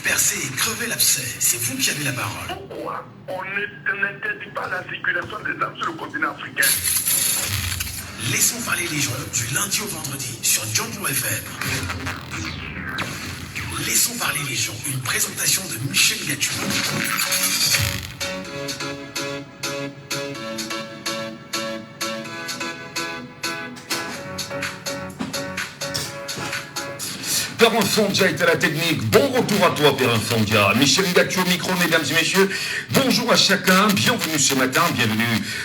percer et crever l'abcès. C'est vous qui avez la parole. Pourquoi on n'interdit pas la circulation des armes sur le continent africain? Laissons parler les gens du lundi au vendredi sur Django FM. Laissons parler les gens, une présentation de Michel Gatu. Père Fondia est à la technique. Bon retour à toi, Père Fondia. Michel Gatu au micro, mesdames et messieurs. Bonjour à chacun. Bienvenue ce matin. Bienvenue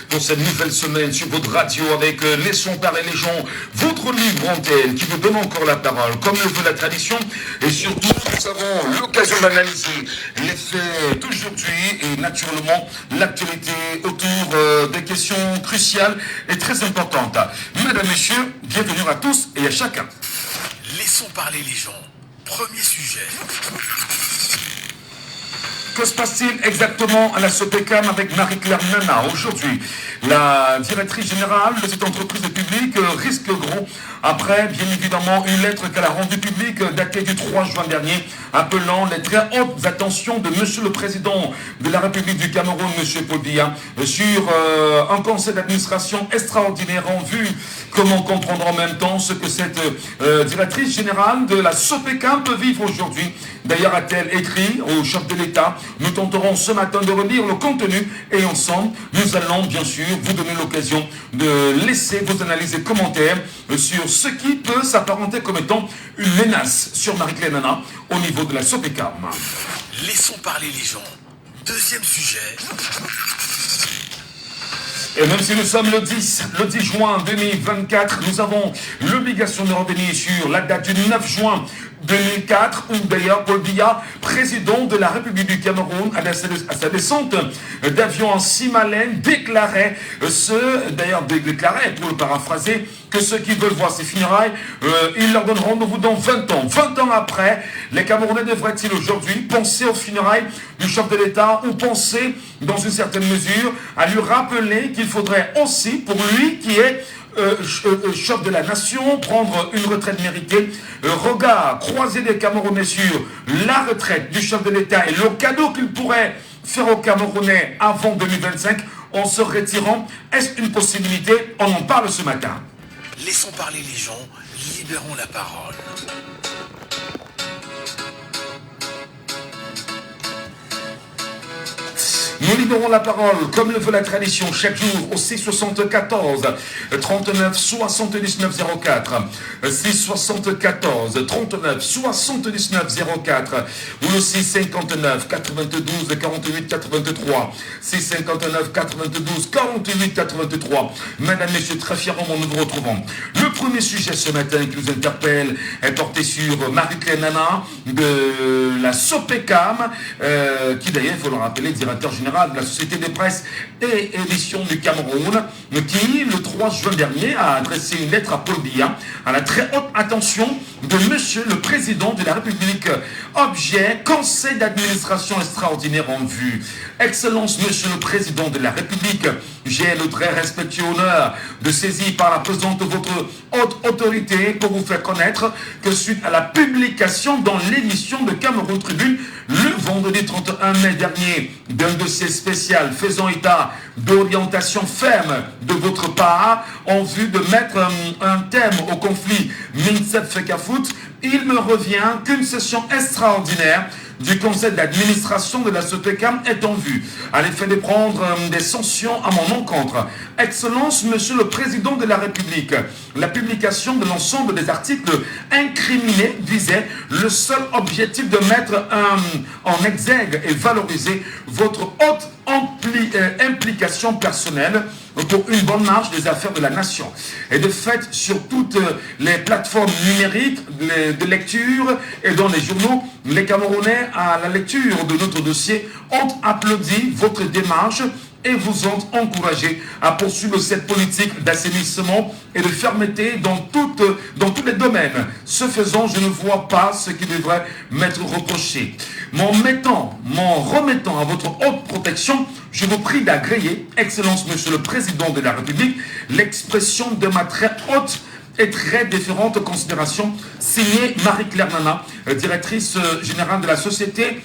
pour cette nouvelle semaine sur votre radio avec Laissons parler les gens, votre libre antenne qui vous donne encore la parole, comme le veut la tradition. Et surtout, nous avons l'occasion d'analyser les faits d'aujourd'hui et naturellement l'actualité autour des questions cruciales et très importantes. Mesdames et messieurs, bienvenue à tous et à chacun. Laissons parler les gens. Premier sujet. Que se passe-t-il exactement à la Sopecam avec Marie-Claire Nana? Aujourd'hui, la directrice générale de cette entreprise publique risque gros après, bien évidemment, une lettre qu'elle a rendue publique datée du 3 juin dernier, appelant les très hautes attentions de Monsieur le Président de la République du Cameroun, Monsieur Paul Biya, sur un conseil d'administration extraordinaire en vue. Comment comprendre en même temps ce que cette directrice générale de la Sopecam peut vivre aujourd'hui? D'ailleurs, a-t-elle écrit au chef de l'État? Nous tenterons ce matin de relire le contenu et ensemble, nous allons bien sûr vous donner l'occasion de laisser vos analyses et commentaires sur ce qui peut s'apparenter comme étant une menace sur Marie-Claire Nana au niveau de la Sopecam. Laissons parler les gens. Deuxième sujet. Et même si nous sommes le 10 juin 2024, nous avons l'obligation de revenir sur la date du 9 juin 2004, où d'ailleurs Paul Biya, président de la République du Cameroun, à sa descente d'avion en Simalène, déclarait pour le paraphraser, que ceux qui veulent voir ses funérailles, ils leur donneront rendez-vous dans 20 ans. 20 ans après, les Camerounais devraient-ils aujourd'hui penser aux funérailles du chef de l'État ou penser, dans une certaine mesure, à lui rappeler qu'il faudrait aussi, pour lui qui est chef de la nation, prendre une retraite méritée. Regard croisé des Camerounais sur la retraite du chef de l'État et le cadeau qu'il pourrait faire aux Camerounais avant 2025 en se retirant. Est-ce une possibilité? On en parle ce matin. Laissons parler les gens, libérons la parole. Nous libérons la parole, comme le veut la tradition, chaque jour au 674 39 79 04. 674 39 79 04. Ou le 659 92 48 83. 659 92 48 83. Mesdames, Messieurs, très fièrement, nous vous retrouvons. Le premier sujet ce matin qui nous interpelle est porté sur Marie-Claire Nana de la Sopecam, qui d'ailleurs, il faut le rappeler, directeur général de la Société des presses et éditions du Cameroun, qui, le 3 juin dernier, a adressé une lettre à Paul Biya, à la très haute attention de Monsieur le Président de la République. Objet, conseil d'administration extraordinaire en vue. Excellence, Monsieur le Président de la République, j'ai le très respectueux honneur de saisir par la présidente de votre haute autorité pour vous faire connaître que suite à la publication dans l'émission de Cameroun Tribune, le vendredi 31 mai dernier, d'un dossier spécial faisant état d'orientation ferme de votre part en vue de mettre un terme au conflit Minsep-Fecafoot, il me revient qu'une session extraordinaire du conseil d'administration de la Sopecam est en vue, à l'effet de prendre des sanctions à mon encontre. Excellence, Monsieur le Président de la République, la publication de l'ensemble des articles incriminés visait le seul objectif de mettre en exergue et valoriser votre haute implication personnelle pour une bonne marche des affaires de la nation. Et de fait, sur toutes les plateformes numériques de lecture et dans les journaux, les Camerounais, à la lecture de notre dossier, ont applaudi votre démarche et vous ont encouragé à poursuivre cette politique d'assainissement et de fermeté dans tous les domaines. Ce faisant, je ne vois pas ce qui devrait m'être reproché. M'en remettant à votre haute protection, je vous prie d'agréer, Excellence Monsieur le Président de la République, l'expression de ma très haute et très différentes considérations, signé Marie-Claire Nana, directrice générale de la Société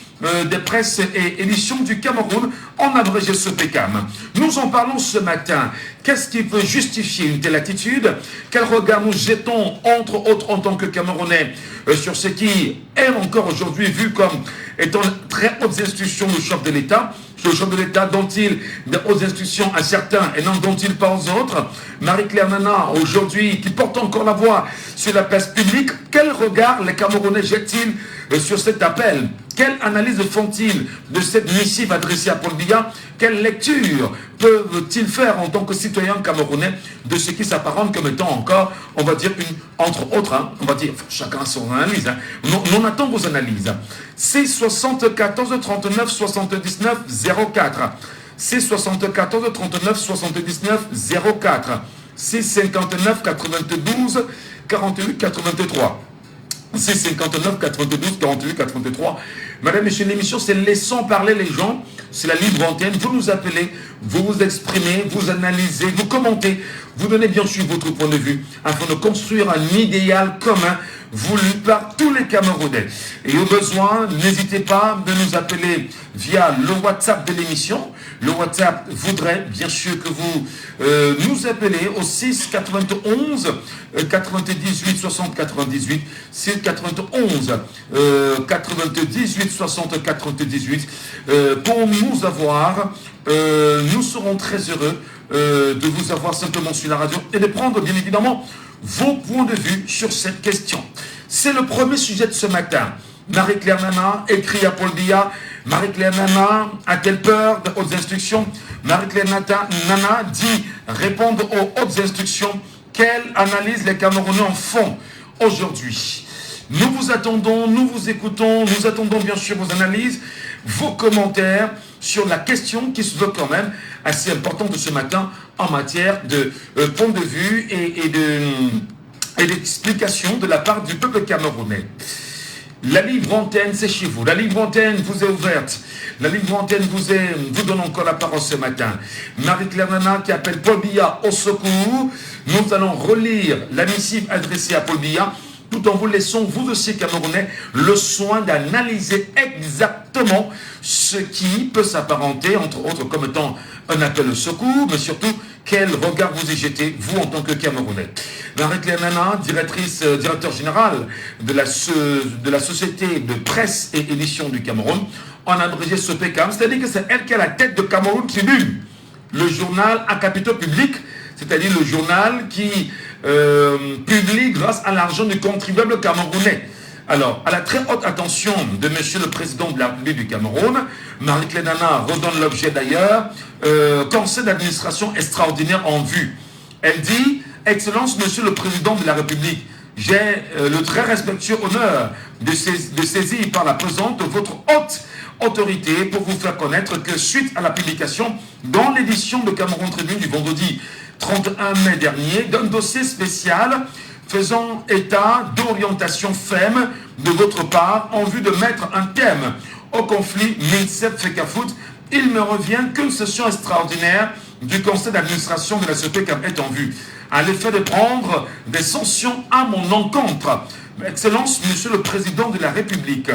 des presses et éditions du Cameroun, en abrégé SOPECAM. Nous en parlons ce matin. Qu'est-ce qui peut justifier une telle attitude? Quel regard nous jetons, entre autres en tant que Camerounais, sur ce qui est encore aujourd'hui vu comme étant très hautes institutions du chef de l'État, le chef de l'État dont-il, des hautes institutions à certains et non dont-il pas aux autres. Marie-Claire Nana, aujourd'hui, qui porte encore la voix sur la place publique, quel regard les Camerounais jettent-ils sur cet appel? Quelle analyse font-ils de cette missive adressée à Paul Biya? Quelle lecture peuvent-ils faire en tant que citoyens camerounais de ce qui s'apparente comme étant encore, on va dire, entre autres, on va dire, chacun son analyse, on attend vos analyses. C'est 74 39 79 04. C'est 74 39 79 04. C'est 59 92 48 83. C'est 59 92 48 83. Madame, Monsieur, l'émission, c'est Laissons parler les gens. C'est la libre antenne. Vous nous appelez, vous vous exprimez, vous analysez, vous commentez, vous donnez bien sûr votre point de vue afin de construire un idéal commun voulu par tous les Camerounais. Et au besoin, n'hésitez pas de nous appeler via le WhatsApp de l'émission. Le WhatsApp voudrait bien sûr que vous nous appelez au 6 91 98 60 98, 6 91 98 60 98 pour nous avoir. Nous serons très heureux de vous avoir simplement sur la radio et de prendre bien évidemment vos points de vue sur cette question. C'est le premier sujet de ce matin. Marie-Claire Nana écrit à Paul Biya. Marie-Claire Nana a-t-elle peur des hautes instructions? Marie-Claire Nana dit répondre aux hautes instructions. Quelle analyse les Camerounais en font aujourd'hui? Nous vous attendons, nous vous écoutons, nous attendons bien sûr vos analyses, vos commentaires sur la question qui se veut quand même assez importante de ce matin en matière de point de vue et d'explication de la part du peuple camerounais. La libre antenne, c'est chez vous. La libre antenne vous est ouverte. La libre antenne vous donne encore la parole ce matin. Marie-Claire Nana qui appelle Paul Biya au secours. Nous allons relire la missive adressée à Paul Biya, tout en vous laissant, vous aussi Camerounais, le soin d'analyser exactement ce qui peut s'apparenter, entre autres, comme étant un appel au secours, mais surtout, quel regard vous y jetez, vous en tant que Camerounais. Marie-Claire Nana, directeur général de la Société de presse et édition du Cameroun, en abrégé SOPECAM, c'est-à-dire que c'est elle qui est à la tête de Cameroun Tribune, le journal à capitaux publics, c'est-à-dire le journal qui publie grâce à l'argent du contribuable camerounais. Alors, à la très haute attention de Monsieur le Président de la République du Cameroun, Marie-Claire Nana redonne l'objet d'ailleurs, conseil d'administration extraordinaire en vue. Elle dit, Excellence, Monsieur le Président de la République, j'ai le très respectueux honneur de saisir par la présente votre haute autorité pour vous faire connaître que suite à la publication dans l'édition de Cameroun Tribune du vendredi 31 mai dernier d'un dossier spécial faisant état d'orientation ferme de votre part en vue de mettre un thème au conflit MINSEP-FECAFOOT, il me revient qu'une session extraordinaire du conseil d'administration de la SOPECAM est en vue, à l'effet de prendre des sanctions à mon encontre. Excellence, Monsieur le Président de la République,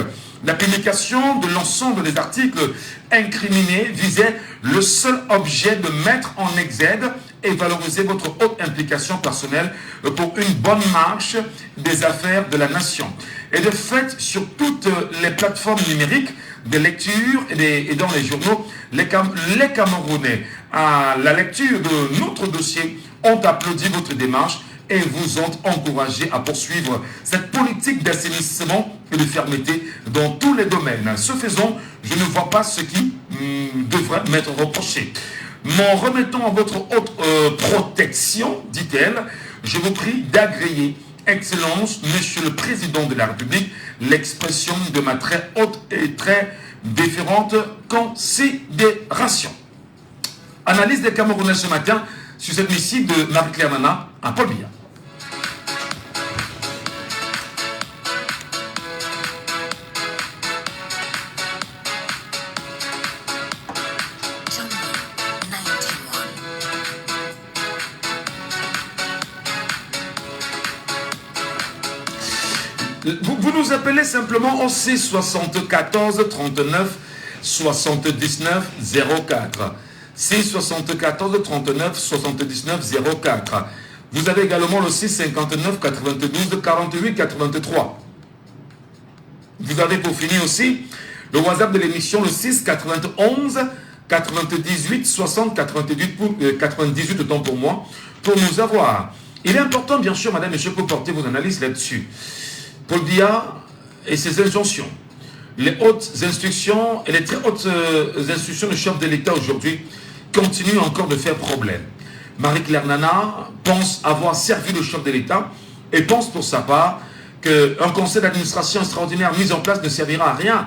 la publication de l'ensemble des articles incriminés visait le seul objet de mettre en exergue et valoriser votre haute implication personnelle pour une bonne marche des affaires de la nation. Et de fait, sur toutes les plateformes numériques de lecture et dans les journaux, les Camerounais, à la lecture de notre dossier, ont applaudi votre démarche et vous ont encouragé à poursuivre cette politique d'assainissement et de fermeté dans tous les domaines. Ce faisant, je ne vois pas ce qui devrait m'être reproché. M'en remettant à votre haute protection, dit-elle, je vous prie d'agréer, Excellence, Monsieur le Président de la République, l'expression de ma très haute et très déférente considération. Analyse des Camerounais ce matin sur cette missive de Marie-Claire Nana à Paul Biya. Vous nous appelez simplement au 6 74 39 79 04. 6 74 39 79 04. Vous avez également le 6 59 92 48 83. Vous avez pour finir aussi le WhatsApp de l'émission, le 6 91 98 60 98 autant pour moi, pour nous avoir. Il est important, bien sûr, madame, monsieur, que vous portez vos analyses là-dessus. Paul Biya et ses injonctions, les hautes instructions et les très hautes instructions du chef de l'État aujourd'hui continuent encore de faire problème. Marie-Claire Nana pense avoir servi le chef de l'État et pense pour sa part qu'un conseil d'administration extraordinaire mis en place ne servira à rien.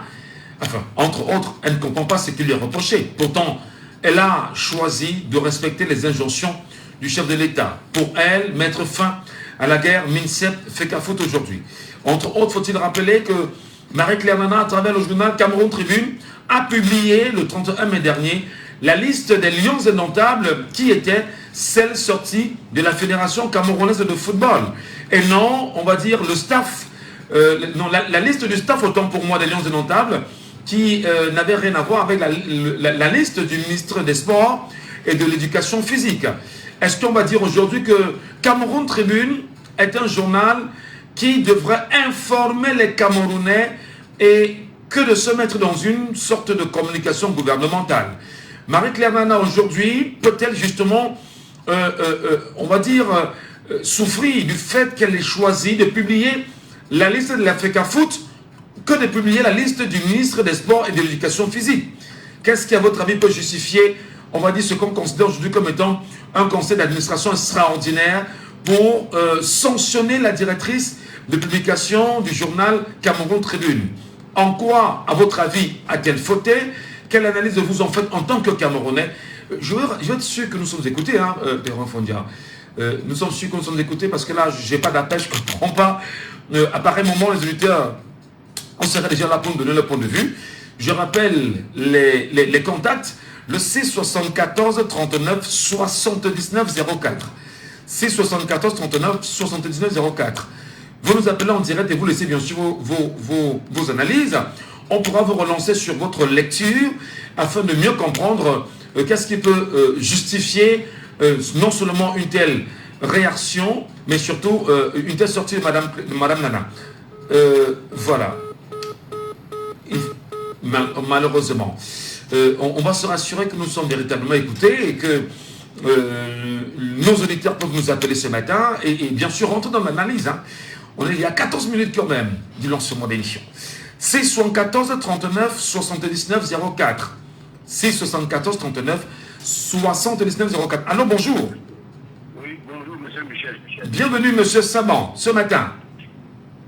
Enfin, entre autres, elle ne comprend pas ce qui lui est reproché. Pourtant, elle a choisi de respecter les injonctions du chef de l'État. Pour elle, mettre fin à la guerre MINSEP-FECAFOOT aujourd'hui. Entre autres, faut-il rappeler que Marie-Claire Nana, à travers le journal Cameroun Tribune, a publié le 31 mai dernier la liste des lions indomptables qui étaient celles sorties de la Fédération camerounaise de football. Et non, on va dire le staff, non, la liste du staff, autant pour moi, des lions indomptables, qui n'avait rien à voir avec la liste du ministre des Sports et de l'Éducation physique. Est-ce qu'on va dire aujourd'hui que Cameroun Tribune est un journal qui devrait informer les Camerounais et que de se mettre dans une sorte de communication gouvernementale? Marie-Claire Nana aujourd'hui peut-elle justement, on va dire, souffrir du fait qu'elle ait choisi de publier la liste de la FECAFOOT que de publier la liste du ministre des Sports et de l'Éducation physique? Qu'est-ce qui, à votre avis, peut justifier, on va dire, ce qu'on considère aujourd'hui comme étant un conseil d'administration extraordinaire pour sanctionner la directrice de publication du journal Cameroun Tribune? En quoi, à votre avis, a-t-elle fauté? Quelle analyse vous en faites en tant que Camerounais? Je veux être sûr que nous sommes écoutés, hein, Perrin Fondia. Nous sommes sûrs que nous sommes écoutés parce que là, je n'ai pas d'appel, je ne comprends pas. À pareil moment, les auditeurs, on serait déjà là pour nous donner leur point de vue. Je rappelle les contacts, le 6 74 39 79 04. 6 74 39 79 04. Vous nous appelez en direct et vous laissez bien sûr vos analyses. On pourra vous relancer sur votre lecture afin de mieux comprendre qu'est-ce qui peut justifier non seulement une telle réaction, mais surtout une telle sortie de Madame Nana. Voilà. Malheureusement. On va se rassurer que nous sommes véritablement écoutés et que nos auditeurs peuvent nous appeler ce matin et bien sûr rentrer dans l'analyse. Hein. On est il y a 14 minutes quand même du lancement d'émission. 6 74 39 79 04. 6 74 39 79 04. Allô, bonjour. Oui, bonjour, monsieur Michel. Bienvenue, monsieur Saban, ce matin.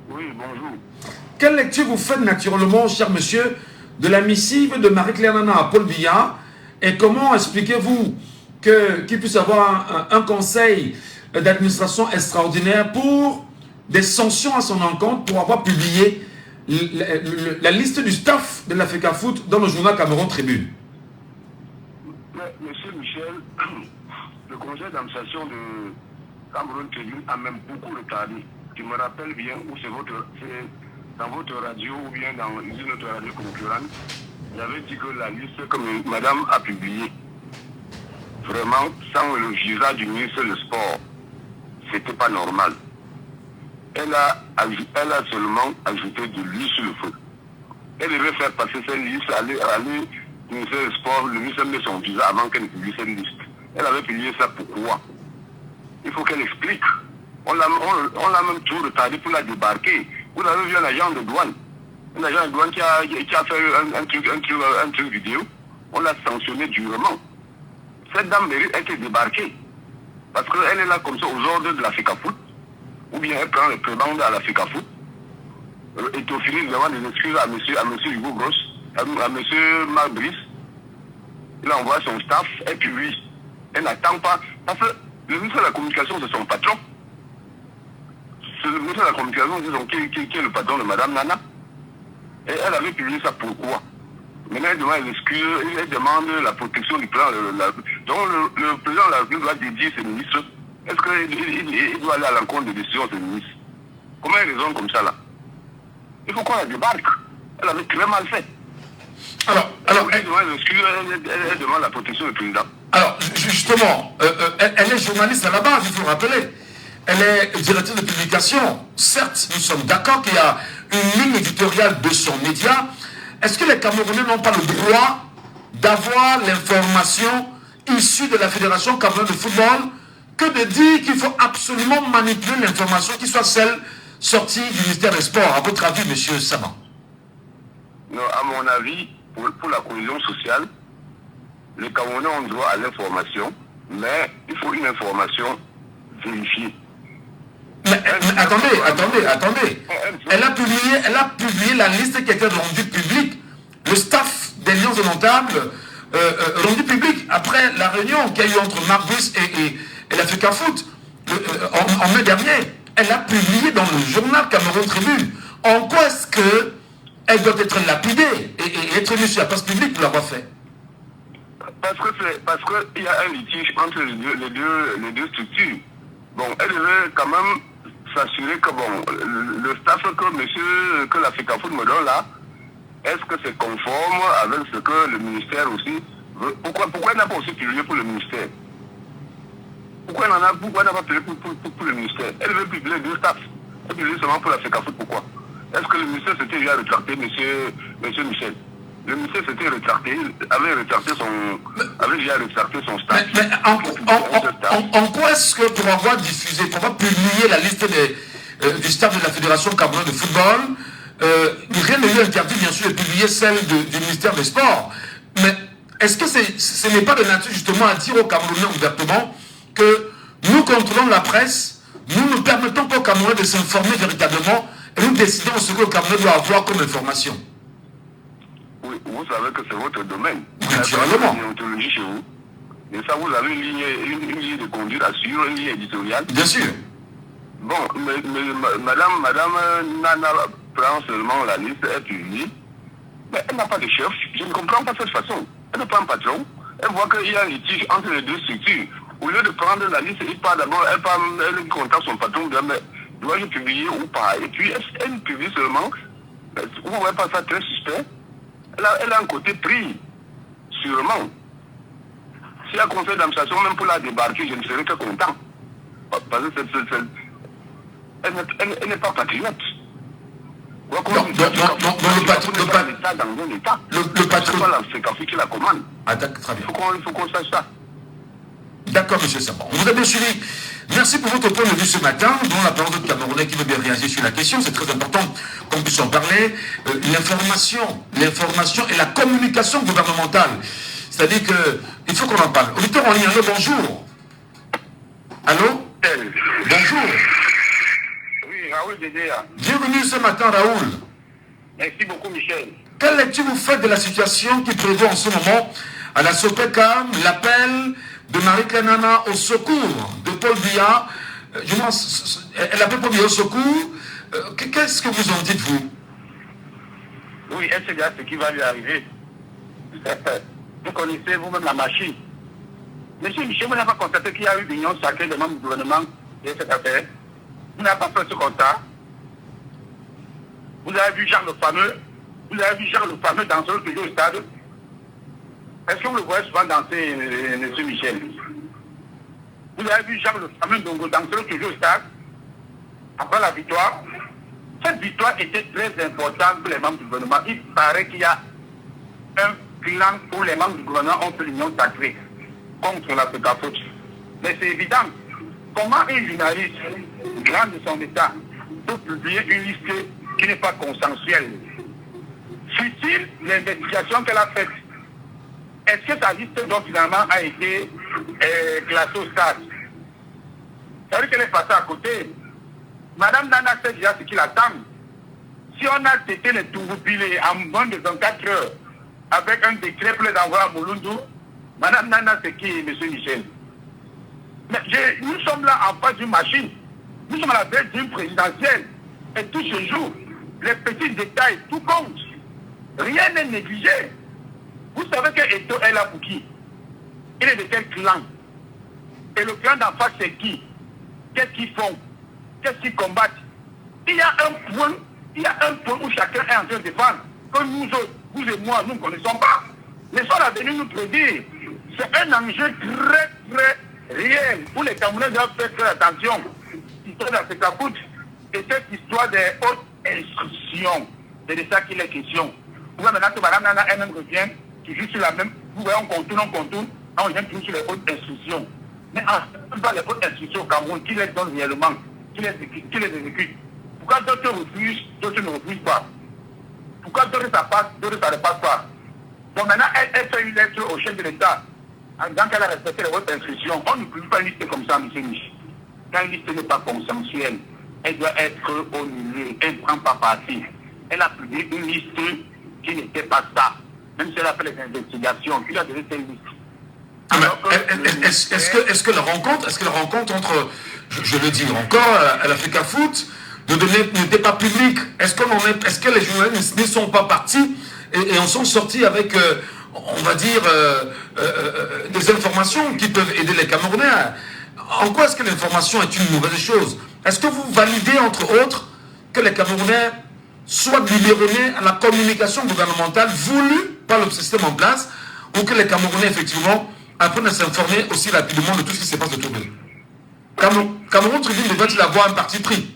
Oui, bonjour. Quelle lecture vous faites naturellement, cher monsieur, de la missive de Marie-Claire Nana à Paul Biya? Et comment expliquez-vous qu'il puisse avoir un conseil d'administration extraordinaire pour des sanctions à son encontre pour avoir publié la liste du staff de la FECAFOOT dans le journal Cameroun Tribune? Monsieur Michel, le conseil d'administration de Cameroun Tribune a même beaucoup retardé. Je me rappelle bien où c'est dans votre radio ou bien dans une autre radio concurrente. J'avais dit que la liste que madame a publiée, vraiment, sans le visa du ministre du Sport, c'était pas normal. Elle a seulement ajouté de l'huile sur le feu. Elle devait faire passer cette liste, aller au ministère du Sport, le ministère de son visa avant qu'elle ne publie cette liste. Elle avait publié ça pourquoi? Il faut qu'elle explique. On l'a même toujours retardé pour la débarquer. Vous avez vu un agent de douane. Un agent de douane qui a fait un truc vidéo. On l'a sanctionné durement. Cette dame mérite d'être débarquée. Parce qu'elle est là comme ça aux ordres de la FECAFOOT. Ou bien elle prend les prébendes à la FECAFOOT. Et au final, il demande des excuses à monsieur Hugo Gross, à monsieur Marc Brice. Il envoie son staff et puis lui, elle n'attend pas. Parce que le ministre de la Communication, c'est son patron. C'est le ministre de la Communication qui est le patron de Madame Nana. Et elle avait publié ça pourquoi? Maintenant, elle demande des excuses, elle demande la protection du président. Donc le président de la République doit dédier ses ministres. Est-ce qu'il doit aller à l'encontre des décisions des ministres? Comment il raisonne comme ça là? Il faut qu'on la débarque. Elle avait très mal fait. Alors, elle demande la protection du président. Alors, justement, elle est journaliste à la base, il faut rappeler. Elle est directrice de publication. Certes, nous sommes d'accord qu'il y a une ligne éditoriale de son média. Est-ce que les Camerounais n'ont pas le droit d'avoir l'information issue de la Fédération camerounaise de football que de dire qu'il faut absolument manipuler l'information qui soit celle sortie du ministère des Sports? À votre avis, monsieur Saman? Non, à mon avis, pour la cohésion sociale, les Camerounais ont droit à l'information, mais il faut une information vérifiée. Mais attendez. Elle a publié la liste qui était rendue publique. Le staff des Lions indomptables rendu public après la réunion qu'il y a eu entre Marbus et l'Africa Foot en mai dernier. Elle a publié dans le journal Cameroun Tribune. En quoi est-ce qu'elle doit être lapidée et être mise sur la place publique pour l'avoir fait? Parce qu'il y a un litige entre les deux structures. Bon, elle devait quand même s'assurer que le staff que l'Africa Foot me donne là, est-ce que c'est conforme avec ce que le ministère aussi veut? Pourquoi elle n'a pas aussi publié pour le ministère? Pourquoi elle n'a pas publié pour le ministère? Elle veut publier deux staffs. Elle publie seulement pour l'Africa Foot, pourquoi? Est-ce que le ministère s'était déjà rétracté, monsieur Michel? Le ministère s'était rétracté, avait déjà rétracté son staff. Mais en quoi est-ce que pour avoir diffusé, pour avoir publié la liste du staff de la Fédération camerounaise de football, rien ne lui interdit bien sûr de publier celle du ministère des Sports? Mais est-ce que ce n'est pas de nature justement à dire aux Camerounais ouvertement que nous contrôlons la presse, nous ne permettons pas aux Camerounais de s'informer véritablement et nous décidons ce que le Cameroun doit avoir comme information? Oui, vous savez que c'est votre domaine. Naturellement. Vous avez une déontologie chez vous. Et ça, vous avez une ligne de conduite à suivre, une ligne éditoriale. Bien sûr. Bon, mais madame Nana prend seulement la liste, elle publie. Mais elle n'a pas de chef. Je ne comprends pas cette façon. Elle n'est pas un patron. Elle voit qu'il y a un litige entre les deux structures. Au lieu de prendre la liste, il part d'abord, elle contacte son patron, mais dois-je publier ou pas? Et puis elle publie seulement. Vous ne voyez pas ça très suspect? Elle a un côté pris, sûrement. Si un conseil d'administration, même pour la débarquer, je ne serais que content. Parce que elle n'est pas patriote. Le patron qui la commande. Ah, très bien. Il faut qu'on sache ça. D'accord, monsieur Saban. Vous avez bien suivi. Merci pour votre point de vue ce matin. Dont la parole de Camerounais qui veut bien réagir sur la question. C'est très important qu'on puisse en parler. L'information et la communication gouvernementale. C'est-à-dire qu'il faut qu'on en parle. Auditeur en ligne, allô, bonjour. Allô? Bonjour. Oui, Raoul Dédéa. Bienvenue ce matin, Raoul. Merci beaucoup, Michel. Quelle lecture vous faites de la situation qui prévaut en ce moment à la Sopecam, l'appel de Marie-Claire Nana au secours de Paul Biya? Elle appelle Paul Biya au secours. Qu'est-ce que vous en dites, vous? Oui, elle sait bien ce qui va lui arriver. Vous connaissez vous-même la machine. Monsieur Michel, vous n'avez pas constaté qu'il y a eu une union sacrée des membres du gouvernement de cette affaire? Vous n'avez pas fait ce constat? Vous avez vu Jean le fameux danseur qui joue au stade? Est-ce que vous le voyez souvent danser, monsieur Michel? Vous avez vu Jean le fameux danseur qui joue au stade? Après la victoire? Cette victoire était très importante pour les membres du gouvernement. Il paraît qu'il y a un plan où les membres du gouvernement ont fait l'union sacrée contre l'Africa Foot. Mais c'est évident. Comment un journaliste grand de son état peut publier une liste qui n'est pas consensuelle? Fut-il l'investigation qu'elle a faite? Est-ce que sa liste donc finalement a été classée au stade? Ça veut dire qu'elle est passée à côté. Madame Nana sait déjà ce qu'il attend. Si on a traité les Touroupilés en moins de 24 heures avec un décret pour les envoyer à Mouloundou, Madame Nana c'est qui, monsieur Michel? Mais nous sommes là en face d'une machine. Nous sommes à la veille d'une présidentielle. Et tout se joue. Les petits détails, tout compte. Rien n'est négligé. Vous savez que Eto est là pour qui? Il est de quel clan? Et le clan d'en face, c'est qui? Qu'est-ce qu'ils font? Qu'est-ce qu'ils combattent? Il y a un point il y a un point où chacun est en train de défendre, que nous autres, vous et moi, nous ne connaissons pas. Laissons l'avenir nous prédire. C'est un enjeu très, très réel où les Camerounais doivent faire très attention. L'histoire d'Africafoot et cette histoire des hautes instructions. C'est de ça qu'il est question. Vous voyez maintenant que Mme Nana elle-même revient, qui joue sur la même. Vous voyez, on contourne, on revient toujours sur les hautes instructions. Mais en fait, les hautes instructions au Cameroun, qui les donne réellement, qui les exécute. Pourquoi d'autres refusent, d'autres ne refusent pas? Pourquoi d'autres ça passe, d'autres ça ne passe pas? Donc maintenant, elle fait une lettre au chef de l'État, en disant qu'elle a respecté les hautes instructions. On ne publie pas une liste comme ça, M. Michel. Quand une liste n'est pas consensuelle, elle doit être au milieu, elle ne prend pas parti. Elle a publié une liste qui n'était pas ça. Même si elle a fait les investigations, il a donné cette liste. Est-ce que la rencontre entre, je le dis encore, à l'Africafoot, n'était pas publique? Est-ce que les journalistes ne sont pas partis et en sont sortis avec, on va dire, des informations qui peuvent aider les Camerounais? En quoi est-ce que l'information est une mauvaise chose? Est-ce que vous validez, entre autres, que les Camerounais soient libérés à la communication gouvernementale voulue par le système en place, ou que les Camerounais, effectivement, apprennent à s'informer aussi rapidement de tout ce qui se passe autour d'eux? Cameroun Tribune devrait-il avoir un parti pris?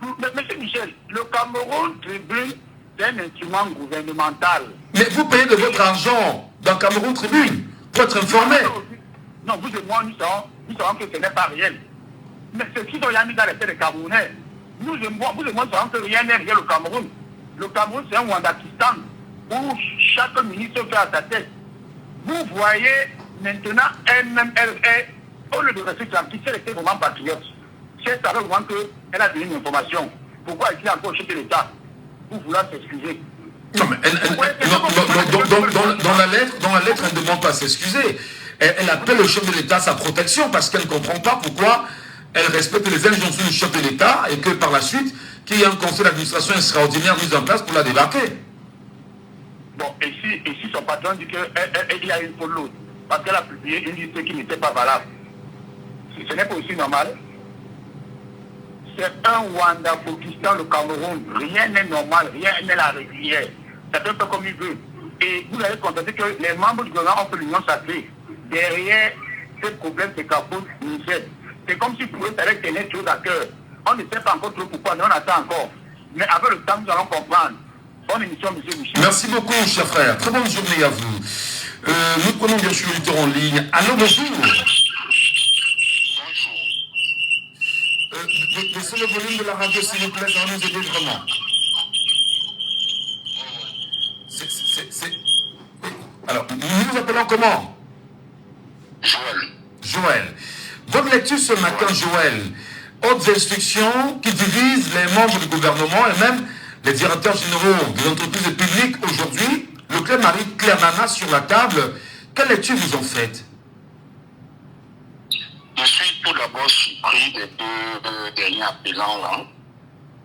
Monsieur Michel, le Cameroun Tribune, c'est un instrument gouvernemental. Mais vous payez de votre argent dans Cameroun Tribune pour être informé. Non, vous et moi, nous savons que ce n'est pas réel. Mais ce qui sont mis dans les têtes des Camerounais, vous et moi savons que rien n'est réel au Cameroun. Le Cameroun, c'est un Wandakistan où chaque ministre fait à sa tête. Vous voyez, maintenant, elle-même, au lieu de rester tranquille, elle était vraiment patriote. Si elle savait vraiment qu'elle a donné une information, pourquoi est-il encore au chef de l'État pour vouloir s'excuser? Non, mais dans la lettre, elle ne demande pas à s'excuser. Elle appelle le chef de l'État à sa protection parce qu'elle ne comprend pas pourquoi elle respecte les injonctions du chef de l'État et que par la suite, qu'il y ait un conseil d'administration extraordinaire mis en place pour la débarquer. Bon, et si son patron dit qu'il y a une faute, parce qu'elle a publié une liste qui n'était pas valable, ce n'est pas aussi normal. C'est un Wanda-Pakistan, le Cameroun. Rien n'est normal, rien n'est la régulière. C'est un peu comme il veut. Et vous allez constater que les membres du gouvernement ont fait l'union sacrée. Derrière ce problème de Cameroun, c'est comme si pour eux, ça allait tenir chose à cœur. On ne sait pas encore trop pourquoi, mais on attend encore. Mais avec le temps, nous allons comprendre. Bonne émission, M. Michel. Merci beaucoup, cher frère. Très bonne journée à vous. Nous prenons bien sûr l'auditeur en ligne. Allô, bonjour. Baissez le volume de la radio, s'il vous plaît, ça va nous aider vraiment. Alors, nous nous appelons comment? Joël. Votre lecture ce matin, Joël. Hautes instructions qui divisent les membres du gouvernement et même les directeurs généraux des entreprises publiques aujourd'hui. Le Claire-Marie Claire-Nana sur la table. Quelle lecture vous en faites? Je suis tout d'abord surpris des deux derniers appelants là,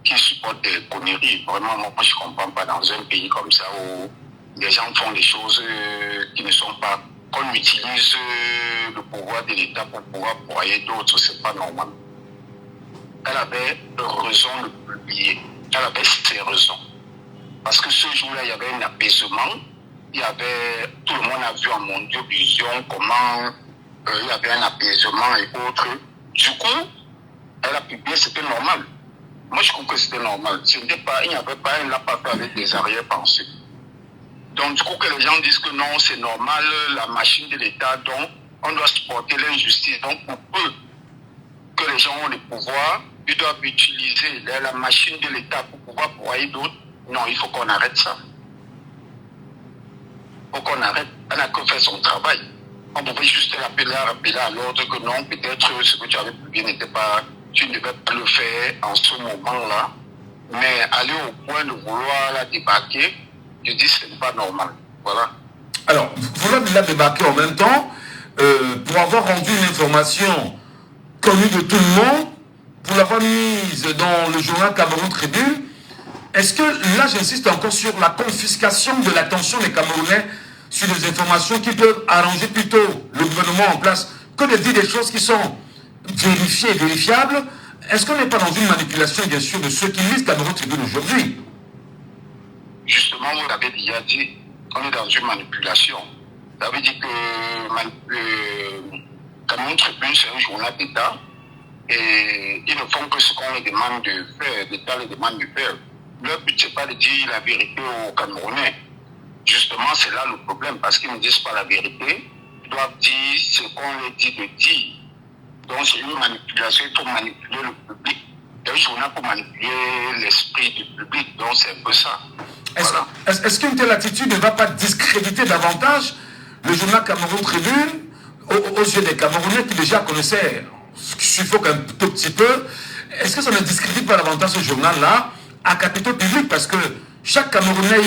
qui supportent des conneries. Vraiment, moi, je ne comprends pas dans un pays comme ça où les gens font des choses qui ne sont pas... Qu'on utilise le pouvoir de l'État pour pouvoir broyer d'autres, c'est pas normal. Elle avait raison de publier. Elle avait ses raisons. Parce que ce jour-là, il y avait un apaisement. Il y avait... Tout le monde a vu en Mondiovision comment... il y avait un apaisement et autres. Du coup, elle a publié, c'était normal. Moi, je trouve que c'était normal. Il n'y avait pas un lapin avec des arrière-pensées. Donc, du coup, que les gens disent que non, c'est normal, la machine de l'État, donc on doit supporter l'injustice. Donc, pour peu que les gens ont le pouvoir, ils doivent utiliser la machine de l'État pour pouvoir broyer d'autres. Non, il faut qu'on arrête ça. Il faut qu'on arrête. Elle n'a que fait son travail. On pouvait juste rappeler à l'ordre que non, peut-être ce que tu avais publié n'était pas, tu ne devais pas le faire en ce moment-là, mais aller au point de vouloir la débarquer, je dis que ce n'est pas normal. Voilà. Alors, vouloir la débarquer en même temps, pour avoir rendu une information connue de tout le monde, pour l'avoir mise dans le journal Cameroun Tribune, est-ce que, là j'insiste encore sur la confiscation de l'attention des Camerounais sur des informations qui peuvent arranger plutôt le gouvernement en place que de dire des choses qui sont vérifiées et vérifiables est-ce qu'on n'est pas dans une manipulation, bien sûr, de ceux qui lisent Cameroun Tribune aujourd'hui? Justement, vous l'avez déjà dit, on est dans une manipulation. Ça veut dire que Cameroun Tribune, c'est un journal d'État et ils ne font que ce qu'on les demande de faire, l'État les demande de faire. Leur but, c'est pas de dire la vérité aux Camerounais. Justement, c'est là le problème, parce qu'ils ne disent pas la vérité. Ils doivent dire ce qu'on leur dit de dire. Donc, c'est une manipulation, il faut manipuler le public. Un journal pour manipuler l'esprit du public, donc c'est un peu ça. Voilà. Est-ce qu'une telle attitude ne va pas discréditer davantage le journal Cameroun Tribune aux yeux des Camerounais qui déjà connaissaient ce qui suffique un tout petit peu? Est-ce que ça ne discrédite pas davantage ce journal-là à capitaux public? Parce que chaque Camerounais,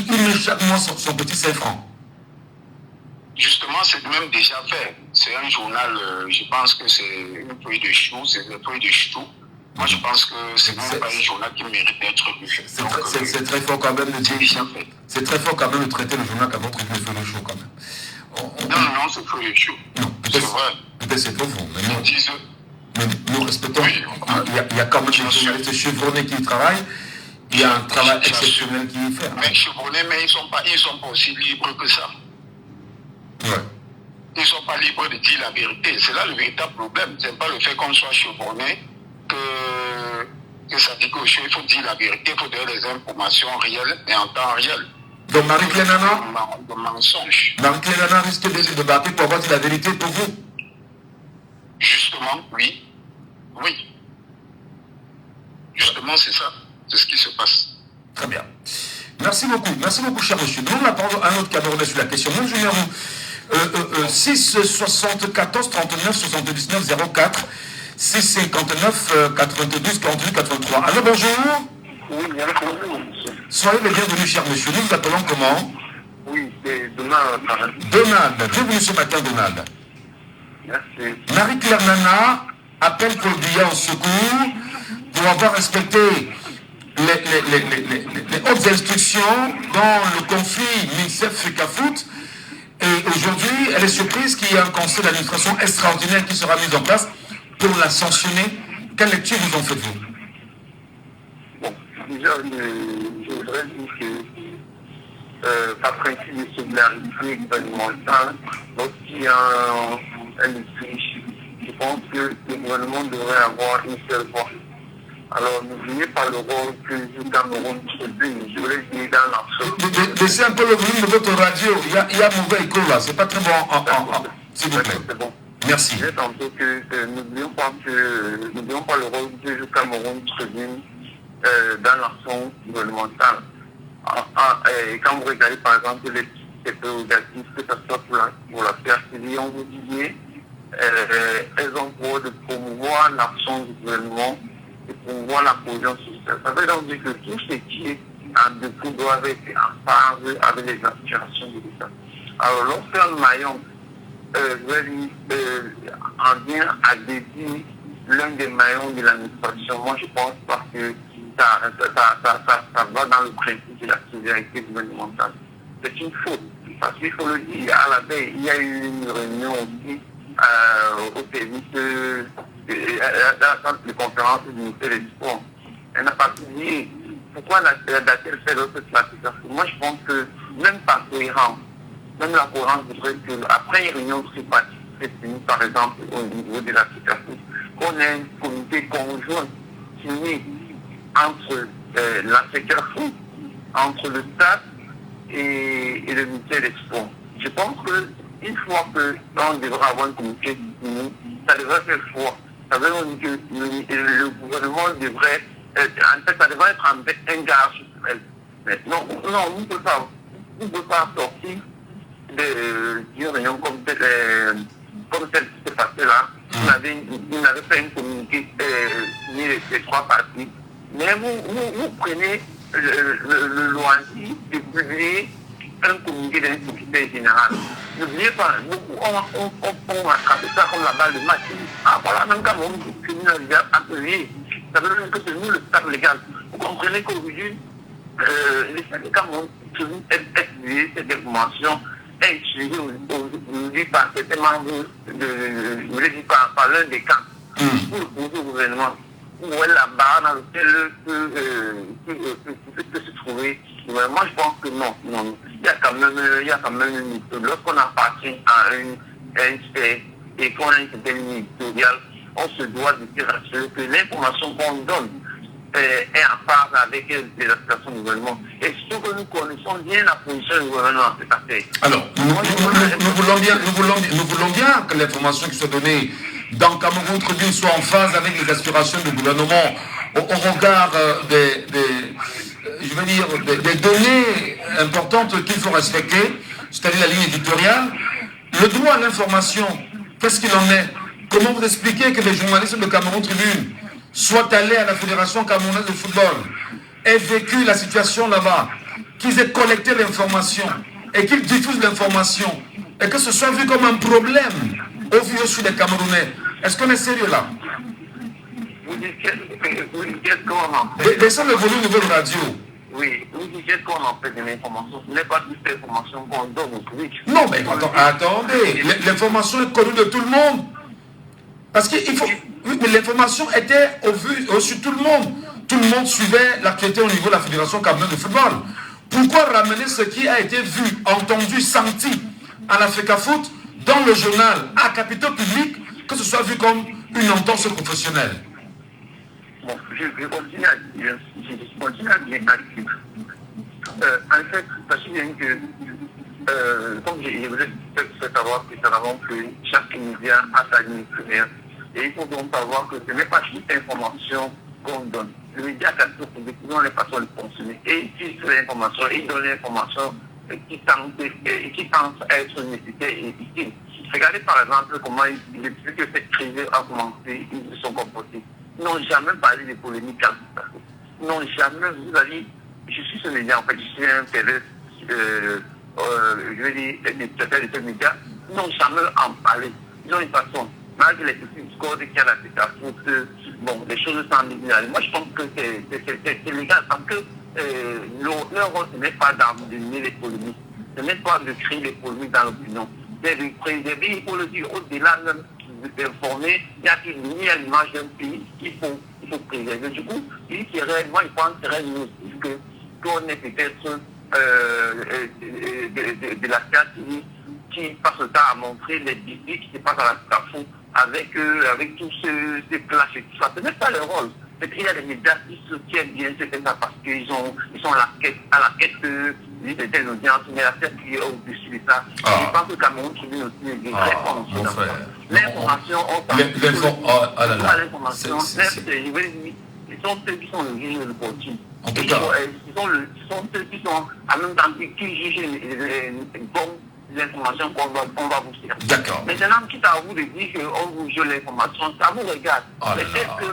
il met chaque mois son petit 5 francs. Justement, c'est même déjà fait. C'est un journal, je pense que c'est une feuille de chou, c'est une feuille de chou. Moi, je pense que c'est même pas un journal qui mérite d'être lu. C'est très fort quand même de dire. C'est très fort quand même de traiter le journal Cameroun Tribune de feuille de chou quand même. Non, c'est feuille de chou. C'est vrai. Peut-être c'est profond, mais Ils disent. nous respectons. Oui, il y a quand même des journalistes chevronnés qui y travaillent. Il y a un travail exceptionnel qui y fait. Mais chevronnés, mais ils sont pas aussi libres que ça. Ouais. Ils ne sont pas libres de dire la vérité. C'est là le véritable problème. Ce n'est pas le fait qu'on soit chevronné que ça dit qu'au show, il faut dire la vérité, il faut donner les informations réelles et en temps réel. Donc Marie-Claire Nana, de mensonge. Marie-Claire Nana risque de battre pour avoir dit la vérité pour vous. Justement, oui. Oui. Justement, c'est ça. C'est ce qui se passe. Très bien. Merci beaucoup, cher monsieur. Nous, la parole à un autre Camerounais sur la question. Mon numéro 6 74 39 79 04 6 59 92 48 83. Allô, bonjour. Oui, bonjour. Soyez le bienvenu, cher monsieur. Nous vous appelons comment? Oui, c'est Donald. Donald. Bienvenue ce matin, Donald. Merci. Marie-Claire Nana appelle Paul Biya au secours pour avoir respecté les hautes instructions dans le conflit MINSEF-FECAFOOT. Et aujourd'hui, elle est surprise qu'il y ait un conseil d'administration extraordinaire qui sera mis en place pour la sanctionner. Quelle lecture vous en faites-vous? Bon, déjà, je voudrais dire que par principe de solidarité gouvernementale, lorsqu'il y a un litige, je pense que le gouvernement devrait avoir une seule voix. Alors, n'oubliez pas le rôle que joue Cameroun Tribune. Je voulais dire dans l'absolu. Baissez un peu le volume de votre radio. Il y a mauvais écho là. C'est pas très bon. S'il vous plaît. C'est bon. Merci. Je disais tantôt que n'oublions pas le rôle que joue Cameroun Tribune dans l'action gouvernementale. Quand vous regardez par exemple les prérogatives, que ce soit pour la PRCD, on vous disait, elles ont pour de promouvoir l'action du gouvernement et promouvoir la cohésion sociale. Ça veut donc dire que tout ce qui est en dessous doit être en phase avec les aspirations de l'État. Alors lorsqu'un maillon en vient à dédier l'un des maillons de l'administration, moi je pense pas que ça va dans le principe de la solidarité gouvernementale. C'est une faute. Parce qu'il faut le dire, à la veille, il y a eu une réunion aussi au service dans les conférences du ministère des Sports. Elle n'a pas dit pourquoi a-t-elle fait l'autre classification. Moi je pense que même par cohérence, même la cohérence voudrait que après une réunion tripartite, par exemple au niveau de la situation, qu'on ait un comité conjoint signé entre la sécurité, entre le stade et le ministère des Sports. Je pense qu'une fois qu'on devra avoir un comité signé, ça devrait faire foi. Ça veut dire que le gouvernement devrait, en fait, ça devrait être un gage structurel. Mais non, on ne peut pas sortir d'une réunion comme celle qui s'est passée là. Il n'avait pas une communiqué ni les trois parties. Mais vous prenez le loisir de publier un communiqué d'un secrétaire général. N'oubliez pas, on a attrapé ça comme la balle de match. Ah voilà, même quand on criminalise appelé, ça veut dire que c'est nous le stade légal. Vous comprenez qu'aujourd'hui, les syndicats vont utiliser cette information est utilisée aujourd'hui par certains membres, par l'un des camps, pour le gouvernement. où est la barre dans laquelle peut se trouver. Mais moi, je pense que non. Il y a quand même une limite. Lorsqu'on appartient à une sphère et qu'on a une certaine ligne éditoriale, on se doit de se rassurer que l'information qu'on donne est en phase avec les aspirations du gouvernement. Et surtout que nous connaissons bien la position du gouvernement en cette affaire. Alors, nous voulons bien que l'information qui soit donnée dans Cameroun Tribune soit en phase avec les aspirations du gouvernement au regard des données importantes qu'il faut respecter, c'est-à-dire la ligne éditoriale. Le droit à l'information, qu'est-ce qu'il en est? Comment vous expliquez que les journalistes de Cameroun Tribune soient allés à la Fédération camerounaise de football, aient vécu la situation là-bas, qu'ils aient collecté l'information et qu'ils diffusent l'information et que ce soit vu comme un problème au vu aussi des Camerounais? Est-ce qu'on est sérieux là? Vous dites qu'est-ce qu'on en fait? Baissons le volume de votre radio. Oui, vous dites qu'est-ce qu'on en fait de l'information? Ce n'est pas toute l'information qu'on donne au public. Non, mais attendez, l'information est connue de tout le monde. Parce qu'il faut... Oui, mais l'information était au sur tout le monde. Tout le monde suivait l'actualité au niveau de la Fédération camerounaise de football. Pourquoi ramener ce qui a été vu, entendu, senti à l'Africa Foot dans le journal, à capitaux public, que ce soit vu comme une entorse professionnelle? Bon, je continue à dire, en fait, sachez bien que, comme je vous ai fait savoir précédemment que chaque média a sa ligne première. Et il faut donc savoir que ce n'est pas toute information qu'on donne. Le média a effectivement les façons de consommer. Et il utilise l'information, il donne l'information qui tente être nécessaire et utile. Regardez par exemple comment, depuis que cette crise a commencé, ils se sont comportés. Ils n'ont jamais parlé de polémiques. Ils n'ont jamais, vous avez, je suis ce média en fait, je suis un PDS, je vais dire, de ce média, ils n'ont jamais en parlé. Ils ont une façon. Malgré les petits discours qu'il y a dans cette affaire, bon, les choses sont légales. Moi, je pense que c'est légal parce que leur rôle, ce n'est pas d'amener les polémiques, ce n'est pas de créer les polémiques dans l'opinion, c'est de préserver, il faut le dire, au-delà même d'informer, il y a une ligne à l'image d'un pays qu'il faut préserver. Du coup, il serait, moi, je pense que serait mieux qu'on ait peut-être de la science qui passe le temps à montrer les défis qui se passent à la Carrefour avec tous ces clashs et tout ça. Ce n'est pas leur rôle. C'est qu'il y a des médias qui soutiennent bien ce que ça parce qu'ils sont à la quête d'une certaine audience, mais la tête qui est au-dessus de ça. Je pense que Cameroun Tribune aussi est très fort. L'information, l'information, ils sont ceux qui sont le juge de coaching. En tout cas. Ils sont ceux qui sont en même temps qui jugent les bons l'information qu'on va vous servir. D'accord. Maintenant, quitte à vous de dire qu'on vous joue l'information, ça vous regarde. Peut-être que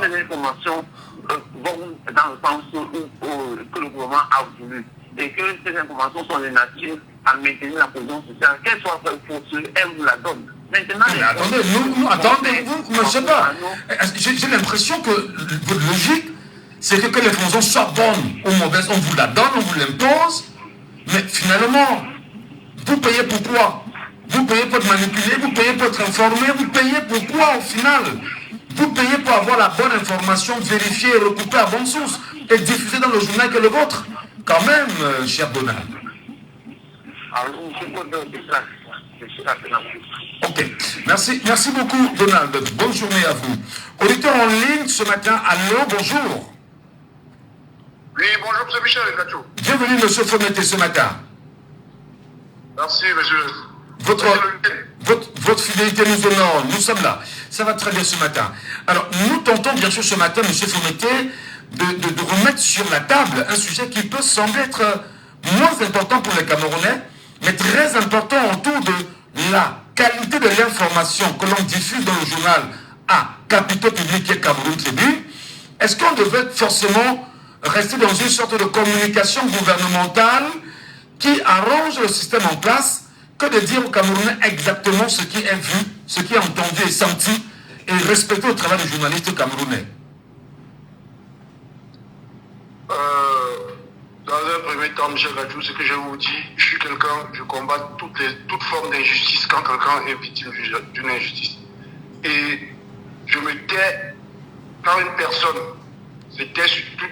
les informations vont dans le sens que le gouvernement a voulu et que ces informations sont de nature à maintenir la position sociale. Qu'elle soit fausse, elle vous la donne. Maintenant, mais attendez, vous ne sais pas. J'ai l'impression que votre logique, c'est que l'information soit bonne ou mauvaise, on vous la donne, on vous l'impose, mais finalement, vous payez pour quoi? Vous payez pour être manipulé, vous payez pour être informé, vous payez pour quoi au final? Vous payez pour avoir la bonne information, vérifiée et recoupée à bonne source et diffusée dans le journal que le vôtre. Quand même, cher Donald. Ok, merci beaucoup Donald. Bonne journée à vous. Auditeur en ligne ce matin, allô, bonjour. Oui, bonjour M. Michel Gacho. Bienvenue M. Fometé ce matin. Merci, monsieur. Votre fidélité nous honore, nous sommes là. Ça va très bien ce matin. Alors, nous tentons bien sûr ce matin, M. Fometé, de remettre sur la table un sujet qui peut sembler être moins important pour les Camerounais, mais très important autour de la qualité de l'information que l'on diffuse dans le journal à capitaux publics et Cameroun Tribune. Est-ce qu'on devait forcément rester dans une sorte de communication gouvernementale qui arrange le système en place que de dire aux Camerounais exactement ce qui est vu, ce qui est entendu et senti et respecté au travail des journalistes camerounais? Dans un premier temps, M. Gadjou, ce que je vous dis, je suis quelqu'un, je combats toute forme d'injustice quand quelqu'un est victime d'une injustice. Et je me tais quand une personne se tait sur toute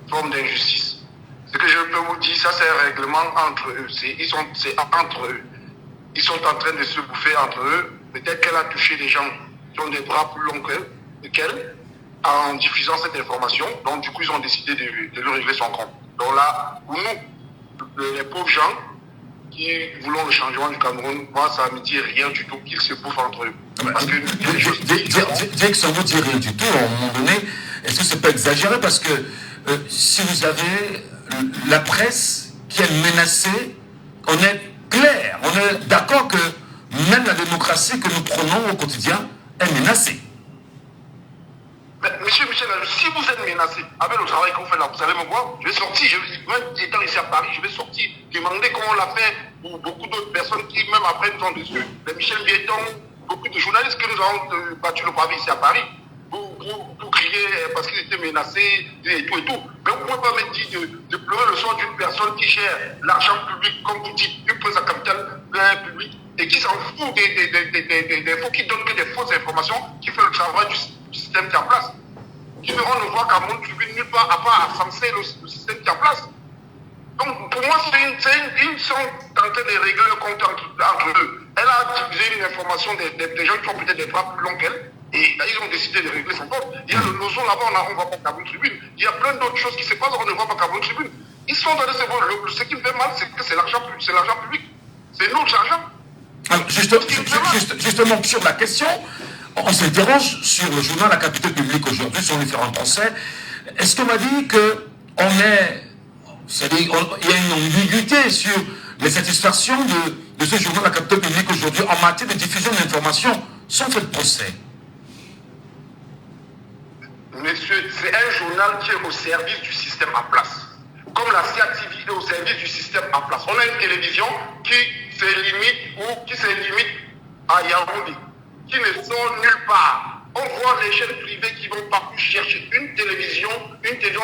forme d'injustice, ce que je peux vous dire, ça c'est un règlement entre eux. Ils sont entre eux. Ils sont en train de se bouffer entre eux. Peut-être qu'elle a touché des gens qui ont des bras plus longs qu'elle en diffusant cette information. Donc du coup, ils ont décidé de lui régler son compte. Donc là, pour nous, les pauvres gens qui voulons le changement du Cameroun, moi, ça ne me dit rien du tout qu'ils se bouffent entre eux. Parce que dire que ça ne vous dit rien du tout, à un moment donné, est-ce que c'est pas exagéré? Parce que si vous avez la presse qui est menacée, on est clair, on est d'accord que même la démocratie que nous prenons au quotidien est menacée. Mais, monsieur Michel, si vous êtes menacé avec le travail qu'on fait là, vous allez me voir, je vais sortir, même étant ici à Paris, je vais sortir, demander comment on l'a fait pour beaucoup d'autres personnes qui, même après, nous ont dessus. Les Michel Vieton, beaucoup de journalistes que nous avons battu le pavé ici à Paris, pour crier parce qu'ils étaient menacés et tout et tout. Mais vous ne pouvez pas me dire de pleurer le sort d'une personne qui gère l'argent public, comme vous dites, une prise à capital public, et qui s'en fout des faux, qui donne que des fausses informations, qui fait le travail du système qui est en place. Qui feront ne voir qu'à mon tribune nulle part à part à censer le système qui est en place. Donc pour moi, ils sont en train de régler le compte entre eux. Elle a diffusé une information des gens qui ont peut-être des bras plus longs qu'elle. Et ils ont décidé de régler son compte. Il y a le nozo là-bas, on ne voit pas Cameroun Tribune. Il y a plein d'autres choses qui se passent, on ne voit pas Cameroun Tribune. Ils sont dans ce monde. Ce qui me fait mal, c'est que c'est l'argent public. C'est notre argent. Alors, justement, sur la question, on s'interroge sur le journal La Capitale Publique aujourd'hui, sur différents procès. Est-ce qu'on m'a dit qu'il y a une ambiguïté sur les satisfactions de ce journal La Capitale Publique aujourd'hui en matière de diffusion d'informations sans fait de procès? Monsieur, c'est un journal qui est au service du système en place. Comme la CATV est au service du système en place. On a une télévision qui se limite à Yaoundé, qui ne sort nulle part. On voit les chaînes privées qui vont partout chercher une télévision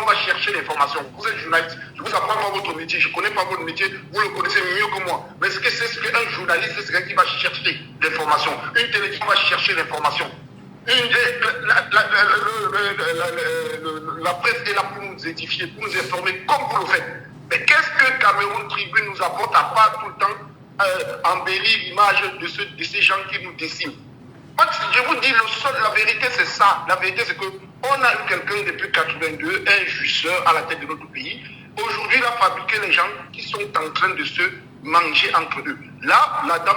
va chercher l'information. Vous êtes journaliste, je vous apprends pas votre métier, je ne connais pas votre métier, vous le connaissez mieux que moi. Mais ce que c'est ce qu'un journaliste, c'est quelqu'un qui va chercher l'information. Une télévision va chercher l'information. La presse est là pour nous édifier, pour nous informer comme vous le faites. Mais qu'est-ce que Cameroun Tribune nous apporte à part tout le temps embellir l'image de ces gens qui nous déciment? Je vous dis, la vérité c'est ça. La vérité c'est qu'on a eu quelqu'un depuis 82, un jouisseur à la tête de notre pays. Aujourd'hui, il a fabriqué les gens qui sont en train de se manger entre eux. Là, la dame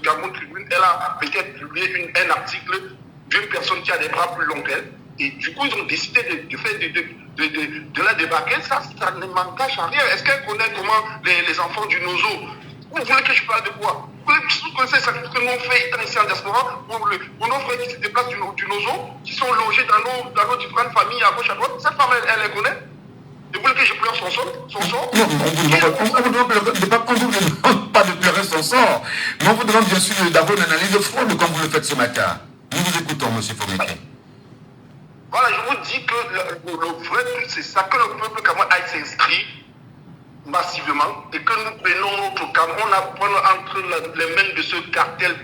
Cameroun Tribune, elle a peut-être publié un article d'une personne qui a des bras plus longs qu'elle. Et du coup, ils ont décidé de la débarquer. Ça ne m'engage à rien. Est-ce qu'elle connaît comment les enfants du Nozo? Vous voulez que je parle de quoi? Vous connaissez ça, ce que nous on fait ici en diaspora, pour nos frères qui se déplacent du Nozo, qui sont logés dans nos différentes familles à gauche à droite. Cette femme, elle les connaît? Vous voulez que je pleure son sort? Non, on vous demande pas de pleurer son sort, mais on vous demande bien sûr d'avoir une analyse de fraude comme vous le faites ce matin. Nous vous écoutons, M. Foméké. Voilà, je vous dis que le vrai truc, c'est ça, que le peuple camerounais aille s'inscrire massivement et que nous prenons notre Cameroun entre les mains de ce cartel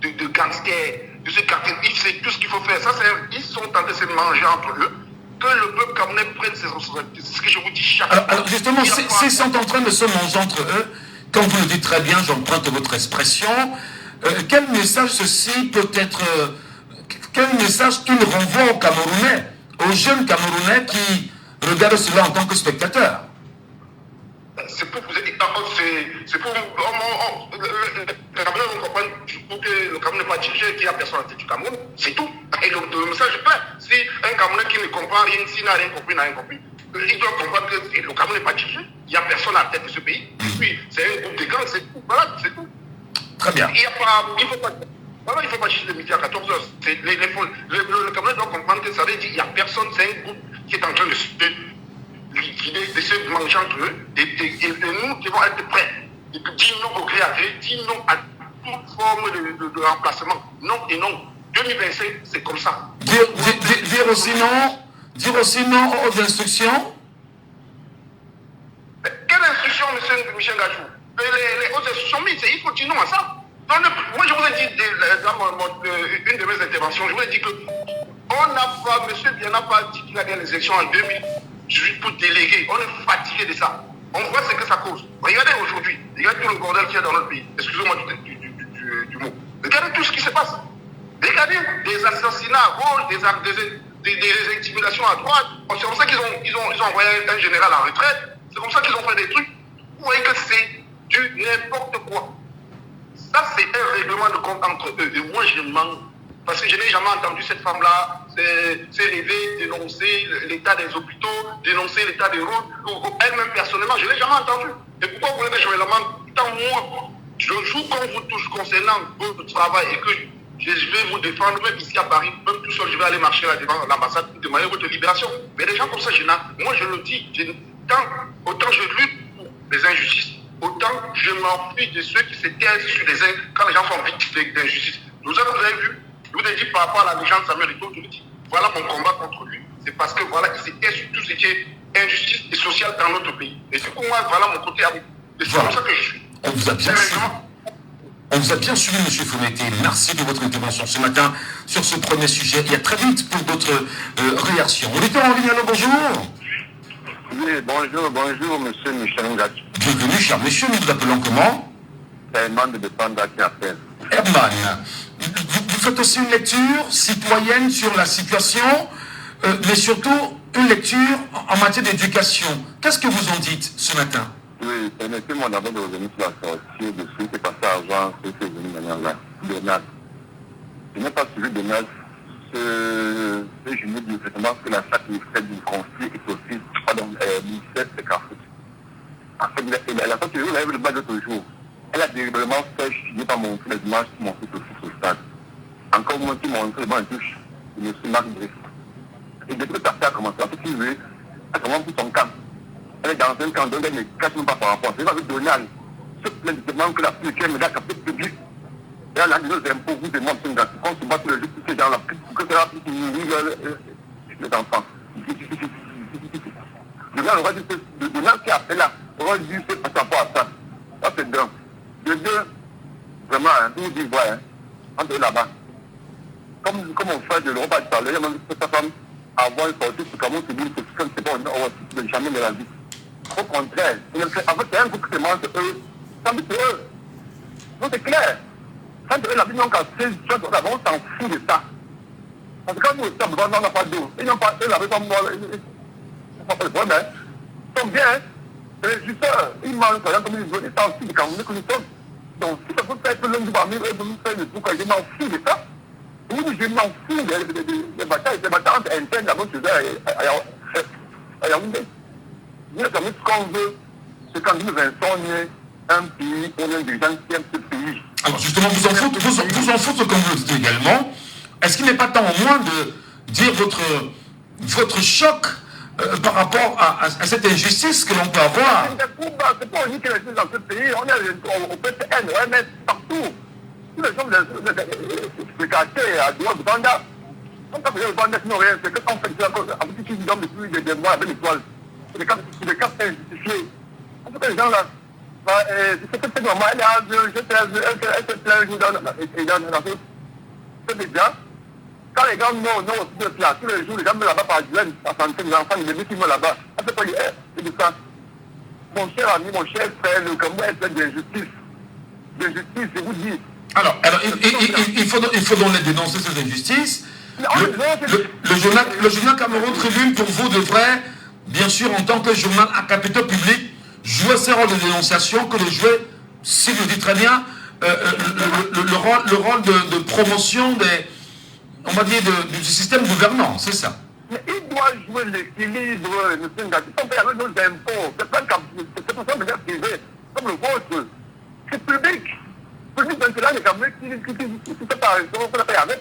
de gangsters, de ce cartel. C'est tout ce qu'il faut faire. Ça, ils sont en train de se manger entre eux. Que le peuple camerounais prenne ses responsabilités. C'est ce que je vous dis chaque fois. Alors justement, s'ils sont en train de se manger entre eux, comme vous le dites très bien, j'emprunte votre expression, quel message ceci peut être... quel message il renvoie aux Camerounais, aux jeunes Camerounais qui regardent cela en tant que spectateurs? C'est pour vous aider. C'est pour le Cameroun comprenne pour que le Cameroun n'est pas dirigé, qu'il n'y a personne à la tête du Cameroun. C'est tout. Et le message est clair. Si un Camerounais qui ne comprend rien, s'il n'a rien compris, il doit comprendre que le Cameroun n'est pas dirigé. Il n'y a personne à la tête de ce pays. Et puis, c'est un groupe de gangs, c'est tout. Voilà, c'est tout. Très bien. Il ne faut pas chercher le midi à 14h. Le Cameroun doit comprendre que ça veut dire qu'il n'y a personne, c'est un groupe qui est en train de se manger entre eux. Et nous devons être prêts. Et puis dire non au gré à gré, dire non à toute forme de remplacement. Non et non. 2025, c'est comme ça. Dire aussi non aux instructions. Quelle instruction, M. Michel Gajou? Les hautes instructions, il faut dire non à ça. Moi, je vous ai dit, dans une de mes interventions, je vous ai dit qu'on On n'a pas, M. Biya n'a pas dit qu'il a gagné les élections en 2018 pour déléguer. On est fatigué de ça. On voit ce que ça cause. Regardez aujourd'hui, regardez tout le bordel qu'il y a dans notre pays. Excusez-moi du mot. Regardez tout ce qui se passe. Regardez des assassinats à gauche, des intimidations à droite. C'est comme ça qu'ils ont envoyé un général en retraite. C'est comme ça qu'ils ont fait des trucs. Vous voyez que c'est du n'importe quoi. Ça, c'est un règlement de compte entre eux. Et moi, je mens. Parce que je n'ai jamais entendu cette femme-là s'élever, dénoncer l'état des hôpitaux, dénoncer l'état des routes. Elle-même, personnellement, je ne l'ai jamais entendu. Et pourquoi vous voulez que je me demande? Tant moi, je joue comme vous tous concernant votre travail et que je vais vous défendre, même ici à Paris, même tout seul, je vais aller marcher là devant l'ambassade pour demander votre libération. Mais les gens comme ça, moi je le dis, autant je lutte pour les injustices, autant je m'enfuis de ceux qui se taisent sur les ailes quand les gens sont victimes d'injustice. Vous avez vu, je vous ai dit par rapport à la légende Samuel Eto'o, je vous dis, voilà mon combat contre lui. C'est parce que voilà, il se tait sur tout ce qui est injustice et social dans notre pays. Et c'est pour moi, voilà mon côté à vous. Et c'est comme ça que je suis. On vous a bien suivi. On vous a bien suivi, M. Fometé. Merci de votre intervention ce matin sur ce premier sujet. Et à très vite pour d'autres réactions. Auditeur en ligne, allô, bonjour. Oui, bonjour, monsieur Michel Ngati. Bienvenue, cher monsieur, nous vous appelons comment? Herman de Dépenda qui appelle. Herman, vous faites aussi une lecture citoyenne sur la situation, mais surtout une lecture en matière d'éducation. Qu'est-ce que vous en dites ce matin? Oui, permettez-moi d'abord de revenir sur la sortie de ce qui est passé avant ce qui est venu maintenant là. Donald. Je n'ai pas suivi Donald. Je me dis exactement que la charte du fait du conflit est aussi, ministère de Carrefour. En fait, la fois que je l'avais le bas l'autre jour, elle a délibérément fait, je n'ai pas montré les images qui m'ont fait aussi au stade. Encore moins qui m'ont montré le banc de touche de M. Marc Brice. Et depuis que ça a commencé, en fait, il veut, elle commence pour son camp. Elle est dans un camp, donc elle ne cache même pas par rapport. C'est avec Donald, ce plein de demandes que la publique me a capté public. Et là, nous impôts, vous et moi, on se bat tous les jours pour ces gens-là, pour que cela puisse nourrir les enfants. Donald qui a fait là, aura dû se passer par rapport à ça. Ça, c'est d'un. De deux, vraiment, tout dit, ouais, entre eux là-bas. Comme on fait de l'Europe à parler, il y a même cette femme avoir une sortie sur comment se dit que c'est pas on ne jamais de la vie. Au contraire, en fait, c'est un groupe qui demande eux, ça me dit eux. Donc c'est clair. Quand eux, la vie n'ont qu'à 16 jours, on s'en fout de ça. Parce que quand nous sommes on n'a pas d'eau. Ils n'ont pas, eux, la raison, ils n'ont pas le problème. Ils sont bien, les régisseurs, ils mangent, par exemple, comme ils veulent, ils sont aussi des Camerounais que nous sommes. Donc, si ça peut faire que l'un de parmi eux, nous faire le truc, je m'en fous de ça. Oui, je m'en fous des batailles internes là-bas, à Yaoundé. Nous sommes ce qu'on veut, c'est qu'en 2020, on est un pays, on est des gens qui aiment ce pays. Alors justement, vous en foutez comme vous le dites également. Est-ce qu'il n'est pas temps au moins de dire votre choc par rapport à cette injustice que l'on peut avoir? C'est pas unique que les choses dans ce pays, on est au PTN, au MS, partout. Tous les gens de quartier à droite de Banda. On peut faire le Banda sinon rien, c'est que quand on fait ça, avec qui dorment depuis des mois avec l'étoile. C'est des cas injustifiés. On peut que les gens là, c'est normal, elle se plaint un jour dans ce. C'est déjà. Quand les gens n'ont aussi de place, tous les jours, les gens meurent là-bas par dizaines, par centaines d'enfants, les bébés qui meurent là-bas. On peut pas dire, c'est de ça. Mon cher ami, mon cher frère, le Cameroun est plein d'injustice. D'injustice, je vous dis. Alors il faut donc dénoncer ces injustices. Le journal Cameroun Tribune, pour vous, devrait, bien sûr, en tant que journal à capitaux public, jouer ce rôle de dénonciation que de jouer, si vous dites très bien, le rôle de promotion on va dire, du système gouvernant, c'est ça. Mais il doit jouer l'équilibre, M. Ngati. Il faut payer avec nos impôts. C'est pas pour ça que c'est privé, comme le vôtre. C'est public. Public, maintenant, les Camerounais qui fait par exemple, on l'a payé avec.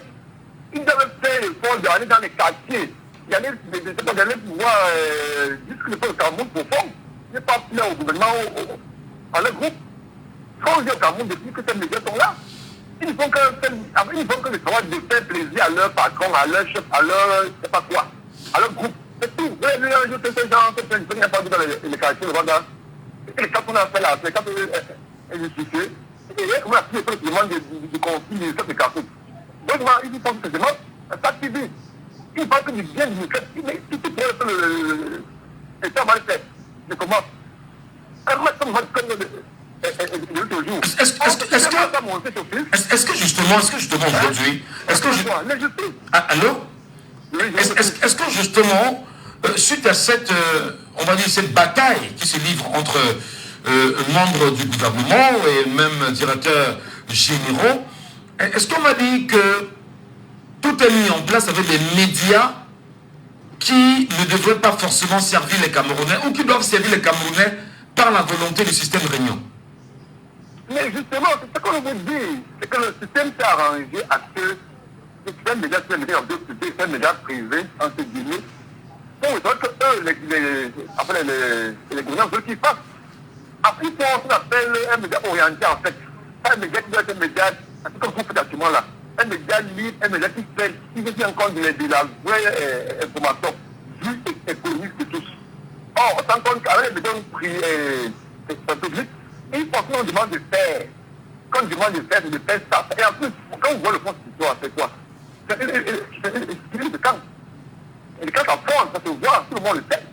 Ils doivent faire l'effort d'aller dans les quartiers. Il y a des pouvoirs, jusque le Cameroun profond. Il n'est pas plaît au gouvernement, à leur groupe. Quand on dit au Cameroun, depuis que ces médias sont là, ils font que le travail de faire plaisir à leur patron, à leur chef, à leur, je sais pas quoi, à leur groupe. C'est tout. Vous avez vu un jour que ces gens, il n'y a pas dans les quartiers, le Rwanda. Et les cas qu'on a fait là, c'est les cas injustifiés. Et on a pris le demande du conflit de Carrefour. Donc, ils font que c'est ça qui dit. il parle que du bien du ministère. Mais tout est pour le État va le faire. Je commence. Est-ce que justement aujourd'hui, allô? Est-ce que justement, suite à cette, on va dire cette bataille qui se livre entre membres du gouvernement et même directeurs généraux, est-ce qu'on m'a dit que tout est mis en place avec des médias qui ne devraient pas forcément servir les Camerounais ou qui doivent servir les Camerounais par la volonté du système régnant? Mais justement, c'est ce qu'on veut dire. C'est que le système s'est arrangé à ce que le système média, c'est un média privé, entre guillemets. Bon, c'est vrai que eux, les gouvernants veulent qu'ils fassent. Après, ils font ce qu'on appelle un média orienté, en fait. Un média qui doit être un média, c'est comme vous faites actuellement là. Un média libre, un média qui tient compte de la vraie information, vue et économique de tous. Or, on se rend compte qu'avec les médias publics, il faut qu'on demande de faire. Quand on demande de faire, c'est de faire ça. Et en plus, quand on voit le fond de l'histoire, c'est quoi? C'est le camp. Et quand ça fond, ça se voit, tout le monde le fait.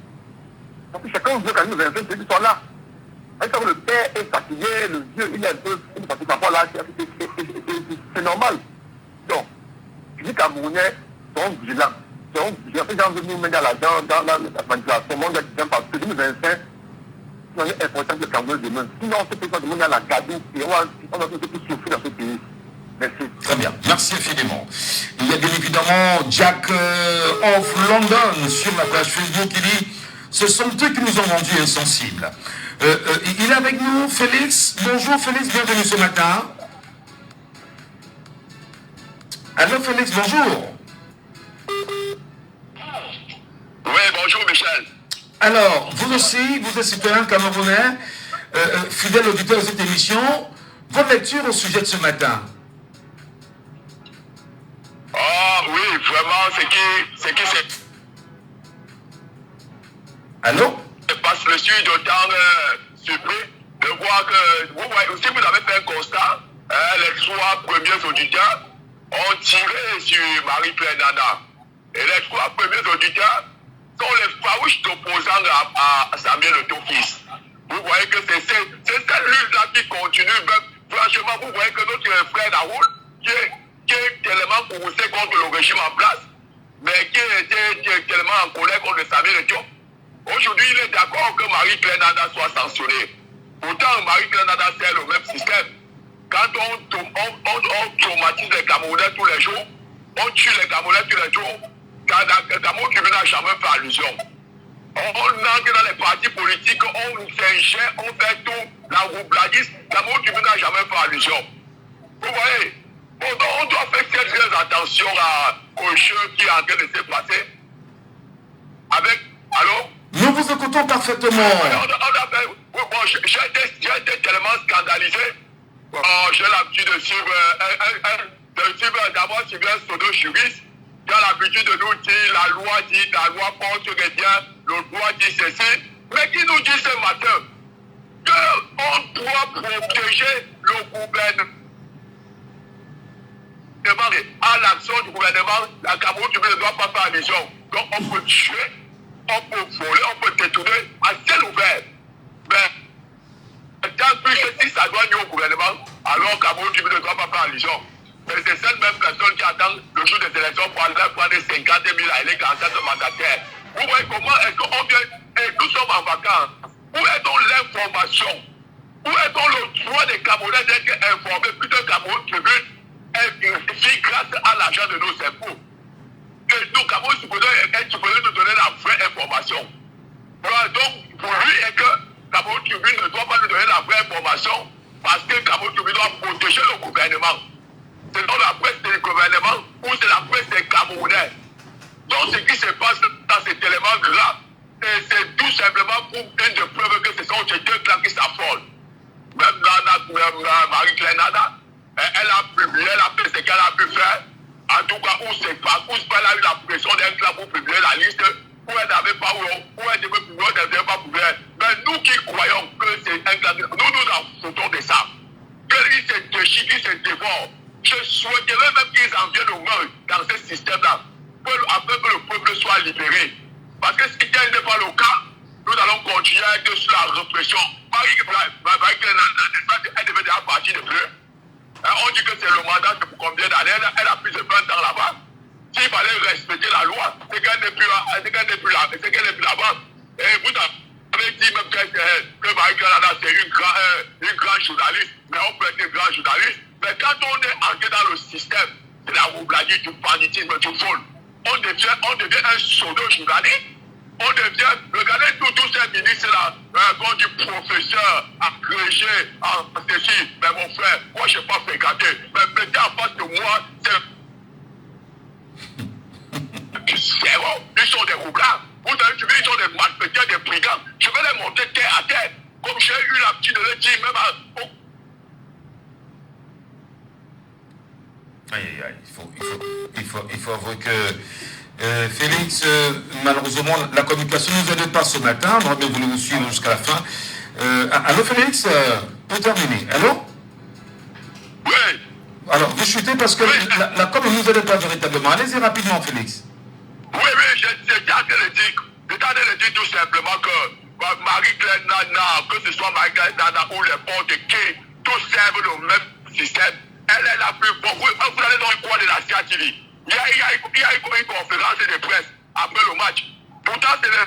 Parce que chacun veut quand même nous inventer ceux qui sont là. Et quand le père est fatigué, le vieux, il est un peu, parce que parfois là, c'est normal. Donc, les Camerounais sont vigilants. J'ai fait genre de nous mettre dans la manipulation, monde est parce que 2025, on est important que le Cameroun demain. Sinon, on se peut pas de monde à la gadou et on a tout souffrir dans ce pays. Merci. Très bien, merci infiniment. Il y a bien évidemment Jack of London sur la page Facebook qui dit ce sont eux qui nous ont rendus insensibles. Il est avec nous, Félix. Bonjour Félix, bienvenue ce matin. Allô Félix, bonjour. Oui, bonjour Michel. Alors, vous aussi, vous êtes citoyen camerounais, fidèle auditeur de cette émission. Votre lecture au sujet de ce matin? Ah oui, vraiment, c'est qui c'est... Allô? Je passe le sud d'autant surpris de voir que, vous voyez, si vous avez fait un constat, les 3 premiers auditeurs ont tiré sur Marie-Claire Nana. Et les 3 premiers auditeurs sont les farouches opposants à Samuel Eto'o-Fils. Vous voyez que c'est cette lutte-là qui continue. Franchement, vous voyez que notre frère Raoul, qui est tellement poussé contre le régime en place, mais qui était tellement en colère contre Samuel Eto'o, aujourd'hui, il est d'accord que Marie-Claire Nana soit sanctionnée. Pourtant, Marie-Claire Nana, c'est le même système. Quand on traumatise les Camerounais tous les jours, on tue les Camerounais tous les jours, le Cameroun qui n'a jamais fait allusion. On entre dans les partis politiques, on s'ingère, on fait tout, la roubladiste, le Cameroun qui n'a jamais fait allusion. Vous voyez, on doit faire très attention aux jeux qui est en train de se passer. Allô? Nous vous écoutons parfaitement. J'ai été tellement scandalisé. J'ai l'habitude de suivre d'abord suivre un pseudo-juriste qui a l'habitude de nous dire la loi porte sur les biens, le droit dit ceci, mais qui nous dit ce matin qu'on doit protéger le gouvernement à l'action du gouvernement. La Cameroun ne doit pas faire allusion. Donc on peut tuer, on peut voler, on peut détourner à ciel ouvert. Mais tant plus que si ça doit nuire au gouvernement, alors Cameroun ne doit pas faire allusion. Mais c'est cette même personne qui attend le jour des élections pour aller prendre 50 000 à les 47 mandataires. Vous voyez comment est-ce qu'on vient et nous sommes en vacances. Où est donc l'information? Où est donc le droit des Camerounais d'être informés plutôt Cameroun Tribune est vit grâce à l'argent de nos impôts? Et nous, Cameroun est supposé nous donner la vraie information. Voilà, donc, pour lui, est que Cameroun Tribune ne doit pas nous donner la vraie information parce que Cameroun Tribune doit protéger le gouvernement. C'est dans la presse du gouvernement ou c'est la presse des Camerounais. Donc, ce qui se passe dans cet élément grave, c'est tout simplement pour une de preuves que ce sont ces deux clans qui s'affrontent. Même Marie-Claire Nana, elle a publié, elle a fait ce qu'elle a pu faire. En tout cas, où c'est pas, elle a eu la pression d'un clan pour publier la liste, où elle n'avait pas, où elle devait publier, elle n'avait pas publié. Mais nous qui croyons que c'est un clan, nous en foutons de ça. Qu'ils se déchirent, qu'ils se dévorent. Je souhaiterais même qu'ils en viennent au moins dans ce système-là. afin que le peuple soit libéré. Parce que si tel n'est pas le cas, nous allons continuer à être sur la répression. Elle devait déjà partir de plus. On dit que c'est le mandat pour combien d'années? Elle a plus de 20 ans là-bas. S'il fallait respecter la loi, c'est qu'elle n'est plus là-bas. Et vous avez dit même que Marie-Claire c'est une grande journaliste, mais on peut être une grande journaliste. Mais quand on est entré dans le système de la roubladie, du banditisme, du vol, on devient un pseudo-journaliste. On devient, regardez tous ces ministres-là, comme du professeur, agrégé, en ceci, mais mon frère, moi je n'ai pas fréquenté, mais mettez en face de moi, c'est zéro, ils sont des roublards. Vous avez vu, ils sont des malfaiteurs, des brigands. Je vais les monter terre à terre, comme j'ai eu l'habitude de le dire, même à... Aïe, aïe, aïe, il faut avouer que Félix, malheureusement, la communication ne nous aide pas ce matin. On aurait bien voulu vous suivre jusqu'à la fin. Allô, Félix, pour terminer. Allô? Oui. Alors, vous chutez parce que la com ne nous aide pas véritablement. Allez-y rapidement, Félix. Oui, j'étais en train de dire tout simplement que Marie-Claire Nana, que ce soit Marie-Claire Nana ou n'importe qui, tous servent le même système. Elle est la plus bonne. Vous allez dans le coin de la CATV. Il y a une conférence de presse après le match. Pourtant, c'est le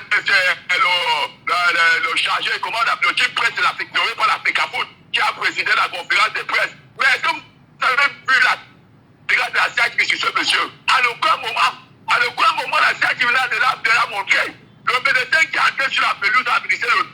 chargé, comment on appelle, le type presse de l'Afrique, nommé par l'Africafoot, qui a présidé la conférence de presse. Mais est-ce que vous avez vu la conférence de la CATV sur ce monsieur? À aucun moment, la CATV de l'a montré. Le médecin qui est entré sur la pelouse a glissé le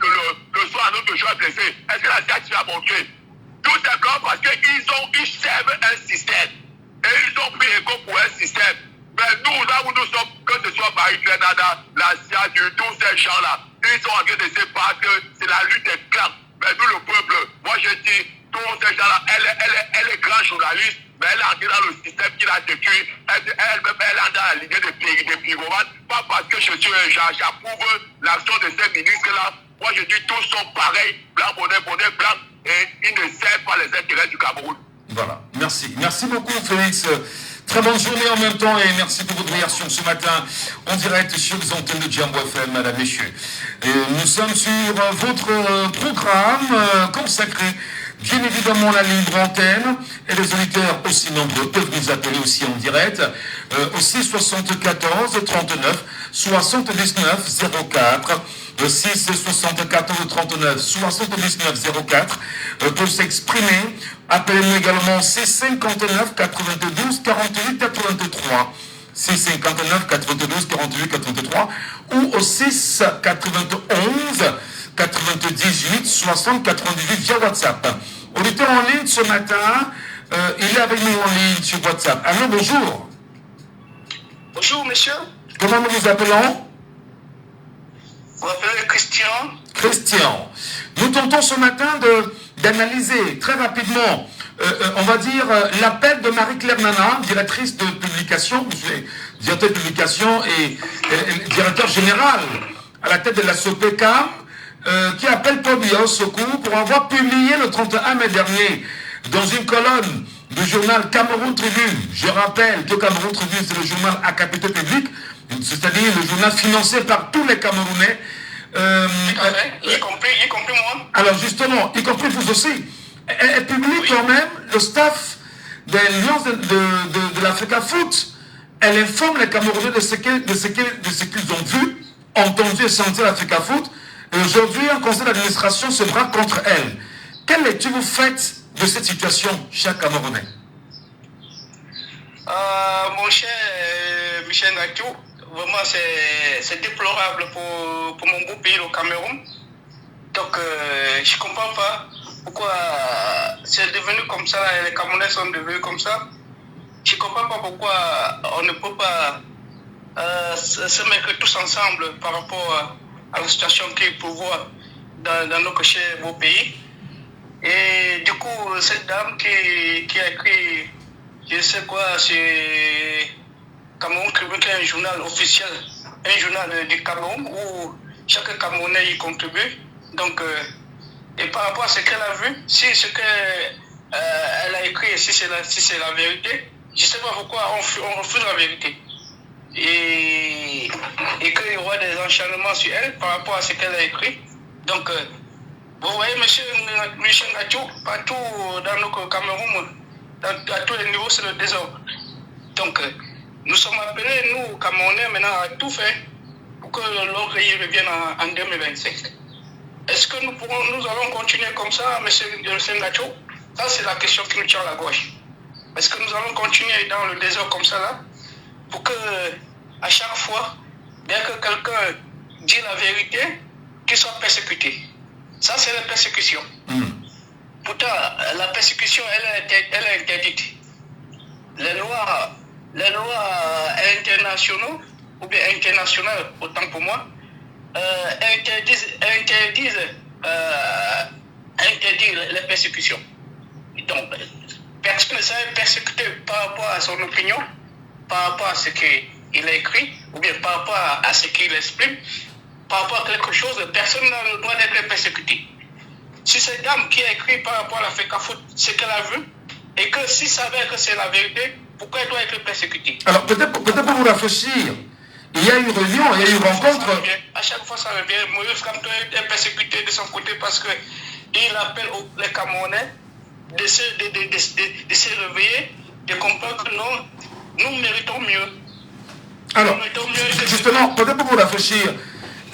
soir à notre joueur blessé. Est-ce que la CATV a montré? Tout simplement parce qu'ils servent un système. Et ils ont pris écho pour un système. Mais nous, là où nous sommes, que ce soit Marie-Claire Nana, la SIADU, tous ces gens-là, ils sont en train de se battre, c'est la lutte des clans. Mais nous, le peuple, moi je dis, tous ces gens-là, elle est grande journaliste, mais elle est entrée dans le système qui l'a détruit. Elle-même, elle est dans la lignée des pyromanes. Pas parce que j'approuve l'action de ces ministres-là. Moi je dis, tous sont pareils, blanc, bonnet, blanc, et ils ne servent pas les intérêts du Cameroun. Voilà, merci. Merci beaucoup, Félix. Très bonne journée en même temps et merci pour votre réaction ce matin en direct sur les antennes de Jambo FM, madame, messieurs. Et nous sommes sur votre programme consacré, bien évidemment, la libre antenne et les auditeurs aussi nombreux peuvent nous appeler aussi en direct aussi 74 39 79 04 6 74 39 79 04 pour s'exprimer. Appelez-nous également C59 92 48 83 C59 92 48 83 ou au 6 91 98 60 98 via WhatsApp. Auditeur en ligne ce matin, il est avec nous en ligne sur WhatsApp. Allô, bonjour. Bonjour, monsieur. Comment nous vous appelons? Vous m'appelez Christian. Christian. Nous tentons ce matin d'analyser très rapidement, on va dire, l'appel de Marie-Claire Nana, directrice de publication, directeur de publication et directeur général à la tête de la SOPK, qui appelle Paul Biya au secours pour avoir publié le 31 mai dernier dans une colonne du journal Cameroun Tribune. Je rappelle que Cameroun Tribune, c'est le journal à capitaux publics, c'est-à-dire le journal financé par tous les Camerounais. Y compris moi. Alors justement, y compris vous aussi. Elle publie quand même le staff de l'Alliance de l'Africafoot. Elle informe les Camerounais de ce qu'ils ont vu, entendu et senti à l'Africafoot. Et aujourd'hui, un conseil d'administration se braque contre elle. Quelle lecture vous faites de cette situation, cher Camerounais? Mon cher Michel Natou, vraiment c'est déplorable pour mon beau pays, le Cameroun. Donc je ne comprends pas pourquoi c'est devenu comme ça, les Camerounais sont devenus comme ça. Je ne comprends pas pourquoi on ne peut pas se mettre tous ensemble par rapport à la situation qui prévoit dans nos chers beaux pays. Et du coup, cette dame qui a écrit, je sais quoi, c'est Cameroun Tribune, qui est un journal officiel, un journal du Cameroun où chaque Camerounais y contribue. Donc, et par rapport à ce qu'elle a vu, si ce qu'elle a écrit, si c'est la vérité, je ne sais pas pourquoi on refuse la vérité. et qu'il y aura des enchaînements sur elle par rapport à ce qu'elle a écrit. Donc, vous voyez, monsieur Michel Gatou, partout dans le Cameroun, à tous les niveaux, c'est le désordre. Donc, nous sommes appelés, nous, Camerounais, maintenant, à tout faire pour que l'ordre y revienne en 2025. Est-ce que nous allons continuer comme ça, monsieur Gatou? Ça, c'est la question qui nous tient à la gauche. Est-ce que nous allons continuer dans le désordre comme ça, là, pour que, à chaque fois, bien que quelqu'un dise la vérité, qu'il soit persécuté? Ça, c'est la persécution. Pourtant, la persécution, elle est interdite. Les lois internationaux, ou bien internationales, autant pour moi, interdisent les persécutions. Donc, personne ne serait persécuté par rapport à son opinion, par rapport à ce qu'il a écrit, ou bien par rapport à ce qu'il exprime, par rapport à quelque chose, personne n'a le droit d'être persécuté. Si cette dame qui a écrit par rapport à la FECAFOOT ce qu'elle a vu, et que s'il savait que c'est la vérité, pourquoi elle doit être persécutée? Alors peut-être pour vous réfléchir, il y a eu réunion, il y a eu rencontre. À chaque fois ça revient. Moïse Kamto est persécuté de son côté parce qu'il appelle les Camerounais de se réveiller, de comprendre que non, nous méritons mieux. Alors, justement, peut-être pour vous réfléchir,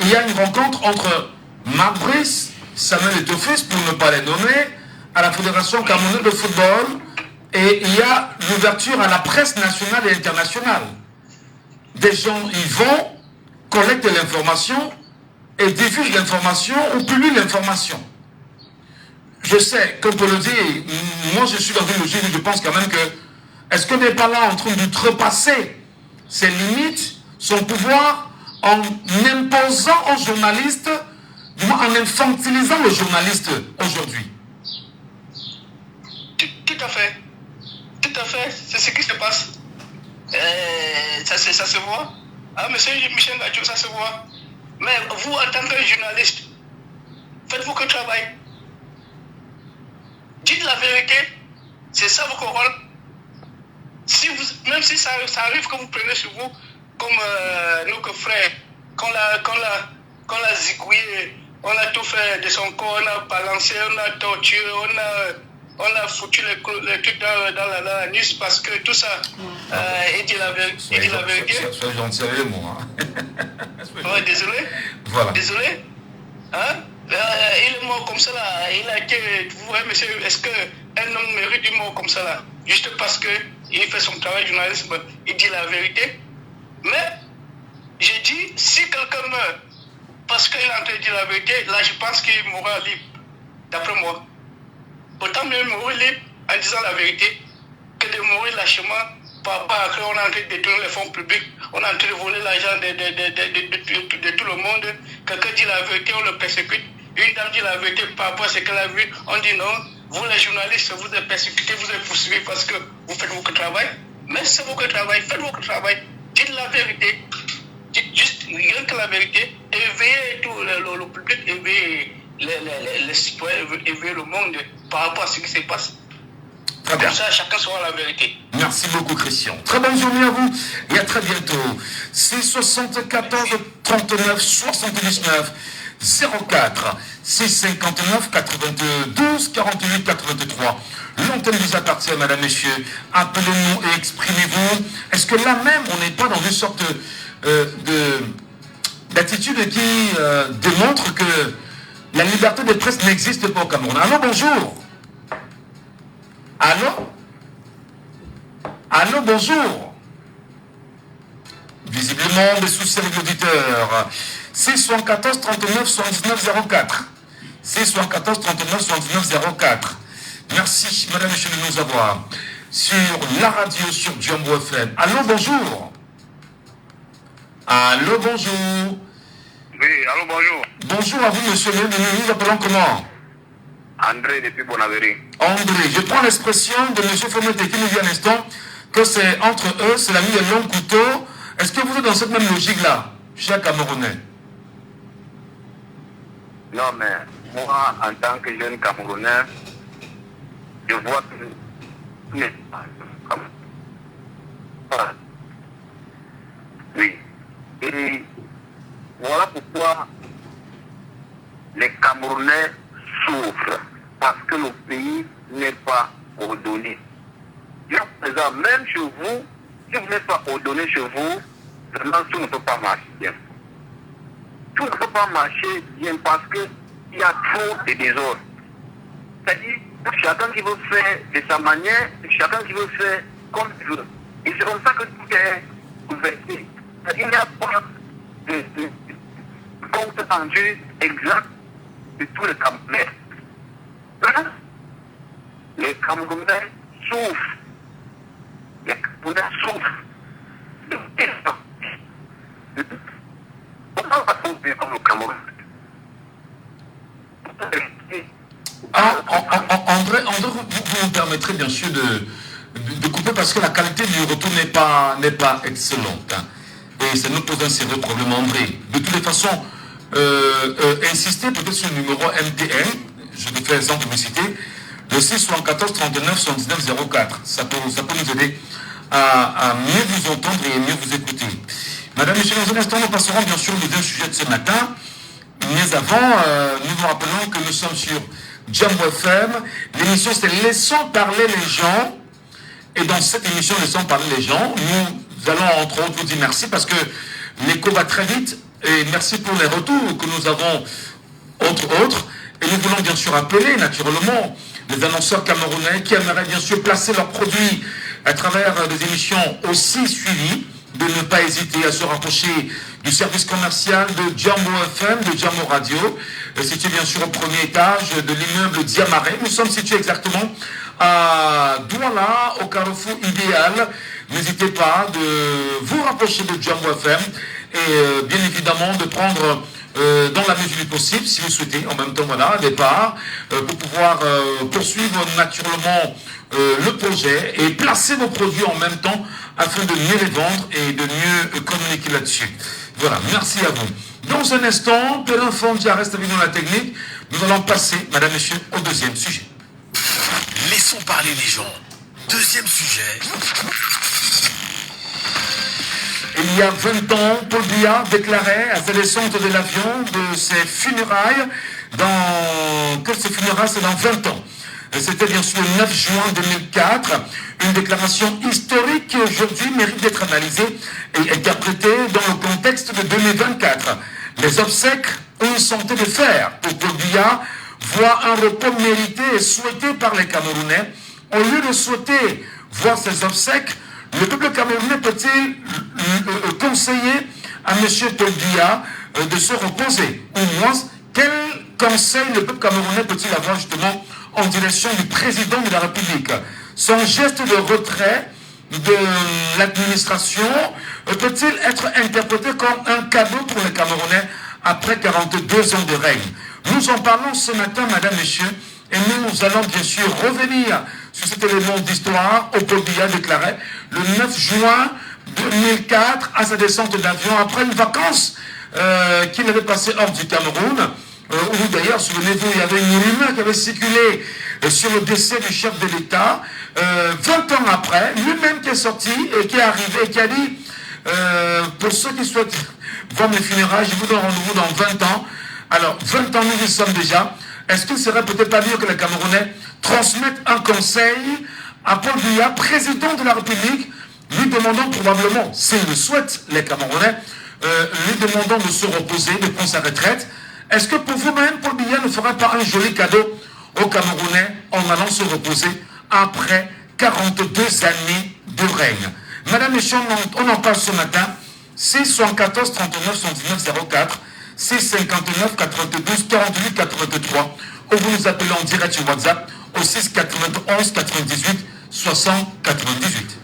il y a une rencontre entre Marc Brice, Samuel Eto'o-Fils, pour ne pas les nommer, à la Fédération camerounaise de football, et il y a l'ouverture à la presse nationale et internationale. Des gens y vont, collectent l'information et diffusent l'information ou publient l'information. Je sais, comme on le dit, moi je suis dans une logique où je pense quand même que, est-ce qu'on n'est pas là en train d'outrepasser ses limites, son pouvoir, en imposant aux journalistes, du moins en infantilisant le journaliste aujourd'hui? Tout à fait. Tout à fait. C'est ce qui se passe. Ça se voit. Ah, monsieur Michel Gatou, ça se voit. Mais vous, en tant que journaliste, faites-vous que travail. Dites la vérité. C'est ça votre rôle. Même si ça arrive que vous prenez sur vous, comme nos frères, qu'on l'a zigouillé, on a tout fait de son corps, on a balancé, on a torturé, on a foutu les trucs dans la nuit parce que tout ça, il dit la vérité. Soyez gentil avec moi. Ouais, désolé. Voilà. Désolé. Hein? Il est mort comme ça là. Il a été. Vous voyez, monsieur, est-ce qu'un homme mérite une mort comme ça là? Juste parce qu'il fait son travail de journalisme, il dit la vérité. Mais, j'ai dit, si quelqu'un meurt parce qu'il a entendu dire la vérité, là je pense qu'il mourra libre. D'après moi. Autant mieux mourir libre en disant la vérité que de mourir lâchement par rapport à qu'on est en train de détourner les fonds publics, on est en train de voler l'argent de tout le monde. Quelqu'un dit la vérité, on le persécute. Une dame dit la vérité par rapport à ce qu'elle a vu, on dit non. Vous les journalistes, vous êtes persécutés, vous êtes poursuivis parce que vous faites votre travail. Mais c'est votre travail, faites votre travail. Dites la vérité. Dites juste rien que la vérité. Éveillez tout le public, éveillez les citoyens, éveillez le monde par rapport à ce qui se passe. Très bien. Comme ça, chacun saura la vérité. Merci beaucoup, Christian. Très bonne journée à vous et à très bientôt. C'est 74 39 79 04 659 92 48 83. L'antenne vous appartient, madame, messieurs. Appelez-nous et exprimez-vous. Est-ce que là même, on n'est pas dans une sorte d'attitude qui démontre que la liberté de presse n'existe pas au Cameroun? Allô, bonjour. Allô? Allô, bonjour. Visiblement, des soucis avec l'auditeur. 614 39 79 04. 614 39 79 04. Merci, madame, monsieur, de nous avoir sur la radio, sur Jumbo FM. Allô, bonjour. Allô, bonjour. Oui, allô, bonjour. Bonjour à vous, monsieur. Nous nous appelons comment? André depuis Bonavéry. André, je prends l'expression de monsieur Fomete qui nous dit un instant que c'est entre eux, c'est la nuit des longs couteaux. Est-ce que vous êtes dans cette même logique-là, cher Camerounais? Non, mais moi, en tant que jeune Camerounais, je vois que ordonné. Jusqu'à présent, même chez vous, si vous n'êtes pas ordonné chez vous, vraiment tout ne peut pas marcher bien. Tout ne peut pas marcher bien parce qu'il y a trop de désordre. C'est-à-dire, chacun qui veut faire de sa manière, chacun qui veut faire comme il veut. Et c'est comme ça que tout est gouverné. Il n'y a pas de compte rendu exact de tout le Camerounais. Hein? Les Camerounais souffrent. Les Camerounais souffrent. Comment va-t-on vivre au Cameroun? André, vous me permettrez bien sûr de couper parce que la qualité du retour n'est pas excellente. Hein. Et ça nous pose un sérieux problème, André. De toutes les façons, insister peut-être sur le numéro MTN, je vais faire exemple de me citer, le 674 39 79 04. Ça peut nous aider à mieux vous entendre et mieux vous écouter. Madame, Monsieur, dans un instant, nous passerons bien sûr au deuxième sujet de ce matin. Mais avant, nous vous rappelons que nous sommes sur Jambo FM. L'émission, c'est Laissons parler les gens. Et dans cette émission, Laissons parler les gens, nous allons entre autres vous dire merci parce que l'écho va très vite. Et merci pour les retours que nous avons, entre autres. Et nous voulons bien sûr appeler, naturellement, les annonceurs camerounais qui aimeraient bien sûr placer leurs produits à travers des émissions aussi suivies, de ne pas hésiter à se rapprocher du service commercial de Jambo FM, de Jambo Radio, situé bien sûr au premier étage de l'immeuble Diamaré. Nous sommes situés exactement à Douala, au carrefour idéal. N'hésitez pas de vous rapprocher de Jambo FM et bien évidemment de prendre dans la mesure du possible, si vous souhaitez, en même temps, voilà, des parts, pour pouvoir poursuivre naturellement le projet et placer nos produits en même temps afin de mieux les vendre et de mieux communiquer là-dessus. Voilà, merci à vous. Dans un instant, Pélin Fondia reste avec nous dans la technique. Nous allons passer, madame, monsieur, au deuxième sujet. Laissons parler les gens. Deuxième sujet. Il y a 20 ans, Paul Biya déclarait à sa descente de l'avion de ses funérailles, que ces funérailles, c'est dans 20 ans. C'était bien sûr le 9 juin 2004, une déclaration historique qui aujourd'hui mérite d'être analysée et interprétée dans le contexte de 2024. Les obsèques ont une santé de fer pour Paul Biya voient un repos mérité et souhaité par les Camerounais. Au lieu de souhaiter voir ces obsèques, le peuple camerounais peut-il conseiller à M. Paul Biya de se reposer? Ou moins, quel conseil le peuple camerounais peut-il avoir justement en direction du président de la République? Son geste de retrait de l'administration peut-il être interprété comme un cadeau pour les Camerounais après 42 ans de règne? Nous en parlons ce matin, madame, messieurs, et nous allons bien sûr revenir sur cet élément d'histoire où Paul Biya déclarait le 9 juin 2004 à sa descente d'avion après une vacance qu'il avait passée hors du Cameroun, où d'ailleurs, souvenez-vous, il y avait une rumeur qui avait circulé sur le décès du chef de l'État. 20 ans après, lui-même qui est sorti et qui est arrivé et qui a dit pour ceux qui souhaitent voir mes funérailles, je vous donne rendez-vous dans 20 ans. Alors, 20 ans, nous y sommes déjà. Est-ce qu'il ne serait peut-être pas mieux que les Camerounais transmettent un conseil à Paul Biya, président de la République, lui demandant probablement, s'il le souhaite, les Camerounais, lui demandant de se reposer, de prendre sa retraite? Est-ce que pour vous-même, Paul Biya ne ferait pas un joli cadeau aux Camerounais en allant se reposer après 42 années de règne? Madame, Monsieur, on en parle ce matin. 674 39 79 04, 659 92 48 83, ou vous nous appelez en direct sur WhatsApp au 6 91 98 60 98.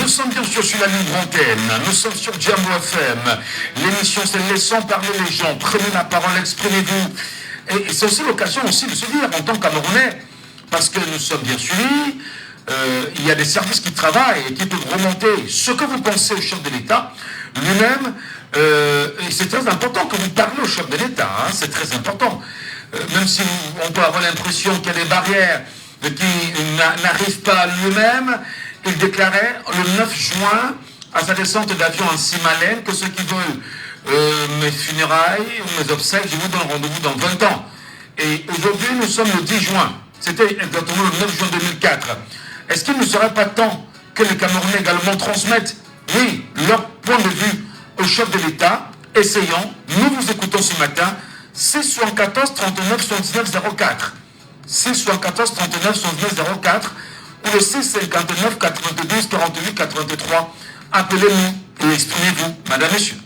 Nous sommes bien sûr sur la libre antenne, nous sommes sur Jambo FM. L'émission c'est Laissons parler les gens. Prenez la parole, exprimez-vous. Et c'est aussi l'occasion aussi de se dire en tant que Camerounais, parce que nous sommes bien suivis, il y a des services qui travaillent et qui peuvent remonter ce que vous pensez au chef de l'État lui-même. Et c'est très important que vous parlez au chef de l'État, hein, c'est très important. même si on peut avoir l'impression qu'il y a des barrières qui n'arrivent pas à lui-même, il déclarait le 9 juin à sa descente d'avion en Simalène que ceux qui veulent mes funérailles ou mes obsèques, je vous donne rendez-vous dans 20 ans. Et aujourd'hui, nous sommes le 10 juin. C'était exactement le 9 juin 2004. Est-ce qu'il ne serait pas temps que les Camerounais également transmettent, oui, leur point de vue au chef de l'État? Essayons, nous vous écoutons ce matin, 674 39 79 04. 674 39 79 04 ou le 659 92 48 83. Appelez-nous et exprimez-vous, madame, messieurs.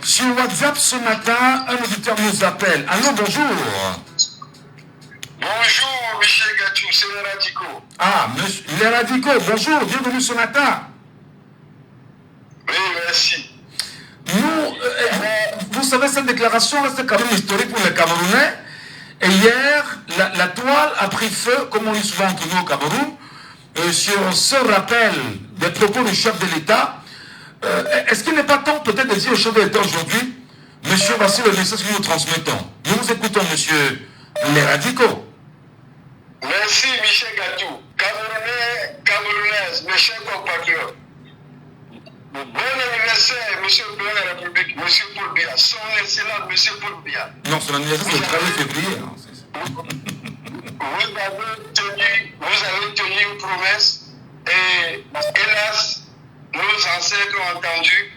Sur WhatsApp ce matin, un auditeur nous appelle. Allô, bonjour. Bonjour, Michel Gatou, c'est les radicaux. Ah, monsieur, les radicaux, bonjour, bienvenue ce matin. Oui, merci. Nous, vous savez, cette déclaration reste quand même historique pour les Camerounais. Et hier, la toile a pris feu, comme on dit souvent entre nous au Cameroun, sur ce rappel des propos du chef de l'État. Est-ce qu'il n'est pas temps peut-être de dire au chef de l'État aujourd'hui, monsieur, voici le message que nous transmettons. Nous vous écoutons, monsieur, les radicaux. Merci, Michel Gatou. Camerounais, Camerounaises, mes chers compatriotes. Bon anniversaire, monsieur le président de la République, monsieur Paul Biya. Son excellence, monsieur Paul Biya. Non, son anniversaire, c'est le 13 février. Vous avez tenu une promesse et hélas, nos ancêtres ont entendu.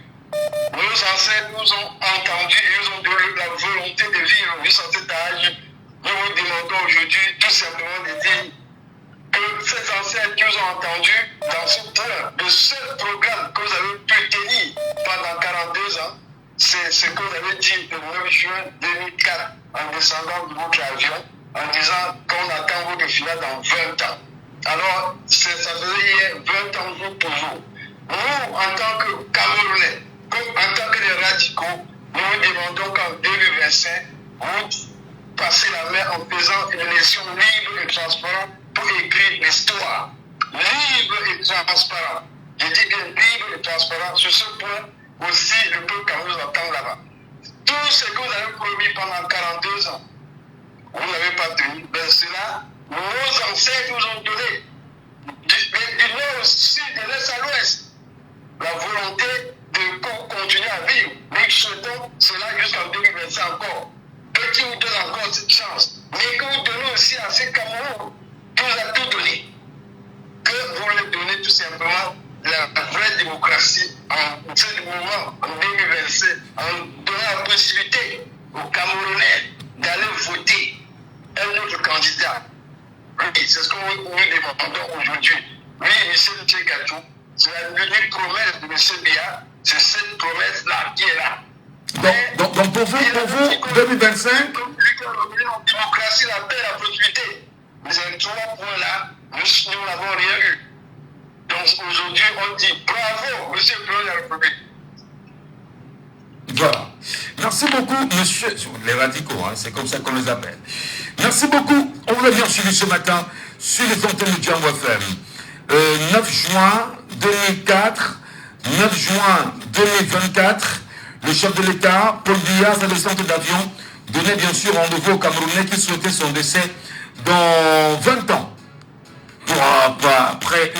Nos ancêtres nous ont entendus et ils ont donné la volonté de vivre jusqu'à cet âge. Nous vous demandons aujourd'hui tout simplement de dire que ces ancêtres qui nous ont entendus dans ce point, le seul programme que vous avez pu tenir pendant 42 ans, c'est ce que vous avez dit le 9 juin 2004 en descendant de votre avion, en disant qu'on attend votre finale dans 20 ans. Alors, ça faisait hier 20 ans jour pour jour. Nous, en tant que Camerounais, en tant que des radicaux, nous vous demandons qu'en 2025, vous passez la main en faisant une élection libre et transparente pour écrire l'histoire. Libre et transparent. Je dis bien libre et transparent. Sur ce point aussi, le peuple camerounais nous attend là-bas. Tout ce que vous avez promis pendant 42 ans, vous n'avez pas tenu. Ben cela, nos ancêtres nous ont donné. Du nord au sud, de l'est à l'ouest. La volonté de continuer à vivre. Mais nous souhaitons cela jusqu'en 2025 encore. Et qui vous donne encore cette chance. Mais que vous donnez aussi à ces Cameroun qui vous a tout donné. Que vous leur donnez tout simplement la vraie démocratie en ce moment, en 2025, en donnant la possibilité aux Camerounais d'aller voter un autre candidat. Oui, c'est ce que nous demandons aujourd'hui. Oui, M. Gatou, c'est la unique promesse de M. Biya, c'est cette promesse-là qui est là. Donc pour vous, 2025 la démocratie, la paix, la prospérité. Mais ces trois points-là, nous n'avons rien eu. Donc aujourd'hui, on dit bravo, monsieur le président de la République. Voilà. Merci beaucoup, monsieur. Les radicaux, hein, c'est comme ça qu'on les appelle. Merci beaucoup. On vous a bien suivi ce matin sur les antennes de Django FM. 9 juin 2004, 9 juin 2024, le chef de l'État, Paul Biya, sa descente d'avion, donnait bien sûr rendez-vous aux Camerounais qui souhaitaient son décès dans 20 ans. Après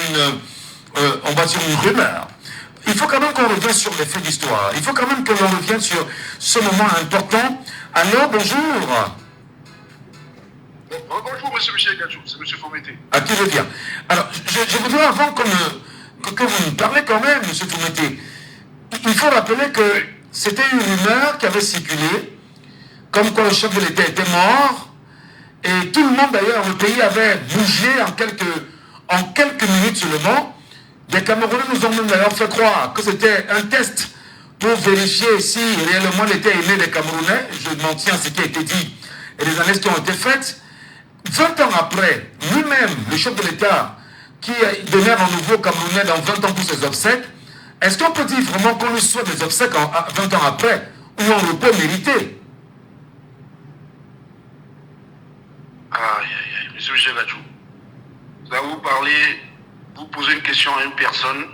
on va dire une rumeur. Il faut quand même qu'on revienne sur les faits d'histoire. Il faut quand même que l'on revienne sur ce moment important. Alors, bonjour. Bonjour, monsieur Michel Gatou, c'est monsieur Foumété. À qui veut dire. Alors, je voudrais avant que vous nous parlez quand même, monsieur Foumété, il faut rappeler que c'était une rumeur qui avait circulé, comme quoi le chef de l'État était mort, et tout le monde d'ailleurs, le pays avait bougé en quelques minutes seulement. Des Camerounais nous ont même d'ailleurs fait croire que c'était un test pour vérifier si réellement il était aimé des Camerounais. Je m'en tiens à ce qui a été dit et les analyses qui ont été faites. 20 ans après, lui-même, le chef de l'État, qui donnait rendez-vous aux Camerounais dans 20 ans pour ses obsèques, Est-ce qu'on peut dire vraiment qu'on lui souhaite des obsèques 20 ans après, ou un repos mérité? Aïe, monsieur Michel Adjou. Là, vous parlez, vous posez une question à une personne,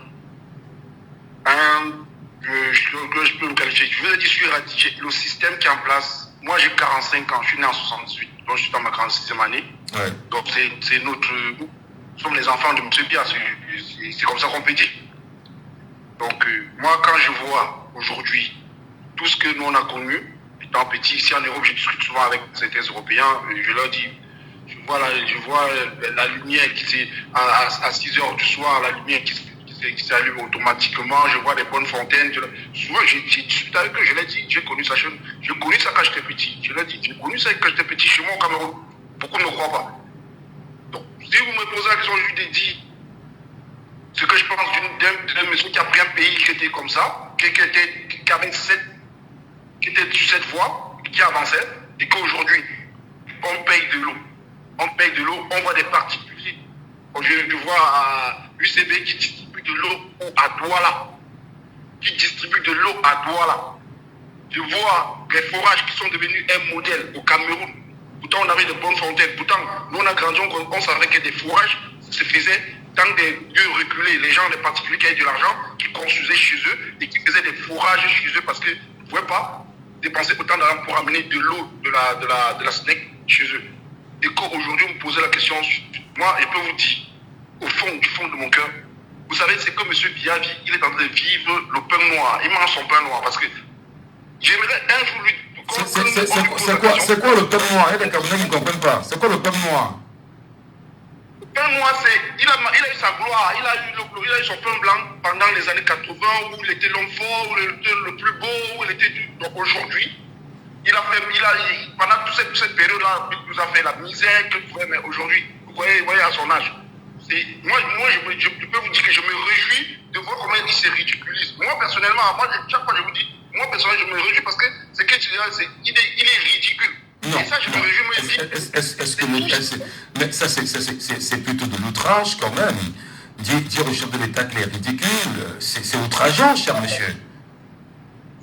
que je peux me qualifier. Je vous ai dit, je suis éradiqué. Le système qui est en place, moi j'ai 45 ans, je suis né en 78, donc je suis dans ma 46e année. Ouais. Donc c'est notre... Nous sommes les enfants de M. Bia, c'est comme ça qu'on peut dire. Donc moi quand je vois aujourd'hui tout ce que nous on a connu, étant petit, ici en Europe, je discute souvent avec certains Européens, je leur dis, je vois la lumière qui c'est à 6 heures du soir, la lumière qui s'allume automatiquement, je vois des bonnes fontaines. Souvent, j'ai discuté avec eux, je leur dis, j'ai connu ça quand j'étais petit. Je leur dis, j'ai connu ça quand j'étais petit chez moi au Cameroun. Pourquoi ne croit pas? Donc, si vous me posez la question, je lui dis ce que je pense d'un monsieur qui a pris un pays qui était comme ça, qui avait qui était sur cette voie, qui avançait, et qu'aujourd'hui, on paye de l'eau. On voit des particuliers. Je vois à l'UCB qui distribue de l'eau à Douala. Je vois les forages qui sont devenus un modèle au Cameroun. Pourtant, on avait de bonnes fontaines. Pourtant, nous, on a grandi, on savait que des forages se faisaient dans des lieux reculés. Les gens, les particuliers qui avaient de l'argent, qui construisaient chez eux et qui faisaient des forages chez eux parce qu'ils ne pouvaient pas dépenser autant d'argent pour amener de l'eau de la SNEC chez eux. Et qu'aujourd'hui, vous me posez la question, moi, je peux vous dire, au fond, du fond de mon cœur, vous savez, c'est que M. Biya, il est en train de vivre le pain noir. Il mange son pain noir parce que j'aimerais un jour lui... C'est quoi le pain noir? Les Camerounais ne comprennent pas. C'est quoi le pain noir? Le pain noir, c'est... Il a eu sa gloire, il a eu son pain blanc pendant les années 80 où il était l'homme fort, où il était le plus beau, où il était... Donc aujourd'hui, pendant toute cette période-là, il nous a fait la misère que vous voyez, mais aujourd'hui, vous voyez à son âge. Moi, je peux vous dire que je me réjouis de voir comment il se ridiculise. Moi, personnellement, chaque fois je vous dis, moi, personnellement, je me réjouis parce que ce qu'il dit, il est ridicule. Non. Et ça, je me réjouis, mais ça, c'est plutôt de l'outrage quand même. Dire au chef de l'État qu'il est ridicule, c'est outrageant, cher monsieur.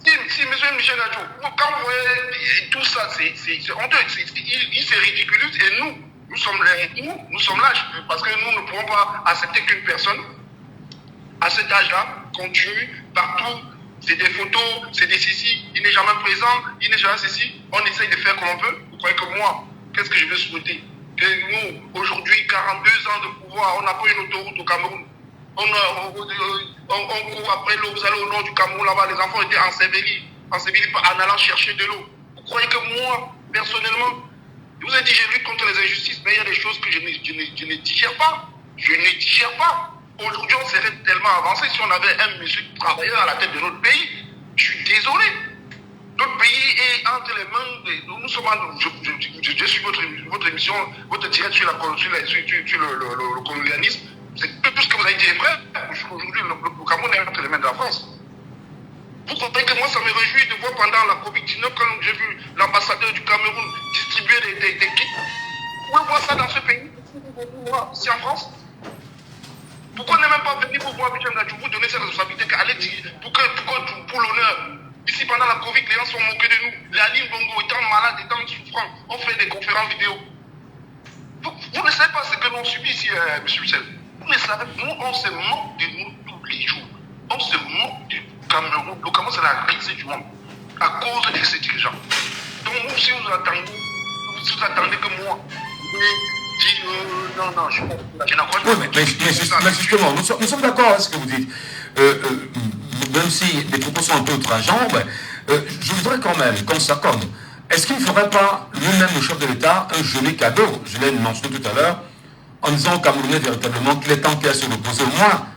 Si, monsieur Michel Adjou, quand vous voyez tout ça, c'est honteux. Il se ridiculise et nous sommes là parce que nous ne pouvons pas accepter qu'une personne, à cet âge-là, continue partout. C'est des photos, c'est des ceci, il n'est jamais présent, il n'est jamais ceci. On essaye de faire comme on peut. Vous croyez que moi, qu'est-ce que je veux souhaiter? Que nous, aujourd'hui, 42 ans de pouvoir, on n'a pas une autoroute au Cameroun. On court après l'eau, vous allez au nord du Cameroun, là-bas, les enfants étaient ensevelis en allant chercher de l'eau. Vous croyez que moi, personnellement, je vous ai dit, je lutte contre les injustices, mais il y a des choses que je ne digère pas. Aujourd'hui, on serait tellement avancé si on avait un monsieur travailleur à la tête de notre pays. Je suis désolé. Notre pays est entre les mains nous sommes je suis votre émission, votre direct sur le colonialisme. C'est tout ce que vous avez dit est vrai. Aujourd'hui, le Cameroun est entre les mains de la France. Vous comprenez que moi, ça me réjouit de voir pendant la Covid-19, quand j'ai vu l'ambassadeur du Cameroun distribuer des kits. Vous pouvez voir ça dans ce pays, ici en France. Pourquoi ne même pas venir pour voir Michel Adjou, vous donner cette responsabilité pour l'honneur? Ici, pendant la Covid, les gens sont moqués de nous. Les Aline Bongo étant malades, étant souffrants, on fait des conférences vidéo. Vous ne savez pas ce que nous subit ici, M. Michel. Vous ne savez, nous, on se moque de nous tous les jours. On se moque du Cameroun. Le Cameroun, c'est la risée du monde. À cause de ces dirigeants. Donc, vous, si vous attendez que moi, non, je n'en crois pas. Oui, mais justement, nous sommes d'accord avec ce que vous dites. Même si les propos sont un peu outrageants, je voudrais quand même qu'on s'accorde. Est-ce qu'il ne ferait pas lui-même, le chef de l'État, un joli cadeau? Je l'ai mentionné tout à l'heure, en disant aux Camerounais véritablement qu'il est temps qu'il y ait à se reposer au moins.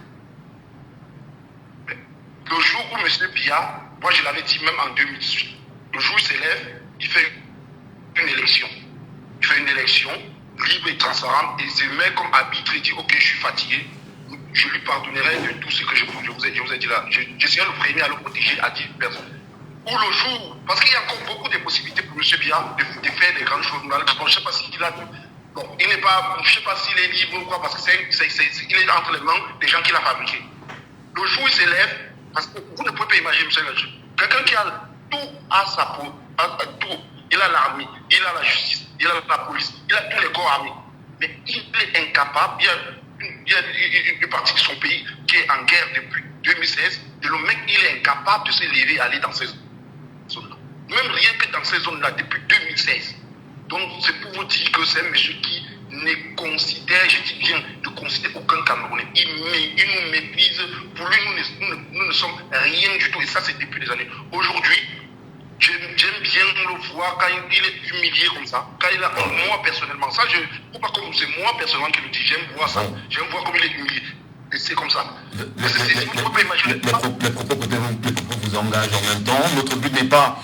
Le jour où M. Biya, moi je l'avais dit même en 2018, le jour où il s'élève, il fait une élection. Il fait une élection libre et transparente et il se met comme arbitre et dit ok, je suis fatigué, je lui pardonnerai de tout ce que je vous ai dit là. Je serai le premier à le protéger, à dire personne. Ou le jour, parce qu'il y a encore beaucoup de possibilités pour M. Biya de faire des grandes choses. Bon, je ne sais pas s'il a. Bon, il n'est pas. Je ne sais pas s'il est libre ou quoi, parce qu'il est entre les mains des gens qui l'ont fabriqué. Le jour où il s'élève, Parce que vous ne pouvez pas imaginer, monsieur Gadjou, quelqu'un qui a tout à sa peau, tout. Il a l'armée, il a la justice, il a la police, il a tous les corps armés. Mais il est incapable, il y a une partie de son pays qui est en guerre depuis 2016, et le mec, il est incapable de se lever et aller dans ces zones-là. Même rien que dans ces zones-là, depuis 2016. Donc, c'est pour vous dire que c'est un monsieur qui ne considère, je dis bien, ne considère aucun Camerounais. Il nous méprise. Pour lui, nous ne sommes rien du tout. Et ça, c'est depuis des années. Aujourd'hui, j'aime bien le voir quand il est humilié comme ça. Quand il a, moi, personnellement, ça, je ne sais pas comme c'est moi, personnellement, qui le dis. J'aime voir ça. J'aime voir comme il est humilié. Et c'est comme ça. Les propos vous engagent en même temps. Notre but n'est pas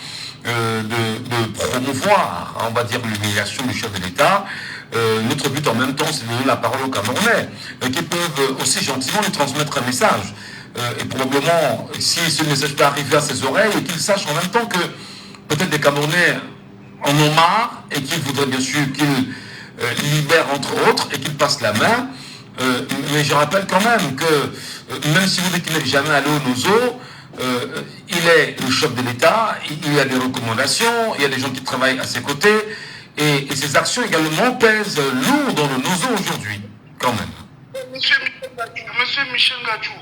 de promouvoir, on va dire, l'humiliation du chef de l'État. Notre but en même temps, c'est de donner la parole aux Camerounais, qui peuvent aussi gentiment lui transmettre un message. Et probablement, si ce message peut arriver à ses oreilles, et qu'ils sachent en même temps que peut-être des Camerounais en ont marre, et qu'ils voudraient bien sûr qu'ils libèrent entre autres, et qu'ils passent la main. Mais je rappelle quand même que, même si vous dites qu'il n'est jamais allé au Nozo, il est le chef de l'État, il y a des recommandations, il y a des gens qui travaillent à ses côtés, et ses actions également pèsent lourd dans le Nozo aujourd'hui, quand même. Monsieur Michel Gadjou,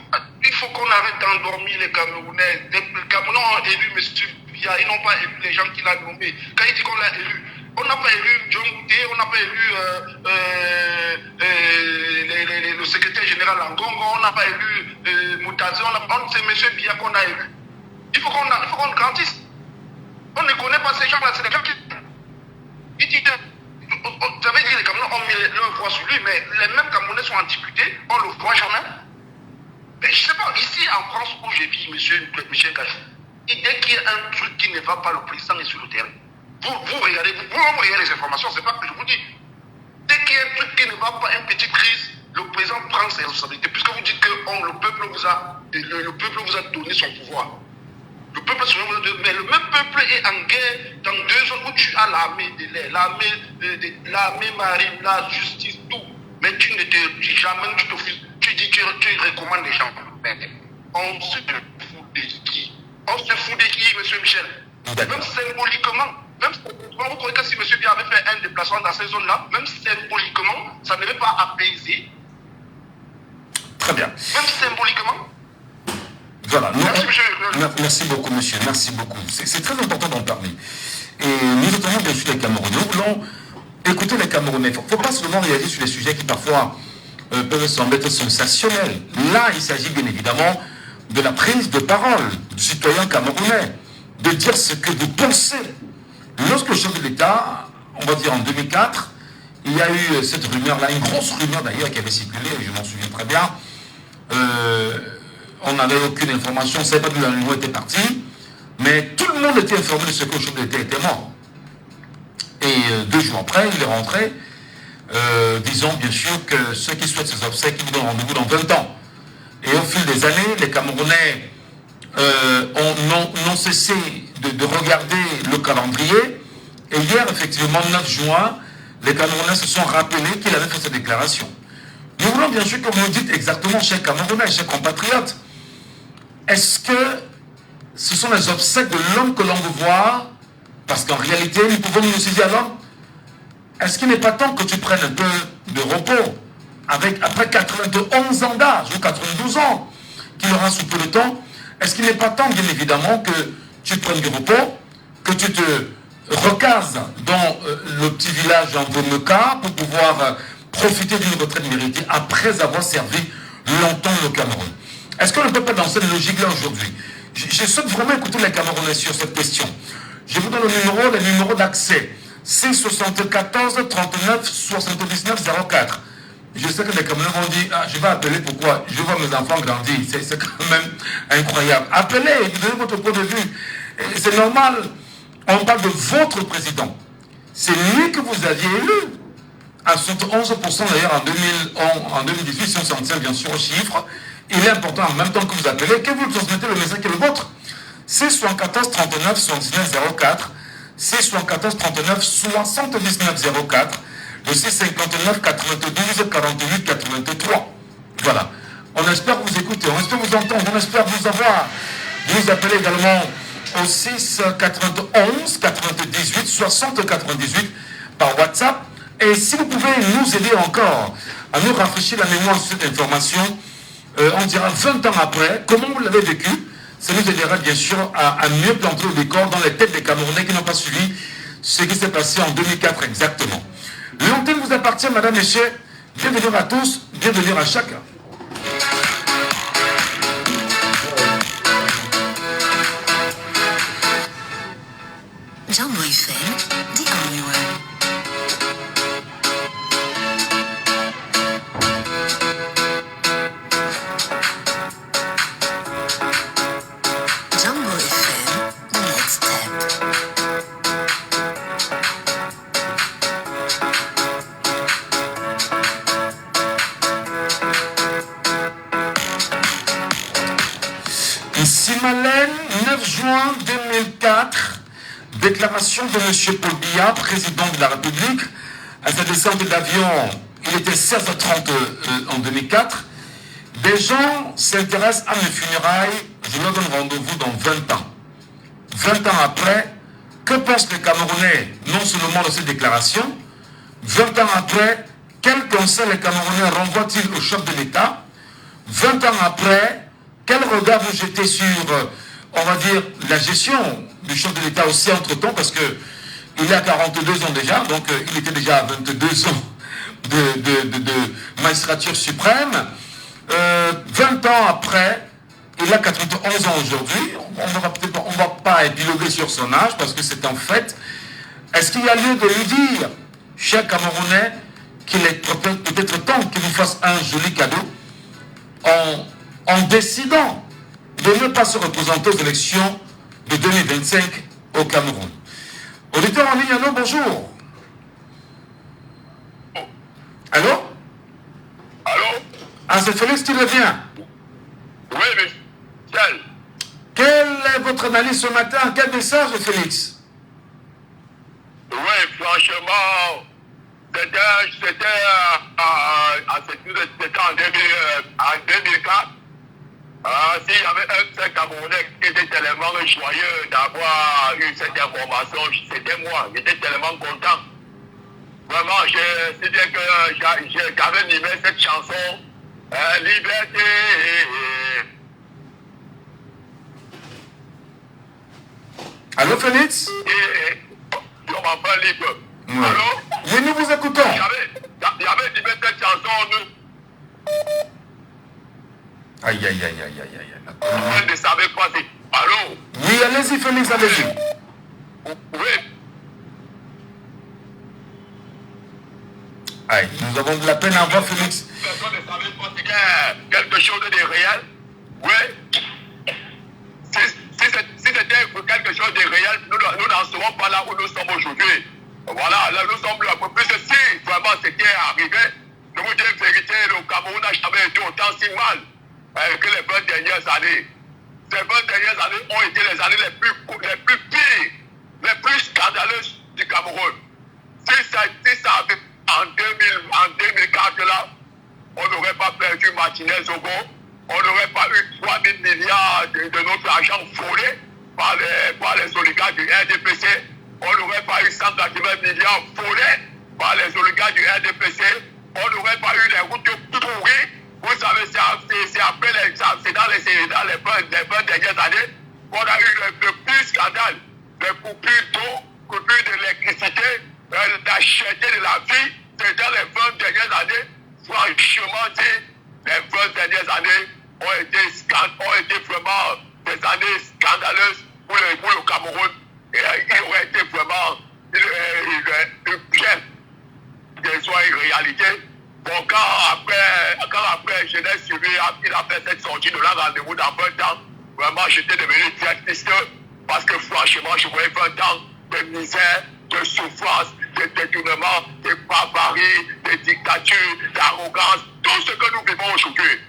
il faut qu'on arrête d'endormir les Camerounais. Les Camerounais ont élu M. Biya, ils n'ont pas élu les gens qu'il a nommés. Quand il dit qu'on l'a élu, on n'a pas élu John Gouté, on n'a pas élu le secrétaire général Langongo, on n'a pas élu Moutazi, c'est M. Biya qu'on a élu. Il faut qu'on grandisse. On ne connaît pas ces gens-là, c'est des gens qui... Vous avez dit que les Camerounais ont mis leur voix sur lui, mais les mêmes Camerounais sont en difficulté, on ne le voit jamais. Mais je ne sais pas, ici en France où j'ai vu M. Michel Gadjou, dès qu'il y a un truc qui ne va pas, le président est sur le terrain. Vous regardez les informations, c'est pas que je vous dis. Dès qu'il y a un truc qui ne va pas, une petite crise, le président prend ses responsabilités, puisque vous dites que le peuple vous a donné son pouvoir. Le peuple, mais le même peuple est en guerre dans 2 zones où tu as l'armée de l'air, l'armée marine, la justice, tout. Mais tu ne te dis jamais, tu dis que tu recommandes les gens. Mais on se fout de qui? On se fout de qui, M. Michel? Même symboliquement, vous croyez que si M. Biya avait fait un déplacement dans ces zones-là, même symboliquement, ça ne devait pas apaiser. Très bien. Même symboliquement. Voilà. Merci beaucoup, monsieur. Merci beaucoup. C'est très important d'en parler. Et nous entendons bien sûr les Camerounais. Nous voulons écouter les Camerounais. Il ne faut pas seulement réagir sur les sujets qui parfois peuvent sembler être sensationnels. Là, il s'agit bien évidemment de la prise de parole du citoyen camerounais, de dire ce que vous pensez. Lorsque le chef de l'État, on va dire en 2004, il y a eu cette rumeur-là, une grosse rumeur d'ailleurs qui avait circulé, je m'en souviens très bien. On n'avait aucune information, on ne savait pas d'où l'animal était parti, mais tout le monde était informé de ce que le chef de l'État était mort. Et 2 jours après, il est rentré, disons bien sûr que ceux qui souhaitent ces obsèques, ils vous donnent rendez-vous dans 20 ans. Et au fil des années, les Camerounais n'ont cessé de regarder le calendrier. Et hier, effectivement, 9 juin, les Camerounais se sont rappelés qu'il avait fait cette déclaration. Nous voulons bien sûr que vous nous dites exactement, chers Camerounais, chers compatriotes, est-ce que ce sont les obsèques de l'homme que l'on veut voir? Parce qu'en réalité, nous pouvons nous aussi dire à l'homme, est-ce qu'il n'est pas temps que tu prennes un peu de repos après 91 ans d'âge ou 92 ans qu'il aura sous peu de temps? Est-ce qu'il n'est pas temps, bien évidemment, que tu prennes du repos, que tu te recases dans le petit village en Vomeka pour pouvoir profiter d'une retraite méritée après avoir servi longtemps le Cameroun? Est-ce qu'on ne peut pas dans cette logique-là aujourd'hui? Je souhaite vraiment écouter les Camerounais sur cette question. Je vous donne le numéro d'accès. C'est 74 39 79 04. Je sais que les Camerounais vont dire, je vais appeler pourquoi? Je vois mes enfants grandir. C'est quand même incroyable. Appelez, donnez votre point de vue. C'est normal. On parle de votre président. C'est lui que vous aviez élu. À 71% d'ailleurs en 2018, si on s'en tient bien sûr aux chiffres, il est important en même temps que vous appelez, que vous transmettez le message qui est le vôtre. C'est 74 39 79 04, c'est 74 39 79 04, le 659 92 48 83. Voilà. On espère vous écouter, on espère vous entendre, on espère vous avoir. Vous appelez également au 6 91 98 60 98 par WhatsApp. Et si vous pouvez nous aider encore à nous rafraîchir la mémoire sur cette information, on dira 20 ans après, comment vous l'avez vécu. Ça nous aidera bien sûr à mieux planter le décor dans les têtes des Camerounais qui n'ont pas suivi ce qui s'est passé en 2004 exactement. L'antenne vous appartient, madame, messieurs. Bienvenue à tous, bienvenue à chacun. Jambo FM, the only one. Jambo FM, the next step. Ici Malène, 9 juin 2004. Déclaration de M. Paul Biya, président de la République. À sa descente d'avion, il était 16h30 en 2004. Des gens s'intéressent à mes funérailles. Je leur donne rendez-vous dans 20 ans. 20 ans après, que pensent les Camerounais non seulement de cette déclaration? 20 ans après, quel conseil les Camerounais renvoient-ils au chef de l'État? 20 ans après, quel regard vous jetez sur, on va dire, la gestion du chef de l'État aussi entre-temps, parce qu'il a 42 ans déjà, donc il était déjà à 22 ans de magistrature suprême. 20 ans après, il a 91 ans aujourd'hui. On ne va pas épiloguer sur son âge, parce que c'est un fait. Est-ce qu'il y a lieu de lui dire, cher Camerounais, qu'il est peut-être temps qu'il vous fasse un joli cadeau en décidant de ne pas se représenter aux élections de 2025 au Cameroun? Auditeur en ligne, allô, bonjour. Allô? Allô? Ah, c'est Félix qui revient. Oui, mais quel? Quelle est votre analyse ce matin? Quel message, Félix? Oui, franchement, c'était en 2004. S'il y avait un seul Camerounais qui était tellement joyeux d'avoir eu cette information, c'était moi. J'étais tellement content. Vraiment, c'est bien que j'avais animé cette chanson, Liberté. Allô, Félix? On m'appelle libre. Oui. Allô? Oui, nous vous écoutons. J'avais animé cette chanson, Aïe, aïe, aïe, aïe, aïe, aïe. Vous ne savez pas si... Allô? Oui, allez-y, Félix, allez-y. Oui. Aïe, nous avons de la peine à voir, Félix. Personne ne savait pas si c'était quelque chose de réel. Oui. Si c'était quelque chose de réel, nous n'en serons pas là où nous sommes aujourd'hui. Voilà, là nous sommes là. Plus si vraiment c'était arrivé, je vous dis la vérité, le Cameroun n'a jamais été autant si mal que les 20 dernières années. Ces 20 dernières années ont été les années les plus pires, les plus scandaleuses du Cameroun. Si ça avait en 2004 là, on n'aurait pas perdu Martinez Zogo, on n'aurait pas eu 3 000 milliards de notre argent volé par les oligarques du RDPC, on n'aurait pas eu 180 milliards volés par les oligarques du RDPC, on n'aurait pas eu les routes pourries. Vous savez, c'est après c'est dans les 20 dernières années qu'on a eu le plus scandale, les coupures d'eau, coupures d'électricité, la cherté de la vie. C'est dans les 20 dernières années. Franchement dit, les 20 dernières années ont été vraiment des années scandaleuses pour le Cameroun. Et il aurait été vraiment bien qu'elles soient une réalité. Bon, quand après Jeunesse suivi, il a fait cette sortie de la rendez-vous dans 20 ans, vraiment j'étais devenu très triste parce que franchement je voyais 20 ans de misère, de souffrance, de détournement, de barbarie, de dictature, d'arrogance, tout ce que nous vivons aujourd'hui.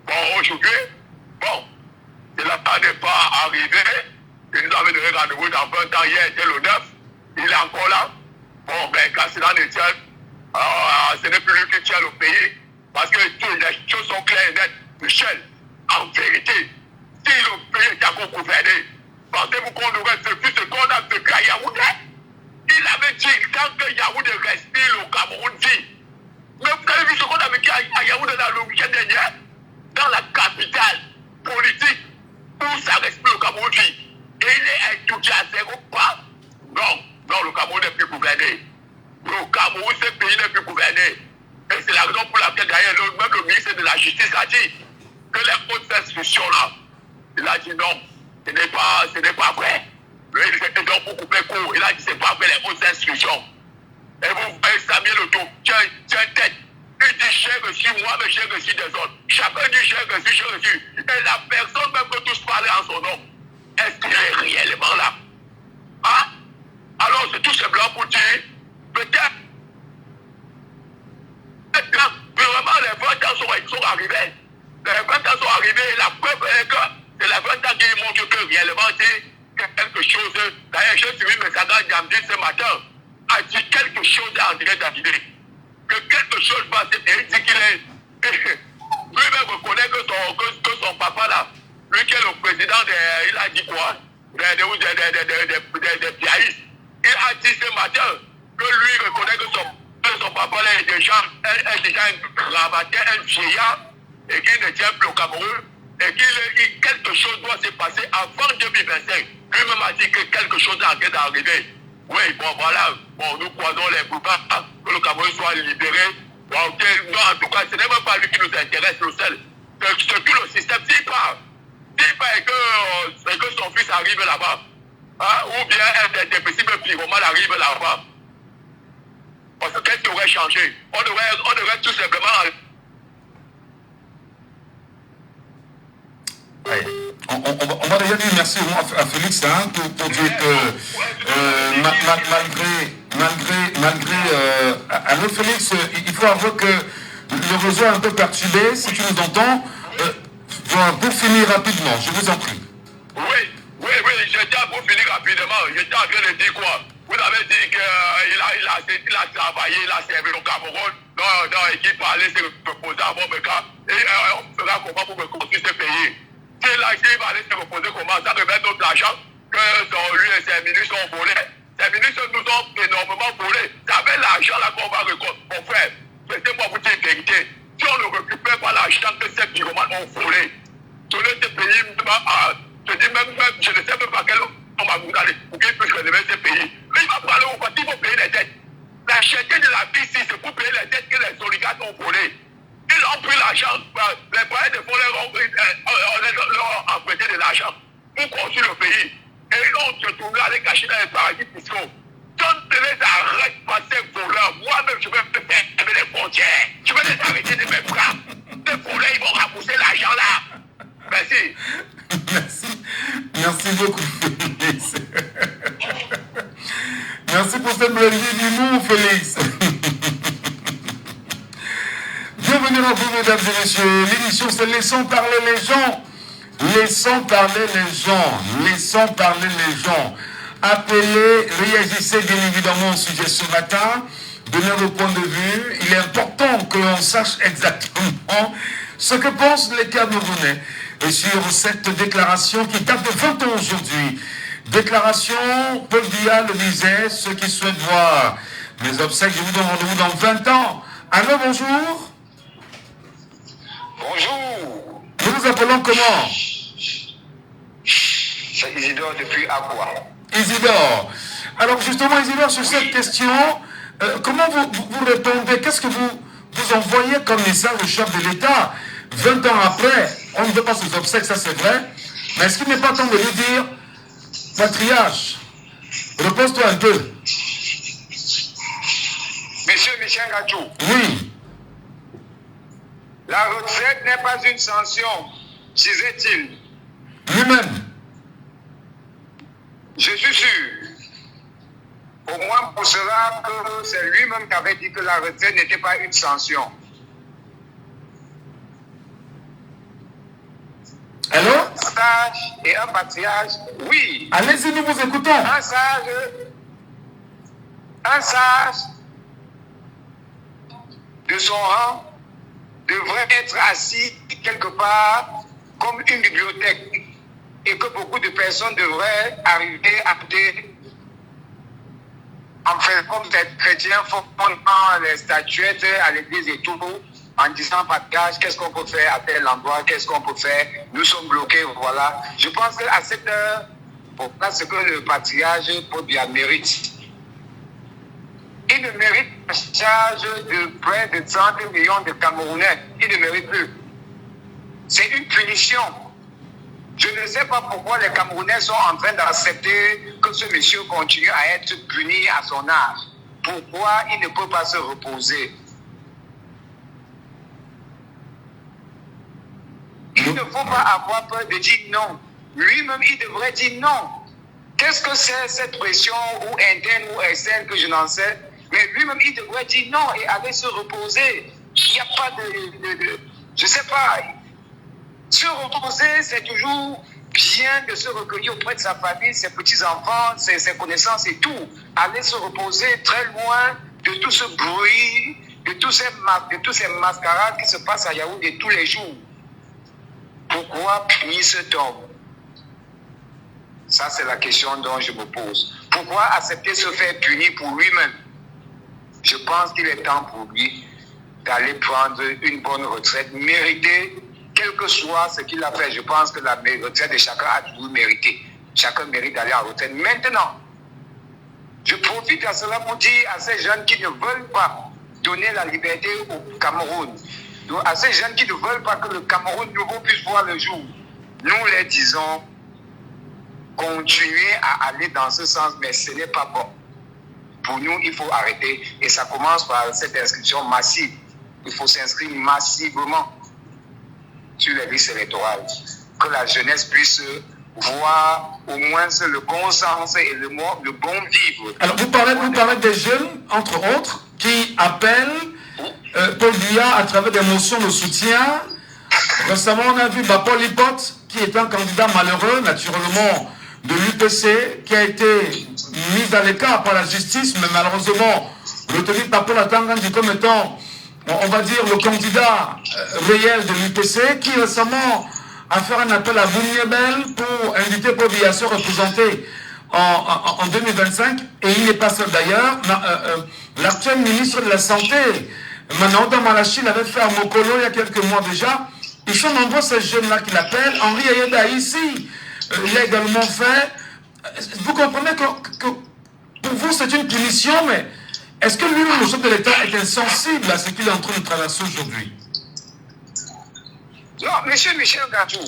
Bon, aujourd'hui, cela n'est pas arrivé. Il nous avait donné rendez-vous dans 20 ans, hier était le 9, il est encore là. Bon, ben quand cela ne tient, ce n'est plus lui qui tient le pays, parce que toutes les choses sont claires et nettes. Michel, en vérité, si le pays était encore gouverné, pensez-vous qu'on aurait fait ce qu'on a vécu à Yaoundé? Il avait dit, tant que Yaoundé respire, le Cameroun vit. Mais vous avez vu ce qu'on a vécu à Yaoundé dans le week-end dernier? Dans la capitale politique, où ça respire, le Cameroun vit. Et il est étudié à 0 pas. Non, le Cameroun n'est plus gouverné. Le Cameroun, ce pays n'est plus gouverné. Et c'est la raison pour laquelle, d'ailleurs, même le ministre de la Justice a dit que les hautes institutions-là, il a dit non, ce n'est pas vrai. Il était donc pour couper court. Il a dit c'est pas vrai, les hautes institutions. Et vous voyez Samuel Leto, tiens tête. Il dit j'ai reçu moi, mais j'ai reçu des autres. Chacun dit j'ai reçu. Et la personne même que tous parlaient en son nom, est-ce qu'il est réellement là? Hein? Alors c'est tout simplement pour dire, peut-être, vraiment les 20 ans sont arrivés. Les 20 ans sont arrivés et la preuve est que c'est les 20 ans qui montrent que réellement c'est quelque chose. D'ailleurs, j'ai suivi M. Sagan Diamdi ce matin, a dit quelque chose à André Davidé. Que quelque chose passe et il dit qu'il est. Lui-même reconnaît que son papa là, lui qui est le président il a dit quoi? Des piaïstes. Il a dit ce matin que lui reconnaît que son papa là est déjà un gravataire, un vieillard, et qu'il ne tient plus au Cameroun, et qu'il quelque chose doit se passer avant 2025. Lui-même a dit que quelque chose est en train d'arriver. Oui, bon voilà, nous croisons les pouvoirs, que le Cameroun soit libéré. Bon, non, en tout cas, ce n'est même pas lui qui nous intéresse, le seul. C'est tout le système, s'il part et que son fils arrive là-bas, hein, ou bien un indépressible pyromane arrive là-bas. Parce que qu'est-ce qui aurait changé? On aurait tout simplement... Ouais. On va déjà dire merci à Félix hein, pour dire que malgré alors Félix, il faut avouer que le réseau est un peu perturbé. Si tu nous entends, pour finir rapidement, je vous en prie. Oui, j'étais pour finir rapidement. J'étais en train de dire quoi? Vous avez dit qu'il a travaillé, il a servi au Cameroun. Non, et qu'il parlait, c'est reposer à mon cas. Et on fera comment pour me construire ce pays? C'est là qu'il va aller se reposer comment? Ça remet notre argent que lui et ses ministres ont volé. Ces ministres nous ont énormément volé. Ça fait l'argent là qu'on va récolter. Mon frère, laissez-moi vous dire la vérité. Si on ne récupère pas l'argent que ces pyromanes ont volé, sur ce pays, je dis même, je ne sais même pas quel on va vous aller pour qu'il puisse relever ce pays. Mais il va parler au parti pour payer les dettes. La cherté de la vie ici, c'est pour payer les dettes que les oligarques ont volées. Ils ont pris l'argent, les moyens de fonds leur ont emprunté de l'argent pour construire le pays. Et ils ont se trouvé à les cacher dans les paradis fiscaux. Si on ne les arrête pas ces voleurs, moi-même je vais fermer les frontières. Je vais les arrêter de mes bras. Ces voleurs, ils vont rembourser l'argent là. Merci. Merci beaucoup, Félix. Merci pour cette blendée d'humour, Félix. Bienvenue à vous, mesdames et messieurs. L'émission, c'est Laissons parler les gens. Laissons parler les gens. Laissons parler les gens. Appelez, réagissez bien évidemment au sujet ce matin. Donnez vos points de vue. Il est important que l'on sache exactement ce que pensent les Camerounais sur cette déclaration qui date de 20 ans aujourd'hui. Déclaration, Paul Biya le disait, ceux qui souhaitent voir mes obsèques, je vous donne rendez-vous dans 20 ans. Allô, bonjour. Bonjour. Nous vous appelons comment? C'est Isidore depuis Aqua. Isidore. Alors justement, Isidore, sur cette question, comment vous répondez? Qu'est-ce que vous envoyez comme message au chef de l'État 20 ans après? On ne veut pas ses obsèques, ça c'est vrai. Mais est-ce qu'il n'est pas temps de lui dire, patriarche, repose-toi un peu? Monsieur Michel Gachou. Oui. La retraite n'est pas une sanction, disait-il. Lui-même. Je suis sûr. Au moins pour cela que c'est lui-même qui avait dit que la retraite n'était pas une sanction. Allô? Un sage et un patriarche, oui. Allez-y, nous vous écoutons. Un sage de son rang, devrait être assis quelque part comme une bibliothèque et que beaucoup de personnes devraient arriver à côté. En fait, comme les chrétiens font les statuettes à l'église et tout, en disant partage, qu'est-ce qu'on peut faire à tel endroit, qu'est-ce qu'on peut faire, nous sommes bloqués, voilà. Je pense qu'à cette heure, voilà ce que le patriarche Paul Biya mérite. Il ne mérite pas une charge de près de 30 millions de Camerounais. Il ne mérite plus. C'est une punition. Je ne sais pas pourquoi les Camerounais sont en train d'accepter que ce monsieur continue à être puni à son âge. Pourquoi il ne peut pas se reposer? Il ne faut pas avoir peur de dire non. Lui-même, il devrait dire non. Qu'est-ce que c'est cette pression ou interne ou externe que je n'en sais? Mais lui-même, il devrait dire non et aller se reposer. Il n'y a pas de je ne sais pas. Se reposer, c'est toujours bien de se recueillir auprès de sa famille, ses petits-enfants, ses connaissances et tout. Aller se reposer très loin de tout ce bruit, de tous ces mascarades qui se passent à Yaoundé tous les jours. Pourquoi punir cet homme? Ça, c'est la question dont je me pose. Pourquoi accepter se faire punir pour lui-même? Je pense qu'il est temps pour lui d'aller prendre une bonne retraite méritée, quel que soit ce qu'il a fait. Je pense que la retraite de chacun a toujours mérité. Chacun mérite d'aller en retraite. Maintenant, je profite à cela pour dire à ces jeunes qui ne veulent pas donner la liberté au Cameroun, à ces jeunes qui ne veulent pas que le Cameroun nouveau puisse voir le jour, nous les disons, continuez à aller dans ce sens, mais ce n'est pas bon. Pour nous, il faut arrêter. Et ça commence par cette inscription massive. Il faut s'inscrire massivement sur les listes électorales. Que la jeunesse puisse voir au moins le bon sens et le bon vivre. Alors, vous parlez des jeunes, entre autres, qui appellent Paul Biya à travers des motions de soutien. Récemment, on a vu Paul Lipot, qui est un candidat malheureux, naturellement, de l'UPC, qui a été mis à l'écart par la justice, mais malheureusement, retenu par Paul Atangandi comme étant, on va dire, le candidat réel de l'UPC, qui récemment a fait un appel à Bouniebel pour inviter Paul Biya à se représenter en 2025, et il n'est pas seul d'ailleurs. L'actuel ministre de la Santé, Mananda Malachi, l'avait fait à Mokolo il y a quelques mois déjà. Ils sont nombreux ces jeunes-là qui l'appellent. Henri Ayeda ici, il a également fait. Vous comprenez que pour vous c'est une punition, mais est-ce que lui, le chef de l'État, est insensible à ce qu'il est en train de traverser aujourd'hui? Non, monsieur Michel Gatou,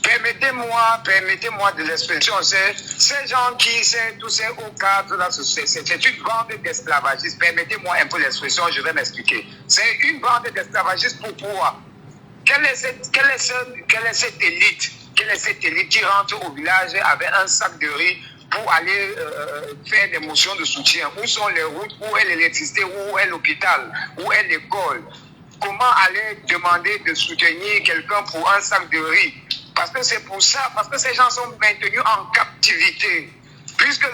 permettez-moi de l'expression, ces gens qui, tous ces hauts cadres là, c'est une bande d'esclavagistes. Permettez-moi un peu l'expression, je vais m'expliquer. C'est une bande d'esclavagistes pourquoi? Quelle est cette élite? Quelle est cette élite qui rentre au village avec un sac de riz pour aller faire des motions de soutien? Où sont les routes? Où est l'électricité? Où est l'hôpital? Où est l'école? Comment aller demander de soutenir quelqu'un pour un sac de riz? Parce que c'est pour ça, parce que ces gens sont maintenus en captivité. Puisque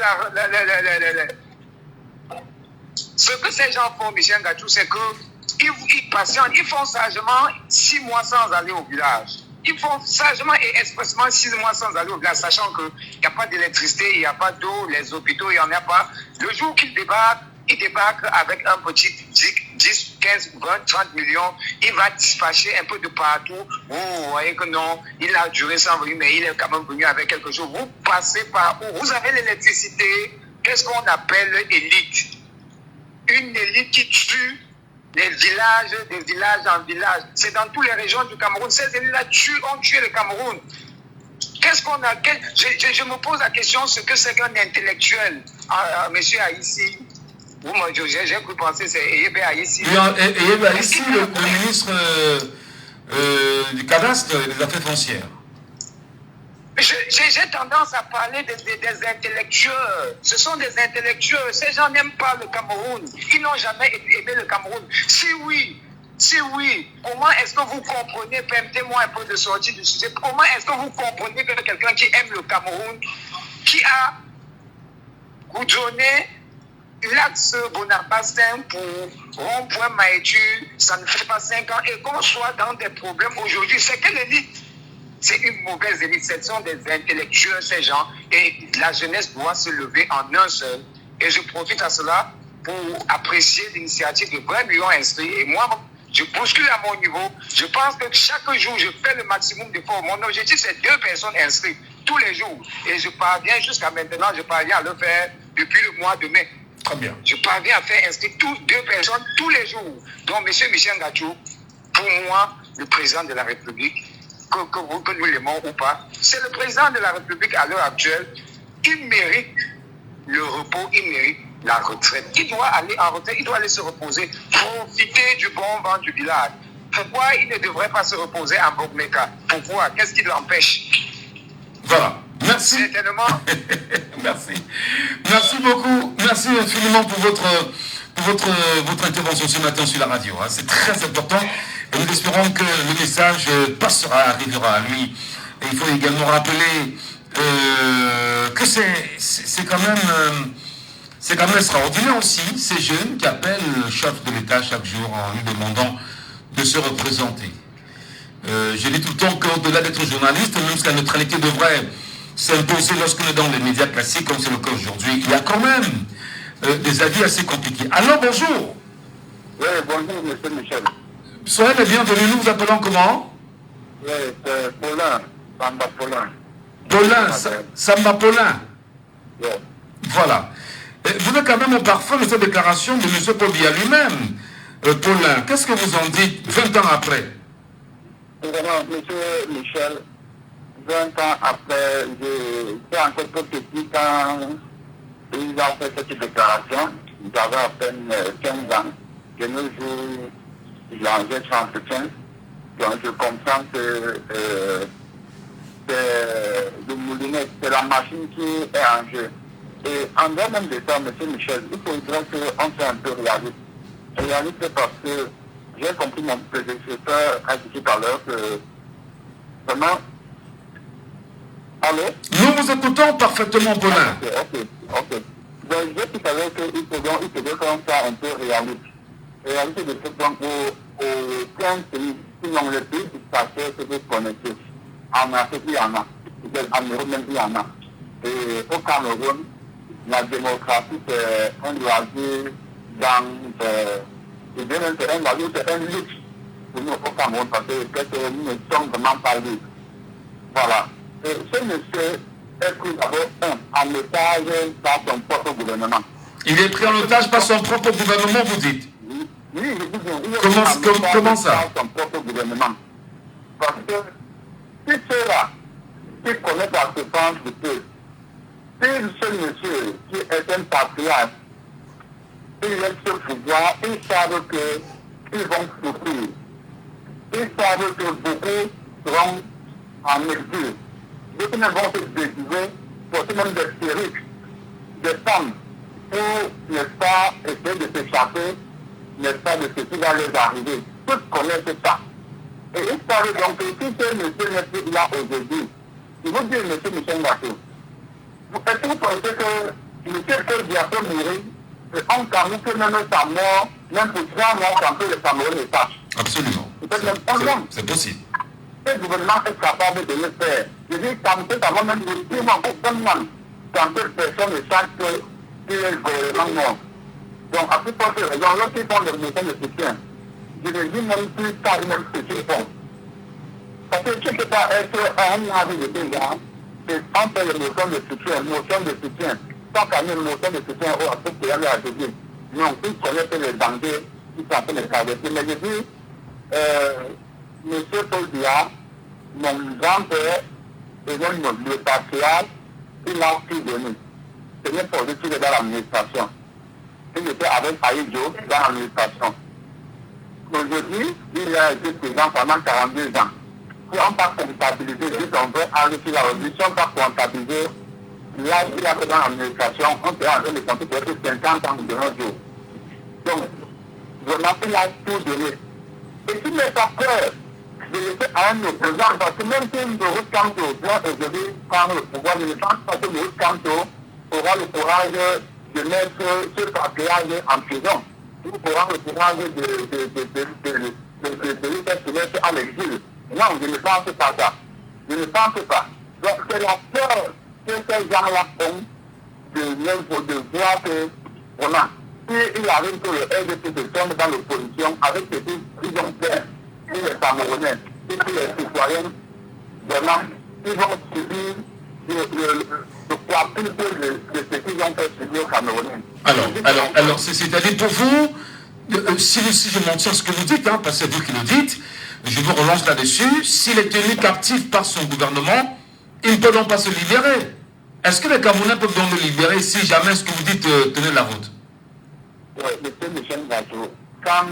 ce que ces gens font, Michel Gatou, c'est qu'ils patientent, ils font sagement 6 mois sans aller au village. Ils font sagement et expressément 6 mois sans aller au village, sachant qu'il n'y a pas d'électricité, il n'y a pas d'eau, les hôpitaux, il n'y en a pas. Le jour qu'ils débarquent, ils débarquent avec un petit 10, 15, 20, 30 millions. Il va dispatcher un peu de partout. Vous voyez que non, il a duré sans venir, mais il est quand même venu avec quelque chose. Vous passez par où? Vous avez l'électricité. Qu'est-ce qu'on appelle élite? Une élite qui tue les villages, des villages en village. C'est dans toutes les régions du Cameroun. Ces élites-là ont tué le Cameroun. Qu'est-ce qu'on a? Je me pose la question, ce que c'est qu'un intellectuel. Monsieur Aïssi, j'ai cru penser que c'est Eyebe Aïssi. Eyebe Aïssi, le ministre du cadastre et des affaires foncières. J'ai tendance à parler des intellectuels. Ce sont des intellectuels. Ces gens n'aiment pas le Cameroun. Ils n'ont jamais aimé le Cameroun. Si oui, comment est-ce que vous comprenez, permettez-moi un peu de sortir du sujet, comment est-ce que vous comprenez que quelqu'un qui aime le Cameroun, qui a goudronné l'axe Bonaparte pour rond-point Maïtu, ça ne fait pas 5 ans, et qu'on soit dans des problèmes aujourd'hui, c'est que l'élite. C'est une mauvaise élite, ce sont des intellectuels, ces gens, et la jeunesse doit se lever en un seul. Et je profite à cela pour apprécier l'initiative de 20 millions inscrits. Et moi, je bouscule à mon niveau. Je pense que chaque jour, je fais le maximum d'efforts. Mon objectif, c'est 2 personnes inscrites tous les jours. Et je parviens jusqu'à maintenant, je parviens à le faire depuis le mois de mai. Très bien. Je parviens à faire inscrire 2 personnes tous les jours. Donc, M. Michel Ngatou, pour moi, le président de la République, que nous l'aimons ou pas, c'est le président de la République à l'heure actuelle. Il mérite le repos, il mérite la retraite. Il doit aller en retraite, il doit aller se reposer, profiter du bon vent du village. Pourquoi il ne devrait pas se reposer à Bogmeka? Pourquoi? Qu'est-ce qui l'empêche? Voilà. Merci. Certainement. Merci. Merci beaucoup. Merci infiniment pour votre intervention ce matin sur la radio. Hein. C'est très important. Et nous espérons que le message arrivera à lui. Et il faut également rappeler que c'est quand même extraordinaire aussi, ces jeunes qui appellent le chef de l'État chaque jour en lui demandant de se représenter. Je dis tout le temps qu'au-delà d'être journaliste, même si la neutralité devrait s'imposer lorsqu'on est dans les médias classiques, comme c'est le cas aujourd'hui, il y a quand même des avis assez compliqués. Alors, bonjour. Oui, bonjour, monsieur Michel. Soyez les bienvenus, nous vous appelons comment? Oui, c'est Paulin, Samba Paulin. Paulin, Samba Paulin. Oui. Voilà. Vous êtes quand même au parfum de cette déclaration de M. Paul Biya lui-même. Paulin, qu'est-ce que vous en dites 20 ans après? Vraiment, monsieur Michel, 20 ans après, j'étais encore peu petit quand ils ont fait cette déclaration. J'avais à peine 15 ans. De nos jours, j'ai 31. Donc je comprends que c'est le moulinet, c'est la machine qui est en jeu. Et en dehors même de ça, monsieur Michel, il faudrait qu'on soit un peu réaliste. Réaliste parce que j'ai compris mon prédécesseur a dit tout à l'heure que vraiment. Allô? Nous vous écoutons parfaitement, Paulin. Ok. Donc je dis tout à l'heure qu'il faudrait qu'on soit un peu réaliste. Réalité de ce point au 15 pays, sinon le pays du passé que vous connaissez. En Afrique, il y en a. En Europe, même il y en a. Et au Cameroun, la démocratie, c'est un loisir c'est un luxe pour nous au Cameroun parce que nous ne sommes vraiment pas libres. Voilà. Et ce monsieur est pris d'abord en otage par son propre gouvernement. Il est pris en otage par son propre gouvernement, vous dites? Oui, je dis bien. Comment ça? Par son propre gouvernement. Parce que si ceux-là qui connaissent la souffrance du peuple, si ce monsieur qui est un patriarche, il laisse ce pouvoir, ils savent qu'ils vont souffrir. Ils savent que beaucoup seront en exil. Beaucoup vont se déguiser pour même des perruques, des femmes, pour, n'est-ce pas, essayer de s'échapper, n'est-ce pas, de ce qui va leur arriver. Tous connaissent ça. Et ils savent donc que si ce monsieur n'est plus là aujourd'hui, il vous dire, monsieur Michel Ngatou, est-ce que vous pensez que monsieur Paul Biya peut mourir? On camoufle que même sa mort, même pour 3 mois, quand le Cameroun le sache. Absolument. C'est possible. Ce gouvernement est capable de le faire. Je dis, quand peut-être même de 10 mois, quand personne ne sache qu'il est le gouvernement mort. Donc, à plus forte raison, lorsqu'ils font des motions de soutien, je ne dis même plus ça, même ce qu'ils font. Parce que tu ne peux pas être un avis de des gens, c'est on fait les motions de soutien. Tant qu'à une motion de soutien au Afrique qui est à dire, non, ils connaissent les dangers qui sont en train de traverser. Mais je dis, monsieur Paul Biya, mon grand-père, et même le patriarche, il a tout donné. C'est bien pour lui qu'il est dans l'administration. Il était avec Aïdjo dans l'administration. Aujourd'hui, il a été président pendant 42 ans. Si on ne pas comptabiliser, si on veut enrichir la révolution, on ne pas comptabiliser, là, il a fait dans l'administration, on peut en train de compter pour 50 ans de nos jours. Donc, vraiment, il a tout donné. Et s'il n'est pas peur de laisser à un opposant, parce que même si Maurice Kamto doit aujourd'hui prendre le pouvoir, je ne pense pas que Maurice Kamto aura le courage de mettre ce patriarche en prison. Nous aurons le courage de lui faire soumettre à l'exil. Non, je ne pense pas ça. Je ne pense pas. Donc c'est la peur que ces gens-là ont de voir que, voilà, s'il arrive que le RDP se tombe dans l'opposition avec ce qu'ils ont fait, et les Camerounais, et les citoyens, vraiment, ils vont subir le quadruple de ce qu'ils ont fait subir aux Camerounais. Alors c'est-à-dire pour vous, si je mentionne ce que vous dites, hein, parce que c'est vous qui le dites, je vous relance là-dessus, s'il est tenu captif par son gouvernement, il ne peut donc pas se libérer. Est-ce que les Camerounais peuvent donc le libérer si jamais ce que vous dites tenez la route? Oui, monsieur Michel Gato, quand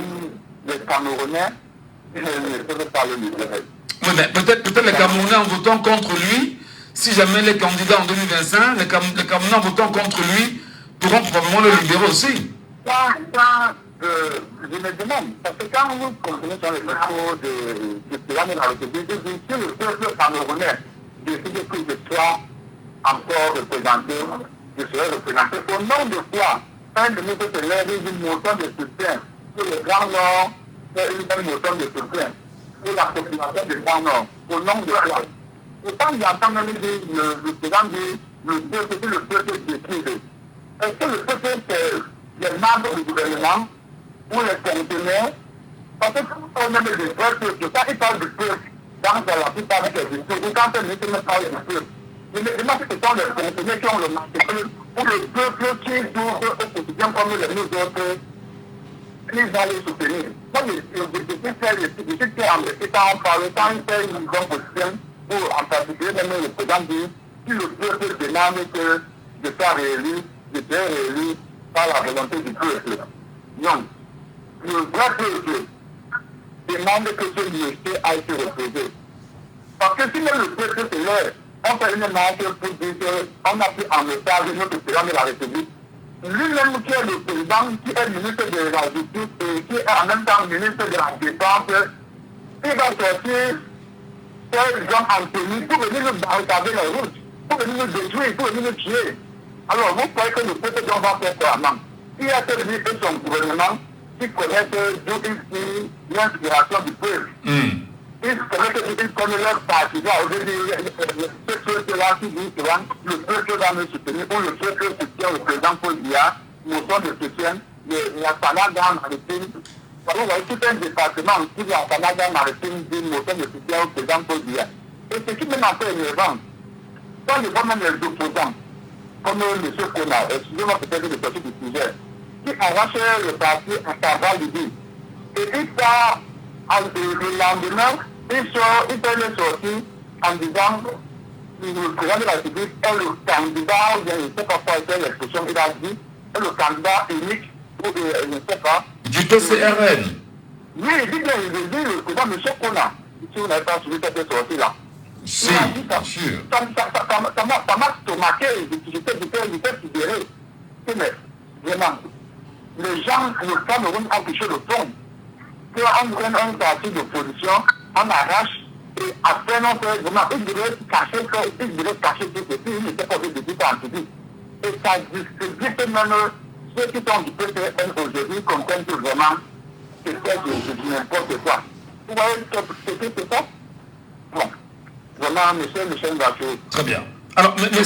les Camerounais ne peuvent pas le libérer. Oui, mais peut-être les Camerounais en votant contre lui, si jamais les candidats en 2025, les Camerounais en votant contre lui pourront probablement le libérer aussi. Je me demande, parce que quand vous comprenez sur les propos de président de la République, si le peuple camerounais décide que je sois encore représenté, je serai représenté au nom de quoi un ministre se lève une motion de soutien pour le Grand Nord, fait une motion de soutien pour la population du Grand Nord, au nom de quoi. Pourtant, j'entends même dire, le président dit, le peuple, c'est le peuple décide. Est-ce que le peuple, c'est les membres du gouvernement ou les fonctionnaires? Parce que quand on aime des vrais peuples, quand ils parlent du peuple, dans la plupart des discours, ou quand un ministre me parle du peuple, je me demande si ce sont les fonctionnaires qui ont le marché, ou le peuple qui souffre au quotidien comme les nous autres, ils vont les soutenir. Moi, je suis fait en étant en parlant, quand il fait une bonne quotidien, ou en particulier même le président dit, si le peuple demande que je sois réélu, je serai réélu par la volonté du peuple. Non. Le vrai peuple demande que ce ministère a été refusé. Parce que si même le peuple se lève, on fait une marche pour dire qu'on a pris en otage notre président de la République. Lui-même qui est le président, qui est ministre de la Justice et qui est en même temps ministre de la Défense, il va sortir ces gens en tenue pour venir nous barricader les routes, pour venir nous détruire, pour venir nous tuer. Alors vous croyez que le peuple va faire quoi, non? Il y a celui et son gouvernement qui connaissent d'où il tire l'inspiration du peuple. Ils connaissent qu'ils connaissent leur parti. Aujourd'hui, ceux-là qui disent que le peuple va me soutenir, ou le peuple soutient le président Paul Biya, motion de soutien, la Canada maritime. Vous voyez, tout un département qui la Canada maritime dit motion de soutien au président Paul Biya. Et ce qui m'a fait énervant, quand je vois même les opposants, comme M. Kona, excusez-moi peut-être de sortir du sujet, qui arrache le parti à Kaval Libye. Et il part, le lendemain, il fait une sortie en disant que le président de la République est le candidat, ou bien je ne sais pas quoi était l'expression, il a dit, est le candidat unique, ou je ne sais pas. Du PCRN. Oui, il dit bien, il dit le président M. Kona, si vous n'avez pas suivi cette sortie-là. Si, bien sûr. Ça m'a stomaqué, j'étais sidéré. Mais vraiment, les gens, le Cameroun a touché le fond. Qu'on prenne un parti d'opposition, on arrache, et après, non, vraiment, ils devraient cacher tout ceci, ils n'étaient pas obligés de dire ça en public. Et ça discrédite même ceux qui sont du PCN aujourd'hui, comprennent que vraiment, c'est n'importe quoi. Vous voyez ce que c'est ça? Bon. Vraiment, monsieur Michel Gato. Très bien. Alors, le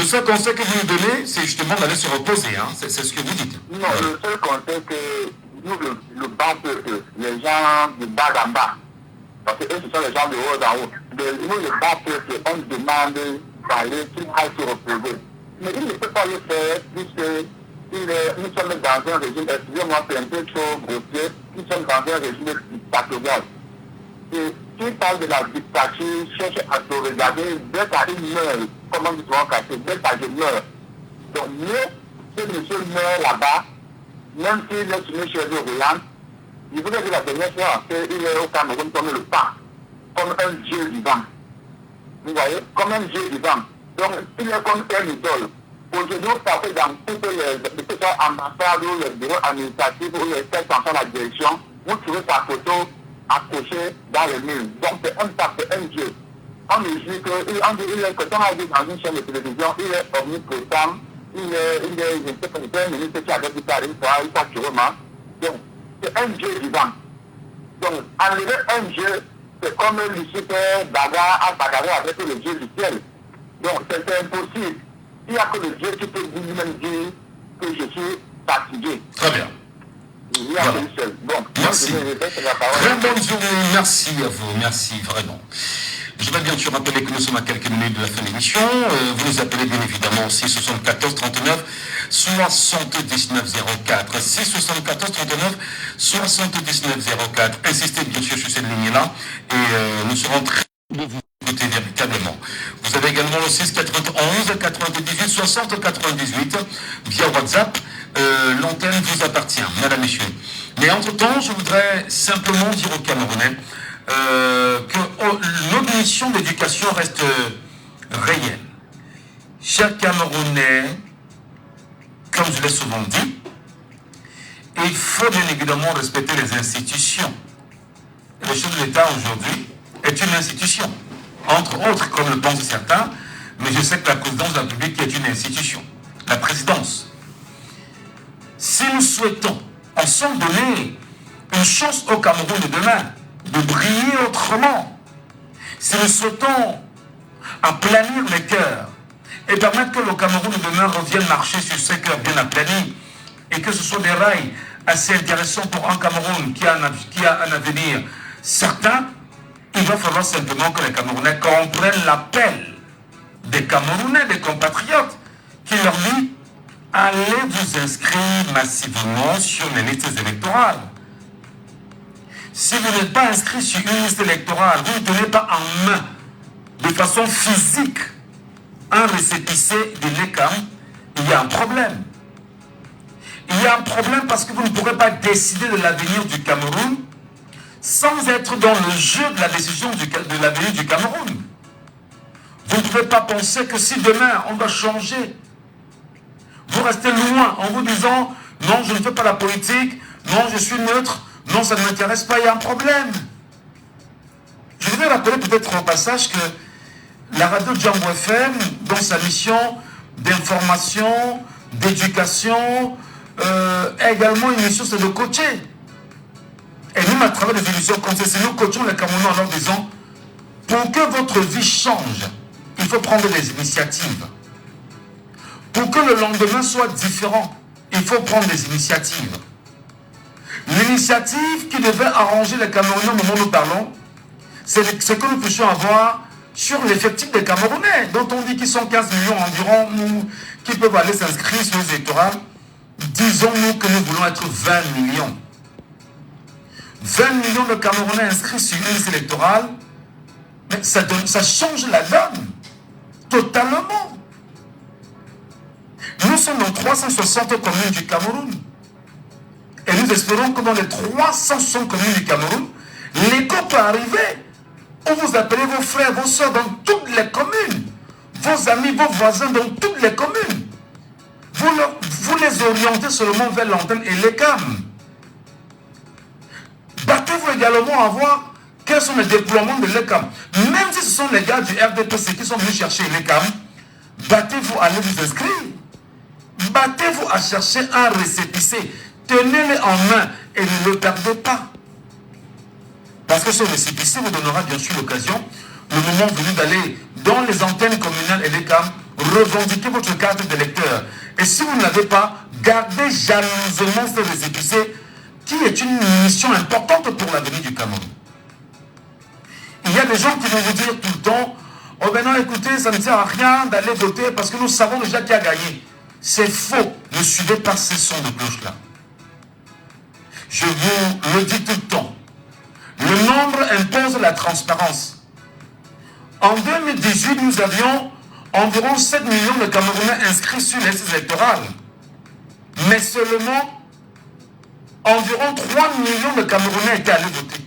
seul conseil que vous nous donnez, c'est justement d'aller se reposer, hein. C'est ce que vous dites. Non, le seul conseil que nous, le bas peuple, les gens du bas en bas, parce que eux, ce sont les gens de haut en haut, nous, le bas peuple, on demande d'aller, qu'il aille se reposer. Mais il ne peut pas le faire, puisque nous sommes dans un régime, excusez-moi, c'est un peu trop grossier, nous sommes dans un régime dictatorial. Et qui parle de la dictature cherche à se regarder dès qu'il meurt, comment nous serons cassés, dès qu'il meurt. Donc mieux que monsieur meurt là-bas, même s'il est soumis chez le Roland, je voudrais dire la dernière fois qu'il est au Cameroun comme le pape, comme un dieu vivant. Vous voyez, comme un dieu vivant. Donc il est comme un idole. Aujourd'hui, vous partez dans toutes les ambassades ou les bureaux administratifs ou les têtes en la direction, vous trouvez sa photo accroché dans le mur. Donc c'est un dieu. on me dit que, quand on a dit dans une chaîne de télévision, il est omnipotent, il est, je ne sais pas, c'est un ministre qui avait dit ça une fois, il s'est tué, donc, c'est un Dieu vivant. Donc, enlever un Dieu, c'est comme Lucifer bagarre à bagarrer avec le Dieu du ciel. Donc, c'est impossible. Il n'y a que le Dieu qui peut lui-même dire que je suis fatigué. Très bien. Il y a Voilà. une seule. Bon, Merci. donc, je vais la parole. Très bonne journée, merci à vous, merci vraiment. Je vais bien sûr rappeler que nous sommes à quelques minutes de la fin de l'émission. Vous nous appelez bien évidemment 674 39 79 04. 674 39 79 04. Insistez bien sûr sur cette ligne-là et nous serons très de vous écouter véritablement. Vous avez également le 6 91 98 60 98 via WhatsApp. L'antenne vous appartient, madame, messieurs. Mais entre-temps, je voudrais simplement dire aux Camerounais que notre mission d'éducation reste réelle. Chers Camerounais, comme je l'ai souvent dit, il faut bien évidemment respecter les institutions. Le chef de l'État aujourd'hui est une institution, entre autres, comme le pensent certains, mais je sais que la présidence de la République est une institution, la présidence. Si nous souhaitons, ensemble, donner une chance au Cameroun de demain, de briller autrement, si nous souhaitons aplanir les cœurs et permettre que le Cameroun de demain revienne marcher sur ses cœurs bien aplanis et que ce soit des rails assez intéressants pour un Cameroun qui a un avenir certain, il va falloir simplement que les Camerounais comprennent l'appel des Camerounais, des compatriotes, qui leur dit « Allez vous inscrire massivement sur les listes électorales. » Si vous n'êtes pas inscrit sur une liste électorale, vous ne tenez pas en main, de façon physique, un récépissé de l'ECAM, il y a un problème. Il y a un problème parce que vous ne pourrez pas décider de l'avenir du Cameroun sans être dans le jeu de la décision de l'avenir du Cameroun. Vous ne pouvez pas penser que si demain on doit changer, vous restez loin en vous disant « Non, je ne fais pas la politique, non, je suis neutre, non, ça ne m'intéresse pas, il y a un problème. » Je voudrais rappeler peut-être au passage que la radio Django FM, dans sa mission d'information, d'éducation, également une mission, c'est de coacher. Et nous, à travers des émissions comme ça, nous coachons les Camerounais en leur disant, pour que votre vie change, il faut prendre des initiatives. Pour que le lendemain soit différent, il faut prendre des initiatives. L'initiative qui devait arranger les Camerounais au moment où nous parlons, c'est que nous puissions avoir sur l'effectif des Camerounais, dont on dit qu'ils sont 15 millions environ, qui peuvent aller s'inscrire sur les électorales. Disons-nous que nous voulons être 20 millions. 20 millions de Camerounais inscrits sur une liste électorale, mais ça change la donne, totalement. Nous sommes dans 360 communes du Cameroun. Et nous espérons que dans les 360 communes du Cameroun, l'écho peut arriver. Où vous appelez vos frères, vos soeurs dans toutes les communes, vos amis, vos voisins dans toutes les communes. Vous les orientez seulement vers l'antenne et l'ECAM. Battez-vous également à voir quels sont les déploiements de l'ECAM. Même si ce sont les gars du RDPC qui sont venus chercher l'ECAM, battez-vous à aller vous inscrire. Battez-vous à chercher un récépissé. Tenez-le en main et ne le perdez pas. Parce que ce récépissé vous donnera bien sûr l'occasion, le moment venu d'aller dans les antennes communales et les CAM, revendiquer votre carte d'électeur. Et si vous ne l'avez pas, gardez jalousement ce récépissé qui est une mission importante pour l'avenir du Cameroun. Il y a des gens qui vont vous dire tout le temps, oh ben non, écoutez, ça ne sert à rien d'aller voter parce que nous savons déjà qui a gagné. C'est faux. Ne suivez pas ces sons de cloche-là. Je vous le dis tout le temps. Le nombre impose la transparence. En 2018, nous avions environ 7 millions de Camerounais inscrits sur les listes électorales. Mais seulement environ 3 millions de Camerounais étaient allés voter.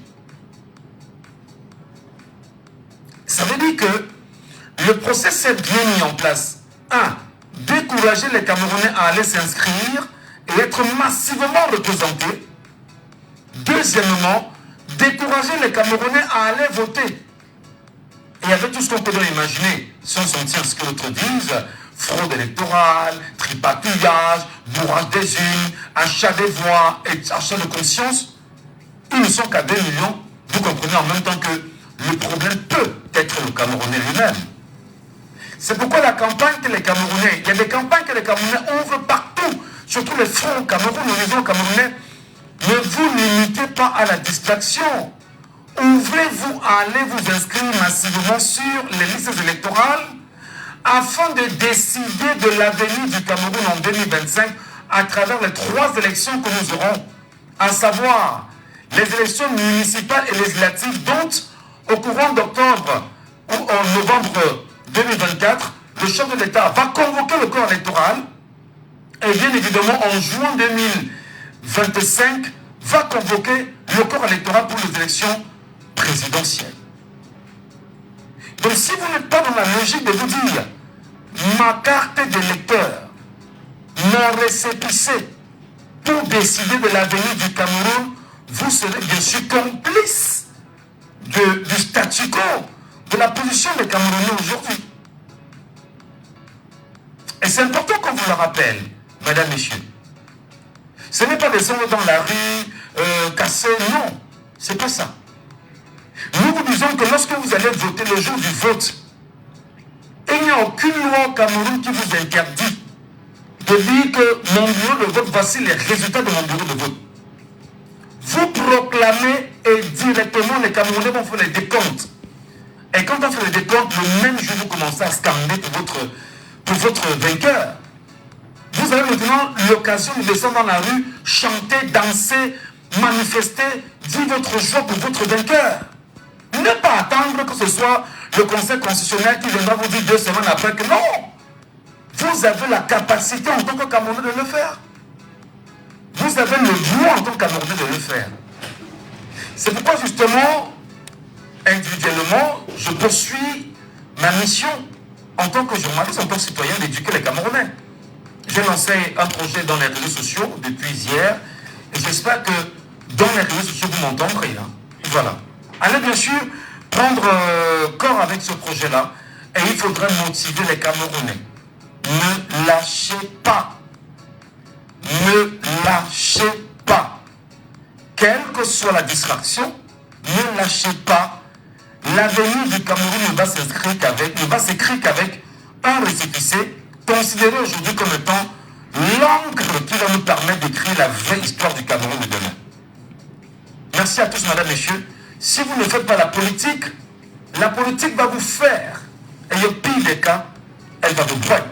Ça veut dire que le processus est bien mis en place. 1. Décourager les Camerounais à aller s'inscrire et être massivement représentés. Deuxièmement, décourager les Camerounais à aller voter. Et avec tout ce qu'on peut donc imaginer, si on s'en tient à ce que l'autre dise, fraude électorale, tripatouillage, bourrage des urnes, achat des voix et achat de conscience, ils ne sont qu'à 2 millions. Vous comprenez en même temps que le problème peut être le Camerounais lui-même. C'est pourquoi la campagne que les Camerounais, il y a des campagnes que les Camerounais ouvrent partout, surtout les fronts au Cameroun, nous disons aux Camerounais, ne vous limitez pas à la distraction. Ouvrez-vous à aller vous inscrire massivement sur les listes électorales afin de décider de l'avenir du Cameroun en 2025 à travers les 3 élections que nous aurons, à savoir les élections municipales et législatives dont, au courant d'octobre ou en novembre 2024, le chef de l'État va convoquer le corps électoral et bien évidemment en juin 2025 va convoquer le corps électoral pour les élections présidentielles. Donc si vous n'êtes pas dans la logique de vous dire ma carte d'électeur, mon récépissé pour décider de l'avenir du Cameroun, vous serez bien sûr complice du statu quo, de la position des Camerounais aujourd'hui. Et c'est important qu'on vous le rappelle, mesdames, messieurs. Ce n'est pas descendre dans la rue, casser, non, c'est pas ça. Nous vous disons que lorsque vous allez voter le jour du vote, il n'y a aucune loi au Cameroun qui vous interdit de dire que mon bureau de vote, voici les résultats de mon bureau de vote. Vous proclamez et directement les Camerounais vont faire les décomptes. Et quand on fait les décomptes, le même jour vous commencez à scander pour votre vainqueur. Vous avez maintenant l'occasion de descendre dans la rue, chanter, danser, manifester, dire votre joie pour votre vainqueur. Ne pas attendre que ce soit le Conseil constitutionnel qui viendra vous dire 2 semaines après que non. Vous avez la capacité en tant que Camerounais de le faire. Vous avez le droit en tant que Camerounais de le faire. C'est pourquoi justement, individuellement, je poursuis ma mission en tant que journaliste, en tant que citoyen d'éduquer les Camerounais. J'ai lancé un projet dans les réseaux sociaux depuis hier et j'espère que dans les réseaux sociaux vous m'entendrez. Hein. Voilà. Allez bien sûr prendre corps avec ce projet-là et il faudrait motiver les Camerounais. Ne lâchez pas. Ne lâchez pas. Quelle que soit la distraction, ne lâchez pas. L'avenir du Cameroun ne va s'écrire qu'avec un récépissé considéré aujourd'hui comme étant l'encre qui va nous permettre d'écrire la vraie histoire du Cameroun de demain. Merci à tous, madame, messieurs. Si vous ne faites pas la politique va vous faire. Et au pire des cas, elle va vous broyer.